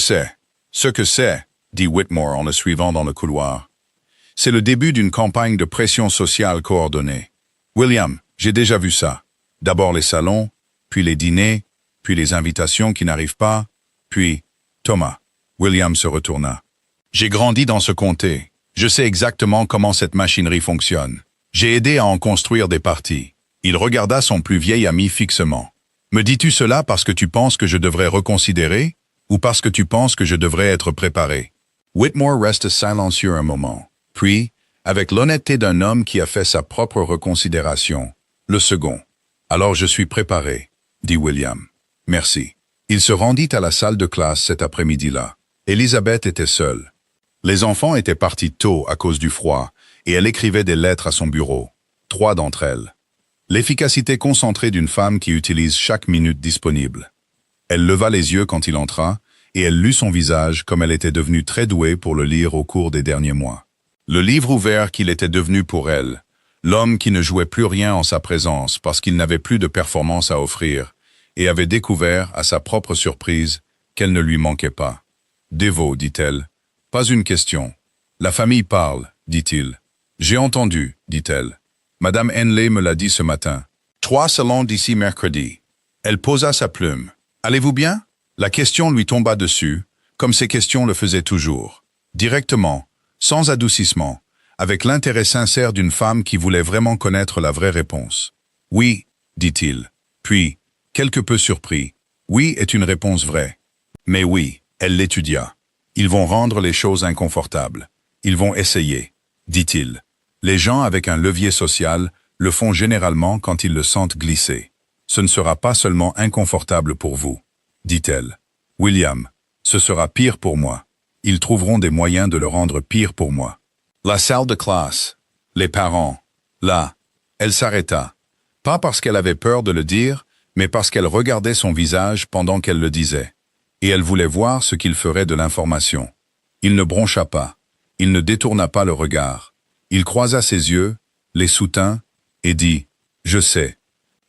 c'est, dit Whitmore en le suivant dans le couloir. C'est le début d'une campagne de pression sociale coordonnée. William, j'ai déjà vu ça. D'abord les salons, puis les dîners, puis les invitations qui n'arrivent pas, puis Thomas. William se retourna. J'ai grandi dans ce comté. Je sais exactement comment cette machinerie fonctionne. J'ai aidé à en construire des parties. Il regarda son plus vieil ami fixement. Me dis-tu cela parce que tu penses que je devrais reconsidérer, ou parce que tu penses que je devrais être préparé? Whitmore resta silencieux un moment. Puis, avec l'honnêteté d'un homme qui a fait sa propre reconsidération, le second. Alors je suis préparé, dit William. Merci. Il se rendit à la salle de classe cet après-midi-là. Elizabeth était seule. Les enfants étaient partis tôt à cause du froid, et elle écrivait des lettres à son bureau. 3 d'entre elles. L'efficacité concentrée d'une femme qui utilise chaque minute disponible. Elle leva les yeux quand il entra, et elle lut son visage comme elle était devenue très douée pour le lire au cours des derniers mois. Le livre ouvert qu'il était devenu pour elle, l'homme qui ne jouait plus rien en sa présence parce qu'il n'avait plus de performance à offrir, et avait découvert, à sa propre surprise, qu'elle ne lui manquait pas. Deveau, dit-elle. Pas une question. La famille parle, dit-il. J'ai entendu, dit-elle. Madame Henley me l'a dit ce matin. 3 salons d'ici mercredi. Elle posa sa plume. Allez-vous bien? La question lui tomba dessus, comme ces questions le faisaient toujours. Directement, sans adoucissement, avec l'intérêt sincère d'une femme qui voulait vraiment connaître la vraie réponse. Oui, dit-il. Puis, quelque peu surpris, oui est une réponse vraie. Mais oui, elle l'étudia. Ils vont rendre les choses inconfortables. Ils vont essayer, dit-il. Les gens avec un levier social le font généralement quand ils le sentent glisser. Ce ne sera pas seulement inconfortable pour vous, dit-elle. William, ce sera pire pour moi. Ils trouveront des moyens de le rendre pire pour moi. La salle de classe, les parents, là, elle s'arrêta. Pas parce qu'elle avait peur de le dire, mais parce qu'elle regardait son visage pendant qu'elle le disait. Et elle voulait voir ce qu'il ferait de l'information. Il ne broncha pas. Il ne détourna pas le regard. Il croisa ses yeux, les soutint, et dit « Je sais.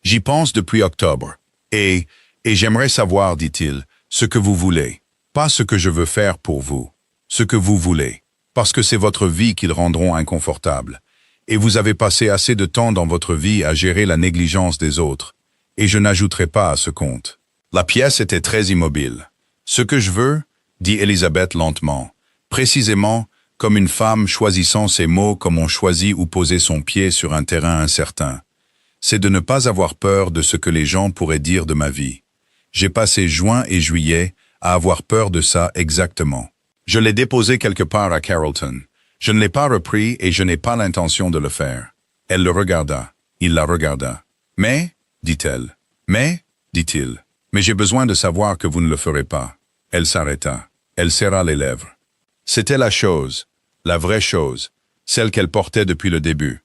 J'y pense depuis octobre. Et j'aimerais savoir, dit-il, ce que vous voulez. Pas ce que je veux faire pour vous. Ce que vous voulez. Parce que c'est votre vie qu'ils rendront inconfortable. Et vous avez passé assez de temps dans votre vie à gérer la négligence des autres. Et je n'ajouterai pas à ce compte. » La pièce était très immobile. « Ce que je veux, dit Elizabeth lentement, précisément comme une femme choisissant ses mots comme on choisit où poser son pied sur un terrain incertain, c'est de ne pas avoir peur de ce que les gens pourraient dire de ma vie. J'ai passé juin et juillet à avoir peur de ça exactement. Je l'ai déposé quelque part à Carrollton. Je ne l'ai pas repris et je n'ai pas l'intention de le faire. » Elle le regarda. Il la regarda. « Mais, dit-elle. Mais, dit-il. Mais j'ai besoin de savoir que vous ne le ferez pas. » Elle s'arrêta. Elle serra les lèvres. C'était la vraie chose, celle qu'elle portait depuis le début.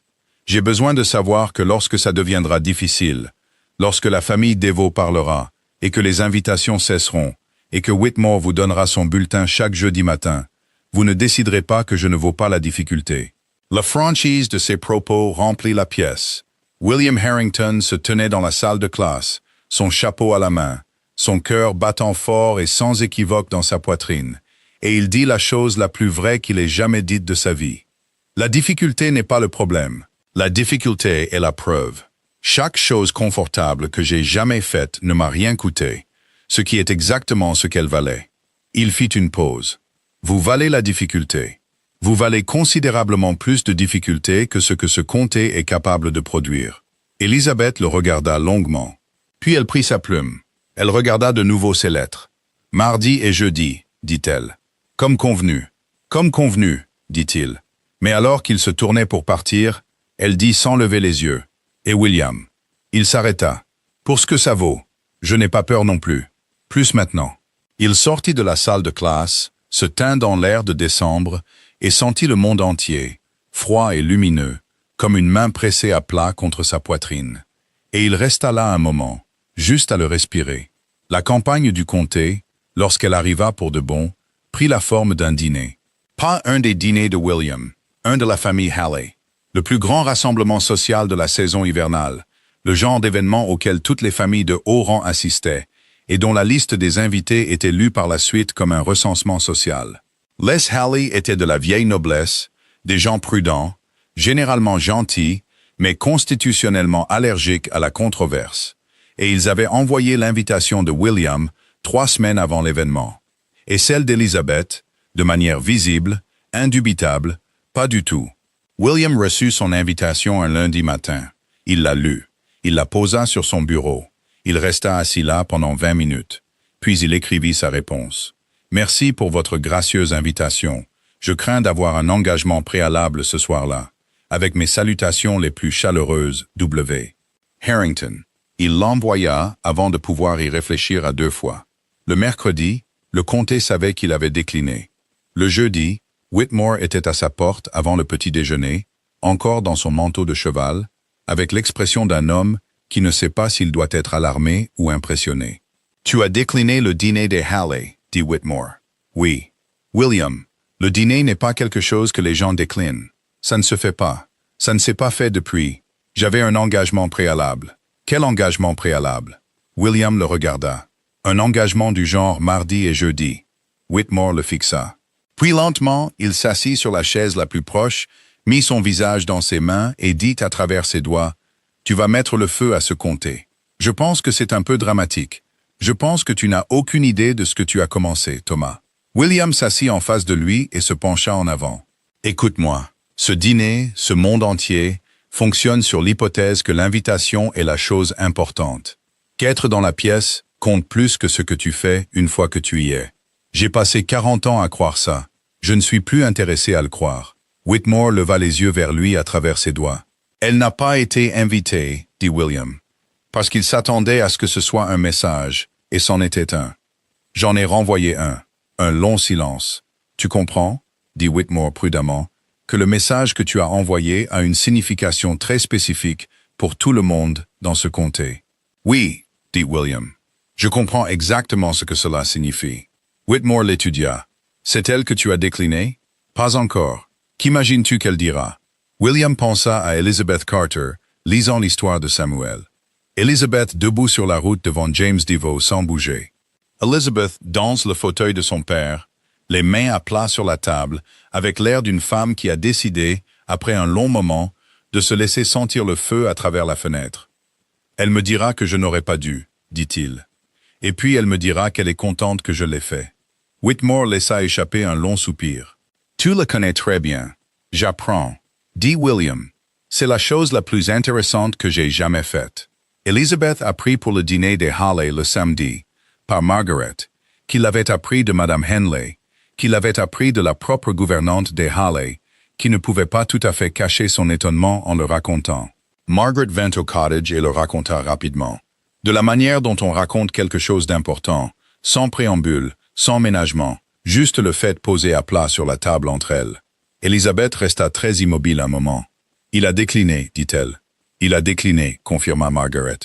J'ai besoin de savoir que lorsque ça deviendra difficile, lorsque la famille Devo parlera, et que les invitations cesseront, et que Whitmore vous donnera son bulletin chaque jeudi matin, vous ne déciderez pas que je ne vaux pas la difficulté. La franchise de ses propos remplit la pièce. William Harrington se tenait dans la salle de classe, son chapeau à la main, son cœur battant fort et sans équivoque dans sa poitrine, et il dit la chose la plus vraie qu'il ait jamais dite de sa vie. La difficulté n'est pas le problème. La difficulté est la preuve. Chaque chose confortable que j'ai jamais faite ne m'a rien coûté, ce qui est exactement ce qu'elle valait. Il fit une pause. Vous valez la difficulté. Vous valez considérablement plus de difficultés que ce comté est capable de produire. Elizabeth le regarda longuement. Puis elle prit sa plume. Elle regarda de nouveau ses lettres. « Mardi et jeudi », dit-elle. « Comme convenu. »« Comme convenu », dit-il. Mais alors qu'il se tournait pour partir, elle dit sans lever les yeux. « Et William ?» Il s'arrêta. « Pour ce que ça vaut, je n'ai pas peur non plus. Plus maintenant. » Il sortit de la salle de classe, se tint dans l'air de décembre et sentit le monde entier, froid et lumineux, comme une main pressée à plat contre sa poitrine. Et il resta là un moment, juste à le respirer. La campagne du comté, lorsqu'elle arriva pour de bon, prit la forme d'un dîner. Pas un des dîners de William, un de la famille Halley. Le plus grand rassemblement social de la saison hivernale, le genre d'événement auquel toutes les familles de haut rang assistaient, et dont la liste des invités était lue par la suite comme un recensement social. Les Halley étaient de la vieille noblesse, des gens prudents, généralement gentils, mais constitutionnellement allergiques à la controverse, et ils avaient envoyé l'invitation de William 3 semaines avant l'événement, et celle d'Elizabeth, de manière visible, indubitable, pas du tout. William reçut son invitation un lundi matin. Il la lut. Il la posa sur son bureau. Il resta assis là pendant 20 minutes. Puis il écrivit sa réponse. « Merci pour votre gracieuse invitation. Je crains d'avoir un engagement préalable ce soir-là. Avec mes salutations les plus chaleureuses, W. Harrington. » Il l'envoya avant de pouvoir y réfléchir à 2 fois. Le mercredi, le comté savait qu'il avait décliné. Le jeudi, Whitmore était à sa porte avant le petit déjeuner, encore dans son manteau de cheval, avec l'expression d'un homme qui ne sait pas s'il doit être alarmé ou impressionné. « Tu as décliné le dîner des Halley, » dit Whitmore. « Oui. William, le dîner n'est pas quelque chose que les gens déclinent. Ça ne se fait pas. Ça ne s'est pas fait depuis. J'avais un engagement préalable. » « Quel engagement préalable? » William le regarda. « Un engagement du genre mardi et jeudi. » Whitmore le fixa. Puis lentement, il s'assit sur la chaise la plus proche, mit son visage dans ses mains et dit à travers ses doigts, « Tu vas mettre le feu à ce comté. Je pense que c'est un peu dramatique. Je pense que tu n'as aucune idée de ce que tu as commencé, Thomas. » William s'assit en face de lui et se pencha en avant. « Écoute-moi, ce dîner, ce monde entier, fonctionne sur l'hypothèse que l'invitation est la chose importante. Qu'être dans la pièce compte plus que ce que tu fais une fois que tu y es. J'ai passé 40 ans à croire ça. Je ne suis plus intéressé à le croire. » Whitmore leva les yeux vers lui à travers ses doigts. « Elle n'a pas été invitée, » dit William, « parce qu'il s'attendait à ce que ce soit un message, et c'en était un. J'en ai renvoyé un. Un long silence. « Tu comprends, » dit Whitmore prudemment, « que le message que tu as envoyé a une signification très spécifique pour tout le monde dans ce comté. »« Oui, » dit William. « Je comprends exactement ce que cela signifie. » Whitmore l'étudia. « C'est elle que tu as déclinée? »« Pas encore. Qu'imagines-tu qu'elle dira? » William pensa à Elizabeth Carter, lisant l'histoire de Samuel. Elizabeth debout sur la route devant James Devo sans bouger. Elizabeth danse le fauteuil de son père, les mains à plat sur la table, avec l'air d'une femme qui a décidé, après un long moment, de se laisser sentir le feu à travers la fenêtre. « Elle me dira que je n'aurais pas dû, » dit-il. « Et puis elle me dira qu'elle est contente que je l'ai fait. » Whitmore laissa échapper un long soupir. « Tu le connais très bien. J'apprends, » dit William. « C'est la chose la plus intéressante que j'ai jamais faite. » Elizabeth apprit pour le dîner des Halley le samedi, par Margaret, qui l'avait appris de Madame Henley, qui l'avait appris de la propre gouvernante des Halley, qui ne pouvait pas tout à fait cacher son étonnement en le racontant. Margaret vint au cottage et le raconta rapidement. De la manière dont on raconte quelque chose d'important, sans préambule, sans ménagement, Juste le fait posé à plat sur la table entre elles. Elizabeth resta très immobile un moment. « Il a décliné, dit-elle. « Il a décliné, confirma Margaret.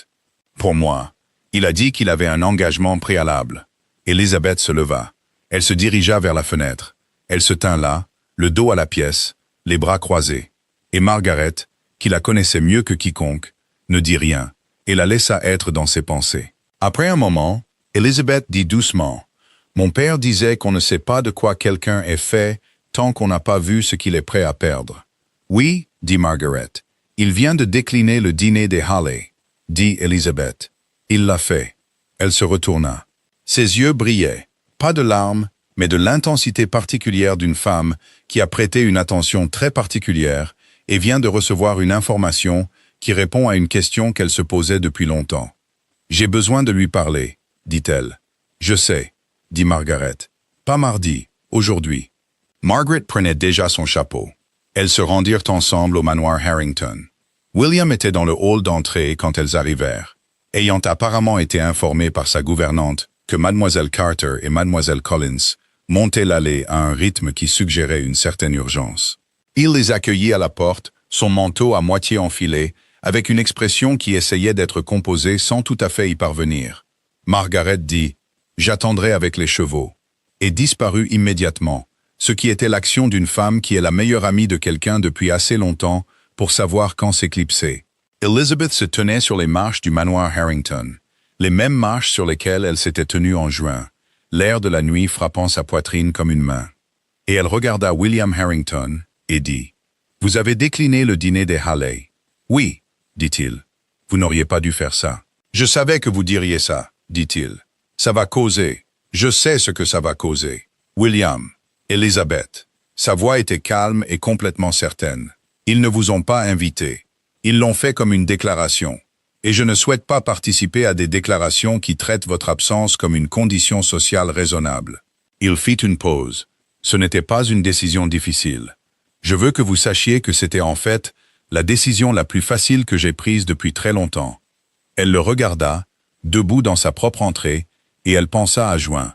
Pour moi, il a dit qu'il avait un engagement préalable. » Elizabeth se leva. Elle se dirigea vers la fenêtre. Elle se tint là, le dos à la pièce, les bras croisés. Et Margaret, qui la connaissait mieux que quiconque, ne dit rien, et la laissa être dans ses pensées. Après un moment, Elizabeth dit doucement, « Mon père disait qu'on ne sait pas de quoi quelqu'un est fait tant qu'on n'a pas vu ce qu'il est prêt à perdre. » « Oui, dit Margaret, il vient de décliner le dîner des Halley, dit Elizabeth. Il l'a fait. Elle se retourna. Ses yeux brillaient, pas de larmes, mais de l'intensité particulière d'une femme qui a prêté une attention très particulière et vient de recevoir une information qui répond à une question qu'elle se posait depuis longtemps. « J'ai besoin de lui parler, dit-elle. « Je sais, dit Margaret. Pas mardi, aujourd'hui. » Margaret prenait déjà son chapeau. Elles se rendirent ensemble au manoir Harrington. William était dans le hall d'entrée quand elles arrivèrent, ayant apparemment été informé par sa gouvernante que Mademoiselle Carter et Mademoiselle Collins montaient l'allée à un rythme qui suggérait une certaine urgence. Il les accueillit à la porte, son manteau à moitié enfilé, avec une expression qui essayait d'être composée sans tout à fait y parvenir. Margaret dit « J'attendrai avec les chevaux » et disparut immédiatement, ce qui était l'action d'une femme qui est la meilleure amie de quelqu'un depuis assez longtemps pour savoir quand s'éclipser. Elizabeth se tenait sur les marches du manoir Harrington, les mêmes marches sur lesquelles elle s'était tenue en juin, l'air de la nuit frappant sa poitrine comme une main. Et elle regarda William Harrington et dit « Vous avez décliné le dîner des Halley. »« Oui, dit-il. Vous n'auriez pas dû faire ça. »« Je savais que vous diriez ça, dit-il. Ça va causer. Je sais ce que ça va causer. »« William. » Elizabeth. Sa voix était calme et complètement certaine. Ils ne vous ont pas invité. Ils l'ont fait comme une déclaration. Et je ne souhaite pas participer à des déclarations qui traitent votre absence comme une condition sociale raisonnable. Il fit une pause. Ce n'était pas une décision difficile. Je veux que vous sachiez que c'était en fait la décision la plus facile que j'ai prise depuis très longtemps. Elle le regarda, debout dans sa propre entrée, et elle pensa à Juin,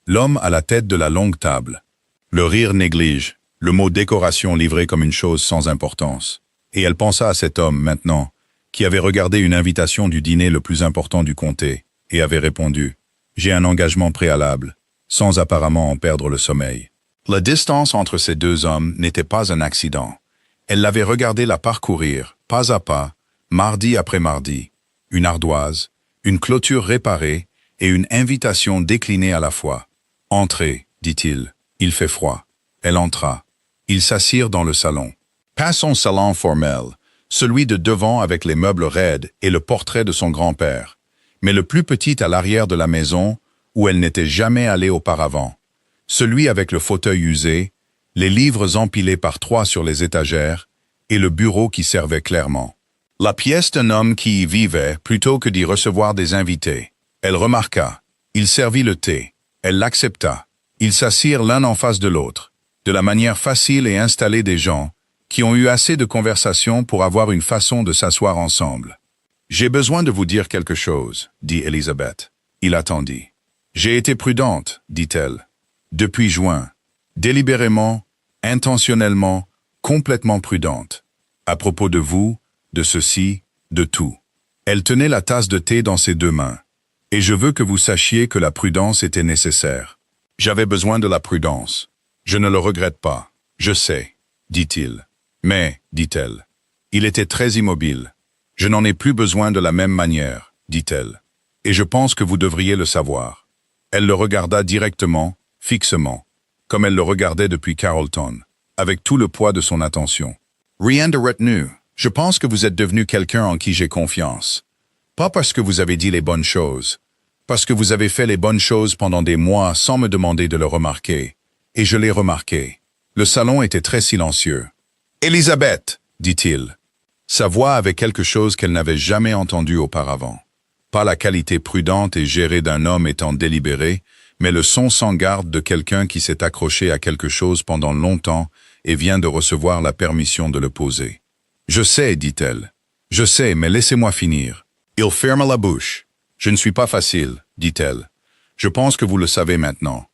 l'homme à la tête de la longue table. Le rire néglige, le mot décoration livré comme une chose sans importance. Et elle pensa à cet homme, maintenant, qui avait regardé une invitation du dîner le plus important du comté, et avait répondu « J'ai un engagement préalable », sans apparemment en perdre le sommeil. La distance entre ces deux hommes n'était pas un accident. Elle l'avait regardé la parcourir, pas à pas, mardi après mardi. Une ardoise, une clôture réparée et une invitation déclinée à la fois. « Entrez, dit-il. Il fait froid. » Elle entra. Ils s'assirent dans le salon. Pas son salon formel, celui de devant avec les meubles raides et le portrait de son grand-père, mais le plus petit à l'arrière de la maison, où elle n'était jamais allée auparavant. Celui avec le fauteuil usé, les livres empilés par trois sur les étagères, et le bureau qui servait clairement. La pièce d'un homme qui y vivait plutôt que d'y recevoir des invités. Elle remarqua. Il servit le thé. Elle l'accepta. Ils s'assirent l'un en face de l'autre, de la manière facile et installée des gens qui ont eu assez de conversation pour avoir une façon de s'asseoir ensemble. « J'ai besoin de vous dire quelque chose, » dit Elizabeth. Il attendit. « J'ai été prudente, » dit-elle. « Depuis juin. Délibérément, intentionnellement, complètement prudente. À propos de vous, de ceci, de tout. » Elle tenait la tasse de thé dans ses deux mains. « Et je veux que vous sachiez que la prudence était nécessaire. J'avais besoin de la prudence. Je ne le regrette pas. Je sais, dit-il. Mais, dit-elle, il était très immobile. Je n'en ai plus besoin de la même manière, dit-elle. Et je pense que vous devriez le savoir. Elle le regarda directement, fixement, comme elle le regardait depuis Carrollton, avec tout le poids de son attention. Rien de retenu. Je pense que vous êtes devenu quelqu'un en qui j'ai confiance. Pas parce que vous avez dit les bonnes choses. Parce que vous avez fait les bonnes choses pendant des mois sans me demander de le remarquer. Et je l'ai remarqué. Le salon était très silencieux. « Elizabeth !» dit-il. Sa voix avait quelque chose qu'elle n'avait jamais entendu auparavant. Pas la qualité prudente et gérée d'un homme étant délibéré, mais le son sans garde de quelqu'un qui s'est accroché à quelque chose pendant longtemps et vient de recevoir la permission de le poser. « Je sais, dit-elle. Je sais, mais laissez-moi finir. » Il ferma la bouche. « Je ne suis pas facile, dit-elle. Je pense que vous le savez maintenant.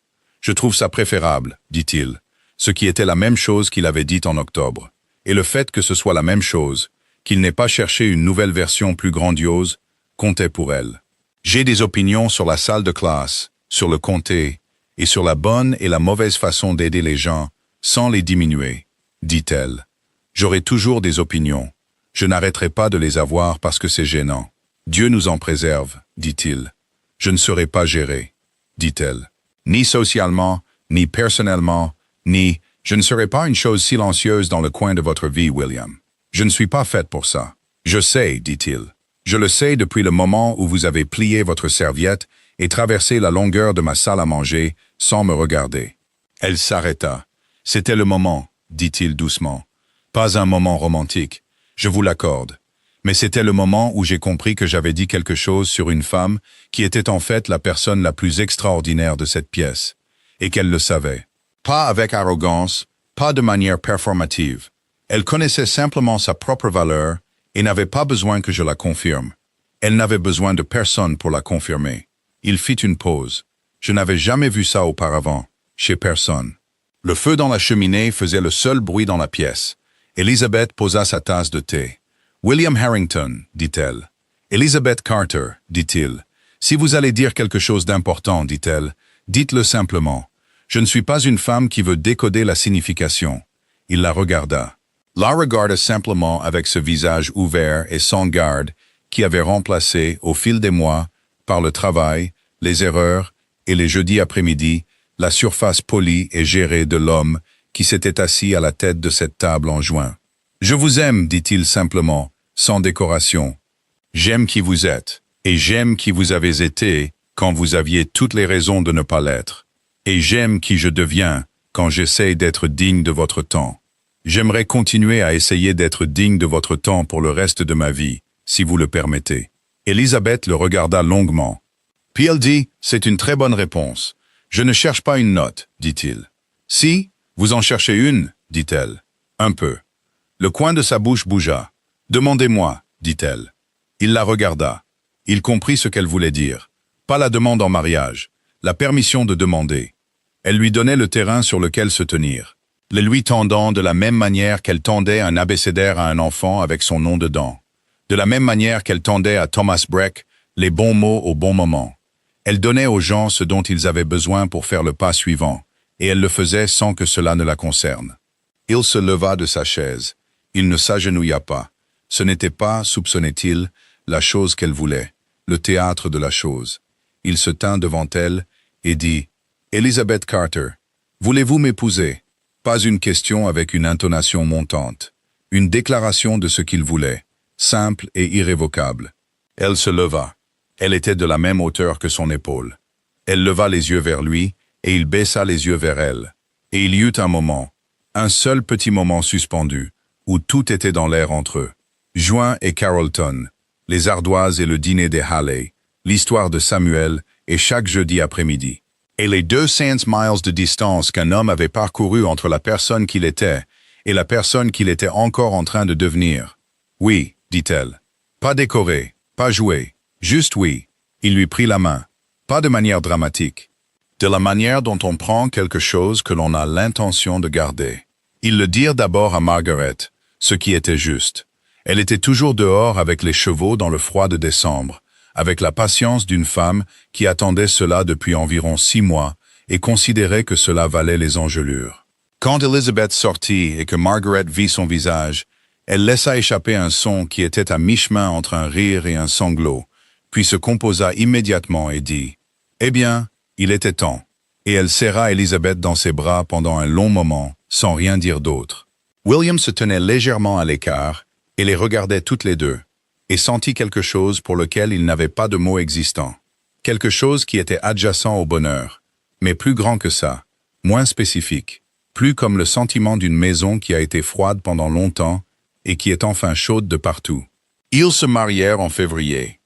Je trouve ça préférable, dit-il, ce qui était la même chose qu'il avait dit en octobre. Et le fait que ce soit la même chose, qu'il n'ait pas cherché une nouvelle version plus grandiose, comptait pour elle. J'ai des opinions sur la salle de classe, sur le comté, et sur la bonne et la mauvaise façon d'aider les gens, sans les diminuer, dit-elle. J'aurai toujours des opinions. Je n'arrêterai pas de les avoir parce que c'est gênant. Dieu nous en préserve, dit-il. Je ne serai pas géré, dit-elle. Ni socialement, ni personnellement, ni... Je ne serai pas une chose silencieuse dans le coin de votre vie, William. Je ne suis pas faite pour ça. Je sais, dit-il. Je le sais depuis le moment où vous avez plié votre serviette et traversé la longueur de ma salle à manger sans me regarder. Elle s'arrêta. C'était le moment, dit-il doucement. Pas un moment romantique, je vous l'accorde. Mais c'était le moment où j'ai compris que j'avais dit quelque chose sur une femme qui était en fait la personne la plus extraordinaire de cette pièce, et qu'elle le savait. Pas avec arrogance, pas de manière performative. Elle connaissait simplement sa propre valeur et n'avait pas besoin que je la confirme. Elle n'avait besoin de personne pour la confirmer. Il fit une pause. Je n'avais jamais vu ça auparavant, chez personne. Le feu dans la cheminée faisait le seul bruit dans la pièce. Elizabeth posa sa tasse de thé. « William Harrington, dit-elle. »« Elizabeth Carter, dit-il. Si vous allez dire quelque chose d'important, dit-elle, dites-le simplement. Je ne suis pas une femme qui veut décoder la signification. » Il la regarda. La regarda simplement avec ce visage ouvert et sans garde qui avait remplacé, au fil des mois, par le travail, les erreurs et les jeudis après-midi, la surface polie et gérée de l'homme qui s'était assis à la tête de cette table en juin. « Je vous aime, dit-il simplement, sans décoration. J'aime qui vous êtes, et j'aime qui vous avez été quand vous aviez toutes les raisons de ne pas l'être. Et j'aime qui je deviens quand j'essaye d'être digne de votre temps. J'aimerais continuer à essayer d'être digne de votre temps pour le reste de ma vie, si vous le permettez. » Elizabeth le regarda longuement. Puis elle dit, « C'est une très bonne réponse. Je ne cherche pas une note, dit-il. »« Si, vous en cherchez une, dit-elle. Un peu. » Le coin de sa bouche bougea. « Demandez-moi, dit-elle. » Il la regarda. Il comprit ce qu'elle voulait dire. Pas la demande en mariage, la permission de demander. Elle lui donnait le terrain sur lequel se tenir, le lui tendant de la même manière qu'elle tendait un abécédaire à un enfant avec son nom dedans, de la même manière qu'elle tendait à Thomas Breck les bons mots au bon moment. Elle donnait aux gens ce dont ils avaient besoin pour faire le pas suivant, et elle le faisait sans que cela ne la concerne. Il se leva de sa chaise. Il ne s'agenouilla pas. Ce n'était pas, soupçonnait-il, la chose qu'elle voulait, le théâtre de la chose. Il se tint devant elle et dit « Elizabeth Carter, voulez-vous m'épouser ?» Pas une question avec une intonation montante, une déclaration de ce qu'il voulait, simple et irrévocable. Elle se leva. Elle était de la même hauteur que son épaule. Elle leva les yeux vers lui, et il baissa les yeux vers elle. Et il y eut un moment, un seul petit moment suspendu, où tout était dans l'air entre eux. Juin et Carrollton, les ardoises et le dîner des Halley, l'histoire de Samuel et chaque jeudi après-midi. Et les 200 miles de distance qu'un homme avait parcouru entre la personne qu'il était et la personne qu'il était encore en train de devenir. « Oui, dit-elle. Pas décoré, pas joué, juste oui. » Il lui prit la main. Pas de manière dramatique. De la manière dont on prend quelque chose que l'on a l'intention de garder. Ils le dirent d'abord à Margaret, ce qui était juste. Elle était toujours dehors avec les chevaux dans le froid de décembre, avec la patience d'une femme qui attendait cela depuis environ 6 mois et considérait que cela valait les engelures. Quand Elizabeth sortit et que Margaret vit son visage, elle laissa échapper un son qui était à mi-chemin entre un rire et un sanglot, puis se composa immédiatement et dit « Eh bien, il était temps. » Et elle serra Elizabeth dans ses bras pendant un long moment, sans rien dire d'autre. William se tenait légèrement à l'écart et les regardait toutes les deux, et sentit quelque chose pour lequel il n'avait pas de mot existant. Quelque chose qui était adjacent au bonheur, mais plus grand que ça, moins spécifique, plus comme le sentiment d'une maison qui a été froide pendant longtemps et qui est enfin chaude de partout. Ils se marièrent en février,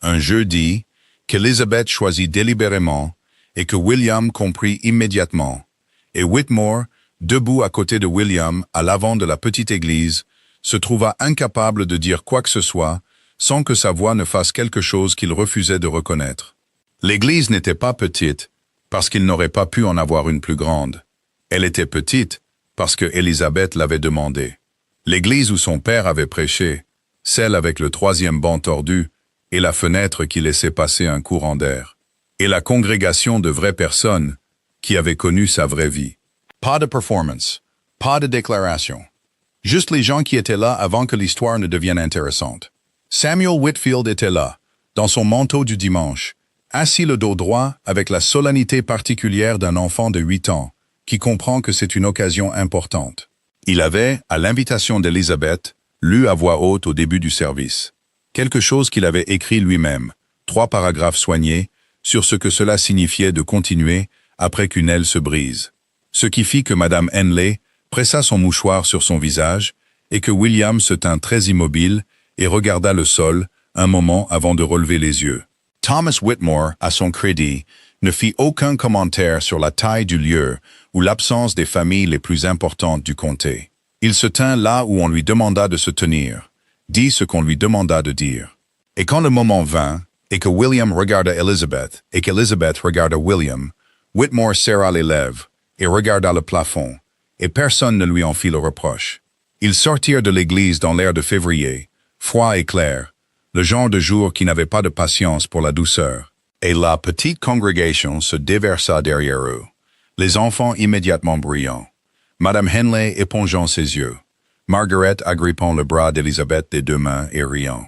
un jeudi qu'Elizabeth choisit délibérément et que William comprit immédiatement, et Whitmore, debout à côté de William à l'avant de la petite église, se trouva incapable de dire quoi que ce soit sans que sa voix ne fasse quelque chose qu'il refusait de reconnaître. L'église n'était pas petite, parce qu'il n'aurait pas pu en avoir une plus grande. Elle était petite, parce que Élisabeth l'avait demandé. L'église où son père avait prêché, celle avec le 3e banc tordu, et la fenêtre qui laissait passer un courant d'air. Et la congrégation de vraies personnes qui avaient connu sa vraie vie. Pas de performance, pas de déclaration. Juste les gens qui étaient là avant que l'histoire ne devienne intéressante. Samuel Whitfield était là, dans son manteau du dimanche, assis le dos droit avec la solennité particulière d'un enfant de 8 ans, qui comprend que c'est une occasion importante. Il avait, à l'invitation d'Élisabeth, lu à voix haute au début du service. Quelque chose qu'il avait écrit lui-même, 3 paragraphes soignés, sur ce que cela signifiait de continuer après qu'une aile se brise. Ce qui fit que Madame Henley pressa son mouchoir sur son visage et que William se tint très immobile et regarda le sol un moment avant de relever les yeux. Thomas Whitmore, à son crédit, ne fit aucun commentaire sur la taille du lieu ou l'absence des familles les plus importantes du comté. Il se tint là où on lui demanda de se tenir, dit ce qu'on lui demanda de dire. Et quand le moment vint, et que William regarda Elizabeth, et qu'Elizabeth regarda William, Whitmore serra les lèvres et regarda le plafond, et personne ne lui en fit le reproche. Ils sortirent de l'église dans l'air de février, froid et clair, le genre de jour qui n'avait pas de patience pour la douceur. Et la petite congrégation se déversa derrière eux, les enfants immédiatement brillants, Madame Henley épongeant ses yeux, Margaret agrippant le bras d'Elizabeth des 2 mains et riant.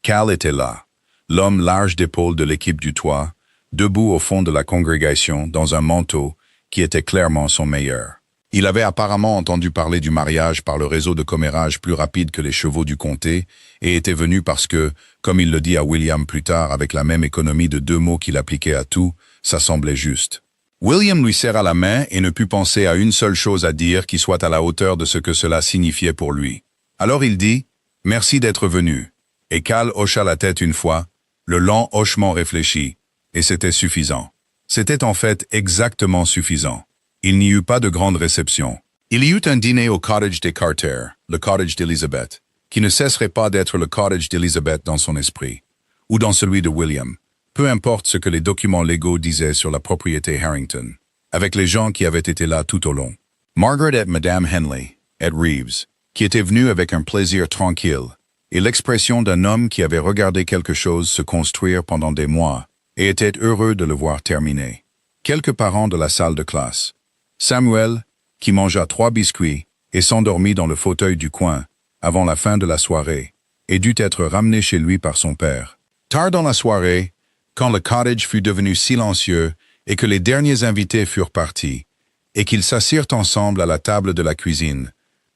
Cal était là, l'homme large d'épaules de l'équipe du toit, debout au fond de la congrégation dans un manteau qui était clairement son meilleur. Il avait apparemment entendu parler du mariage par le réseau de commérage plus rapide que les chevaux du comté et était venu parce que, comme il le dit à William plus tard avec la même économie de 2 mots qu'il appliquait à tout, ça semblait juste. William lui serra la main et ne put penser à une seule chose à dire qui soit à la hauteur de ce que cela signifiait pour lui. Alors il dit « Merci d'être venu ». Et Cal hocha la tête une fois, le lent hochement réfléchi, et c'était suffisant. C'était en fait exactement suffisant. Il n'y eut pas de grande réception. Il y eut un dîner au cottage des Carter, le cottage d'Elizabeth, qui ne cesserait pas d'être le cottage d'Elizabeth dans son esprit, ou dans celui de William, peu importe ce que les documents légaux disaient sur la propriété Harrington, avec les gens qui avaient été là tout au long. Margaret et Madame Henley, et Reeves, qui étaient venus avec un plaisir tranquille, et l'expression d'un homme qui avait regardé quelque chose se construire pendant des mois, et était heureux de le voir terminer. Quelques parents de la salle de classe. Samuel, qui mangea 3 biscuits et s'endormit dans le fauteuil du coin avant la fin de la soirée, et dut être ramené chez lui par son père. Tard dans la soirée, quand le cottage fut devenu silencieux et que les derniers invités furent partis, et qu'ils s'assirent ensemble à la table de la cuisine,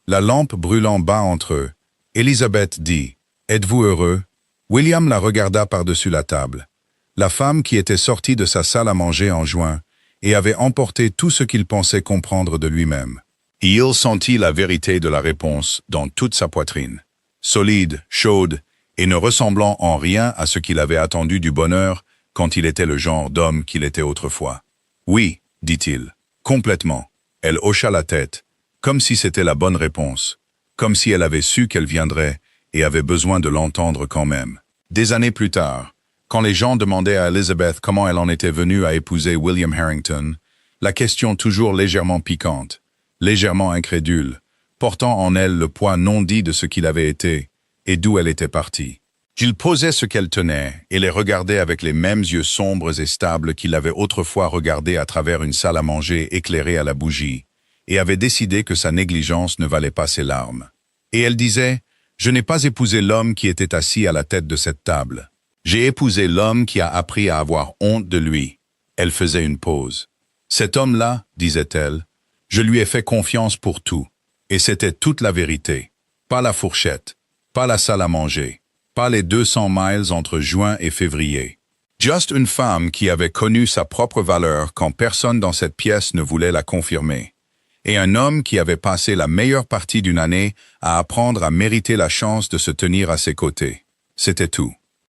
la lampe brûlant bas entre eux, Élisabeth dit « Êtes-vous heureux ?» William la regarda par-dessus la table. La femme qui était sortie de sa salle à manger en juin et avait emporté tout ce qu'il pensait comprendre de lui-même. Et il sentit la vérité de la réponse dans toute sa poitrine, solide, chaude, et ne ressemblant en rien à ce qu'il avait attendu du bonheur quand il était le genre d'homme qu'il était autrefois. « Oui, dit-il, complètement. » Elle hocha la tête, comme si c'était la bonne réponse, comme si elle avait su qu'elle viendrait et avait besoin de l'entendre quand même. Des années plus tard, quand les gens demandaient à Elizabeth comment elle en était venue à épouser William Harrington, la question toujours légèrement piquante, légèrement incrédule, portant en elle le poids non dit de ce qu'il avait été et d'où elle était partie. Il posait ce qu'elle tenait et les regardait avec les mêmes yeux sombres et stables qu'il avait autrefois regardés à travers une salle à manger éclairée à la bougie, et avait décidé que sa négligence ne valait pas ses larmes. Et elle disait « Je n'ai pas épousé l'homme qui était assis à la tête de cette table. J'ai épousé l'homme qui a appris à avoir honte de lui. » Elle faisait une pause. « Cet homme-là, disait-elle, je lui ai fait confiance pour tout. Et c'était toute la vérité. Pas la fourchette, pas la salle à manger, pas les 200 miles entre juin et février. Juste une femme qui avait connu sa propre valeur quand personne dans cette pièce ne voulait la confirmer. Et un homme qui avait passé la meilleure partie d'une année à apprendre à mériter la chance de se tenir à ses côtés. C'était tout.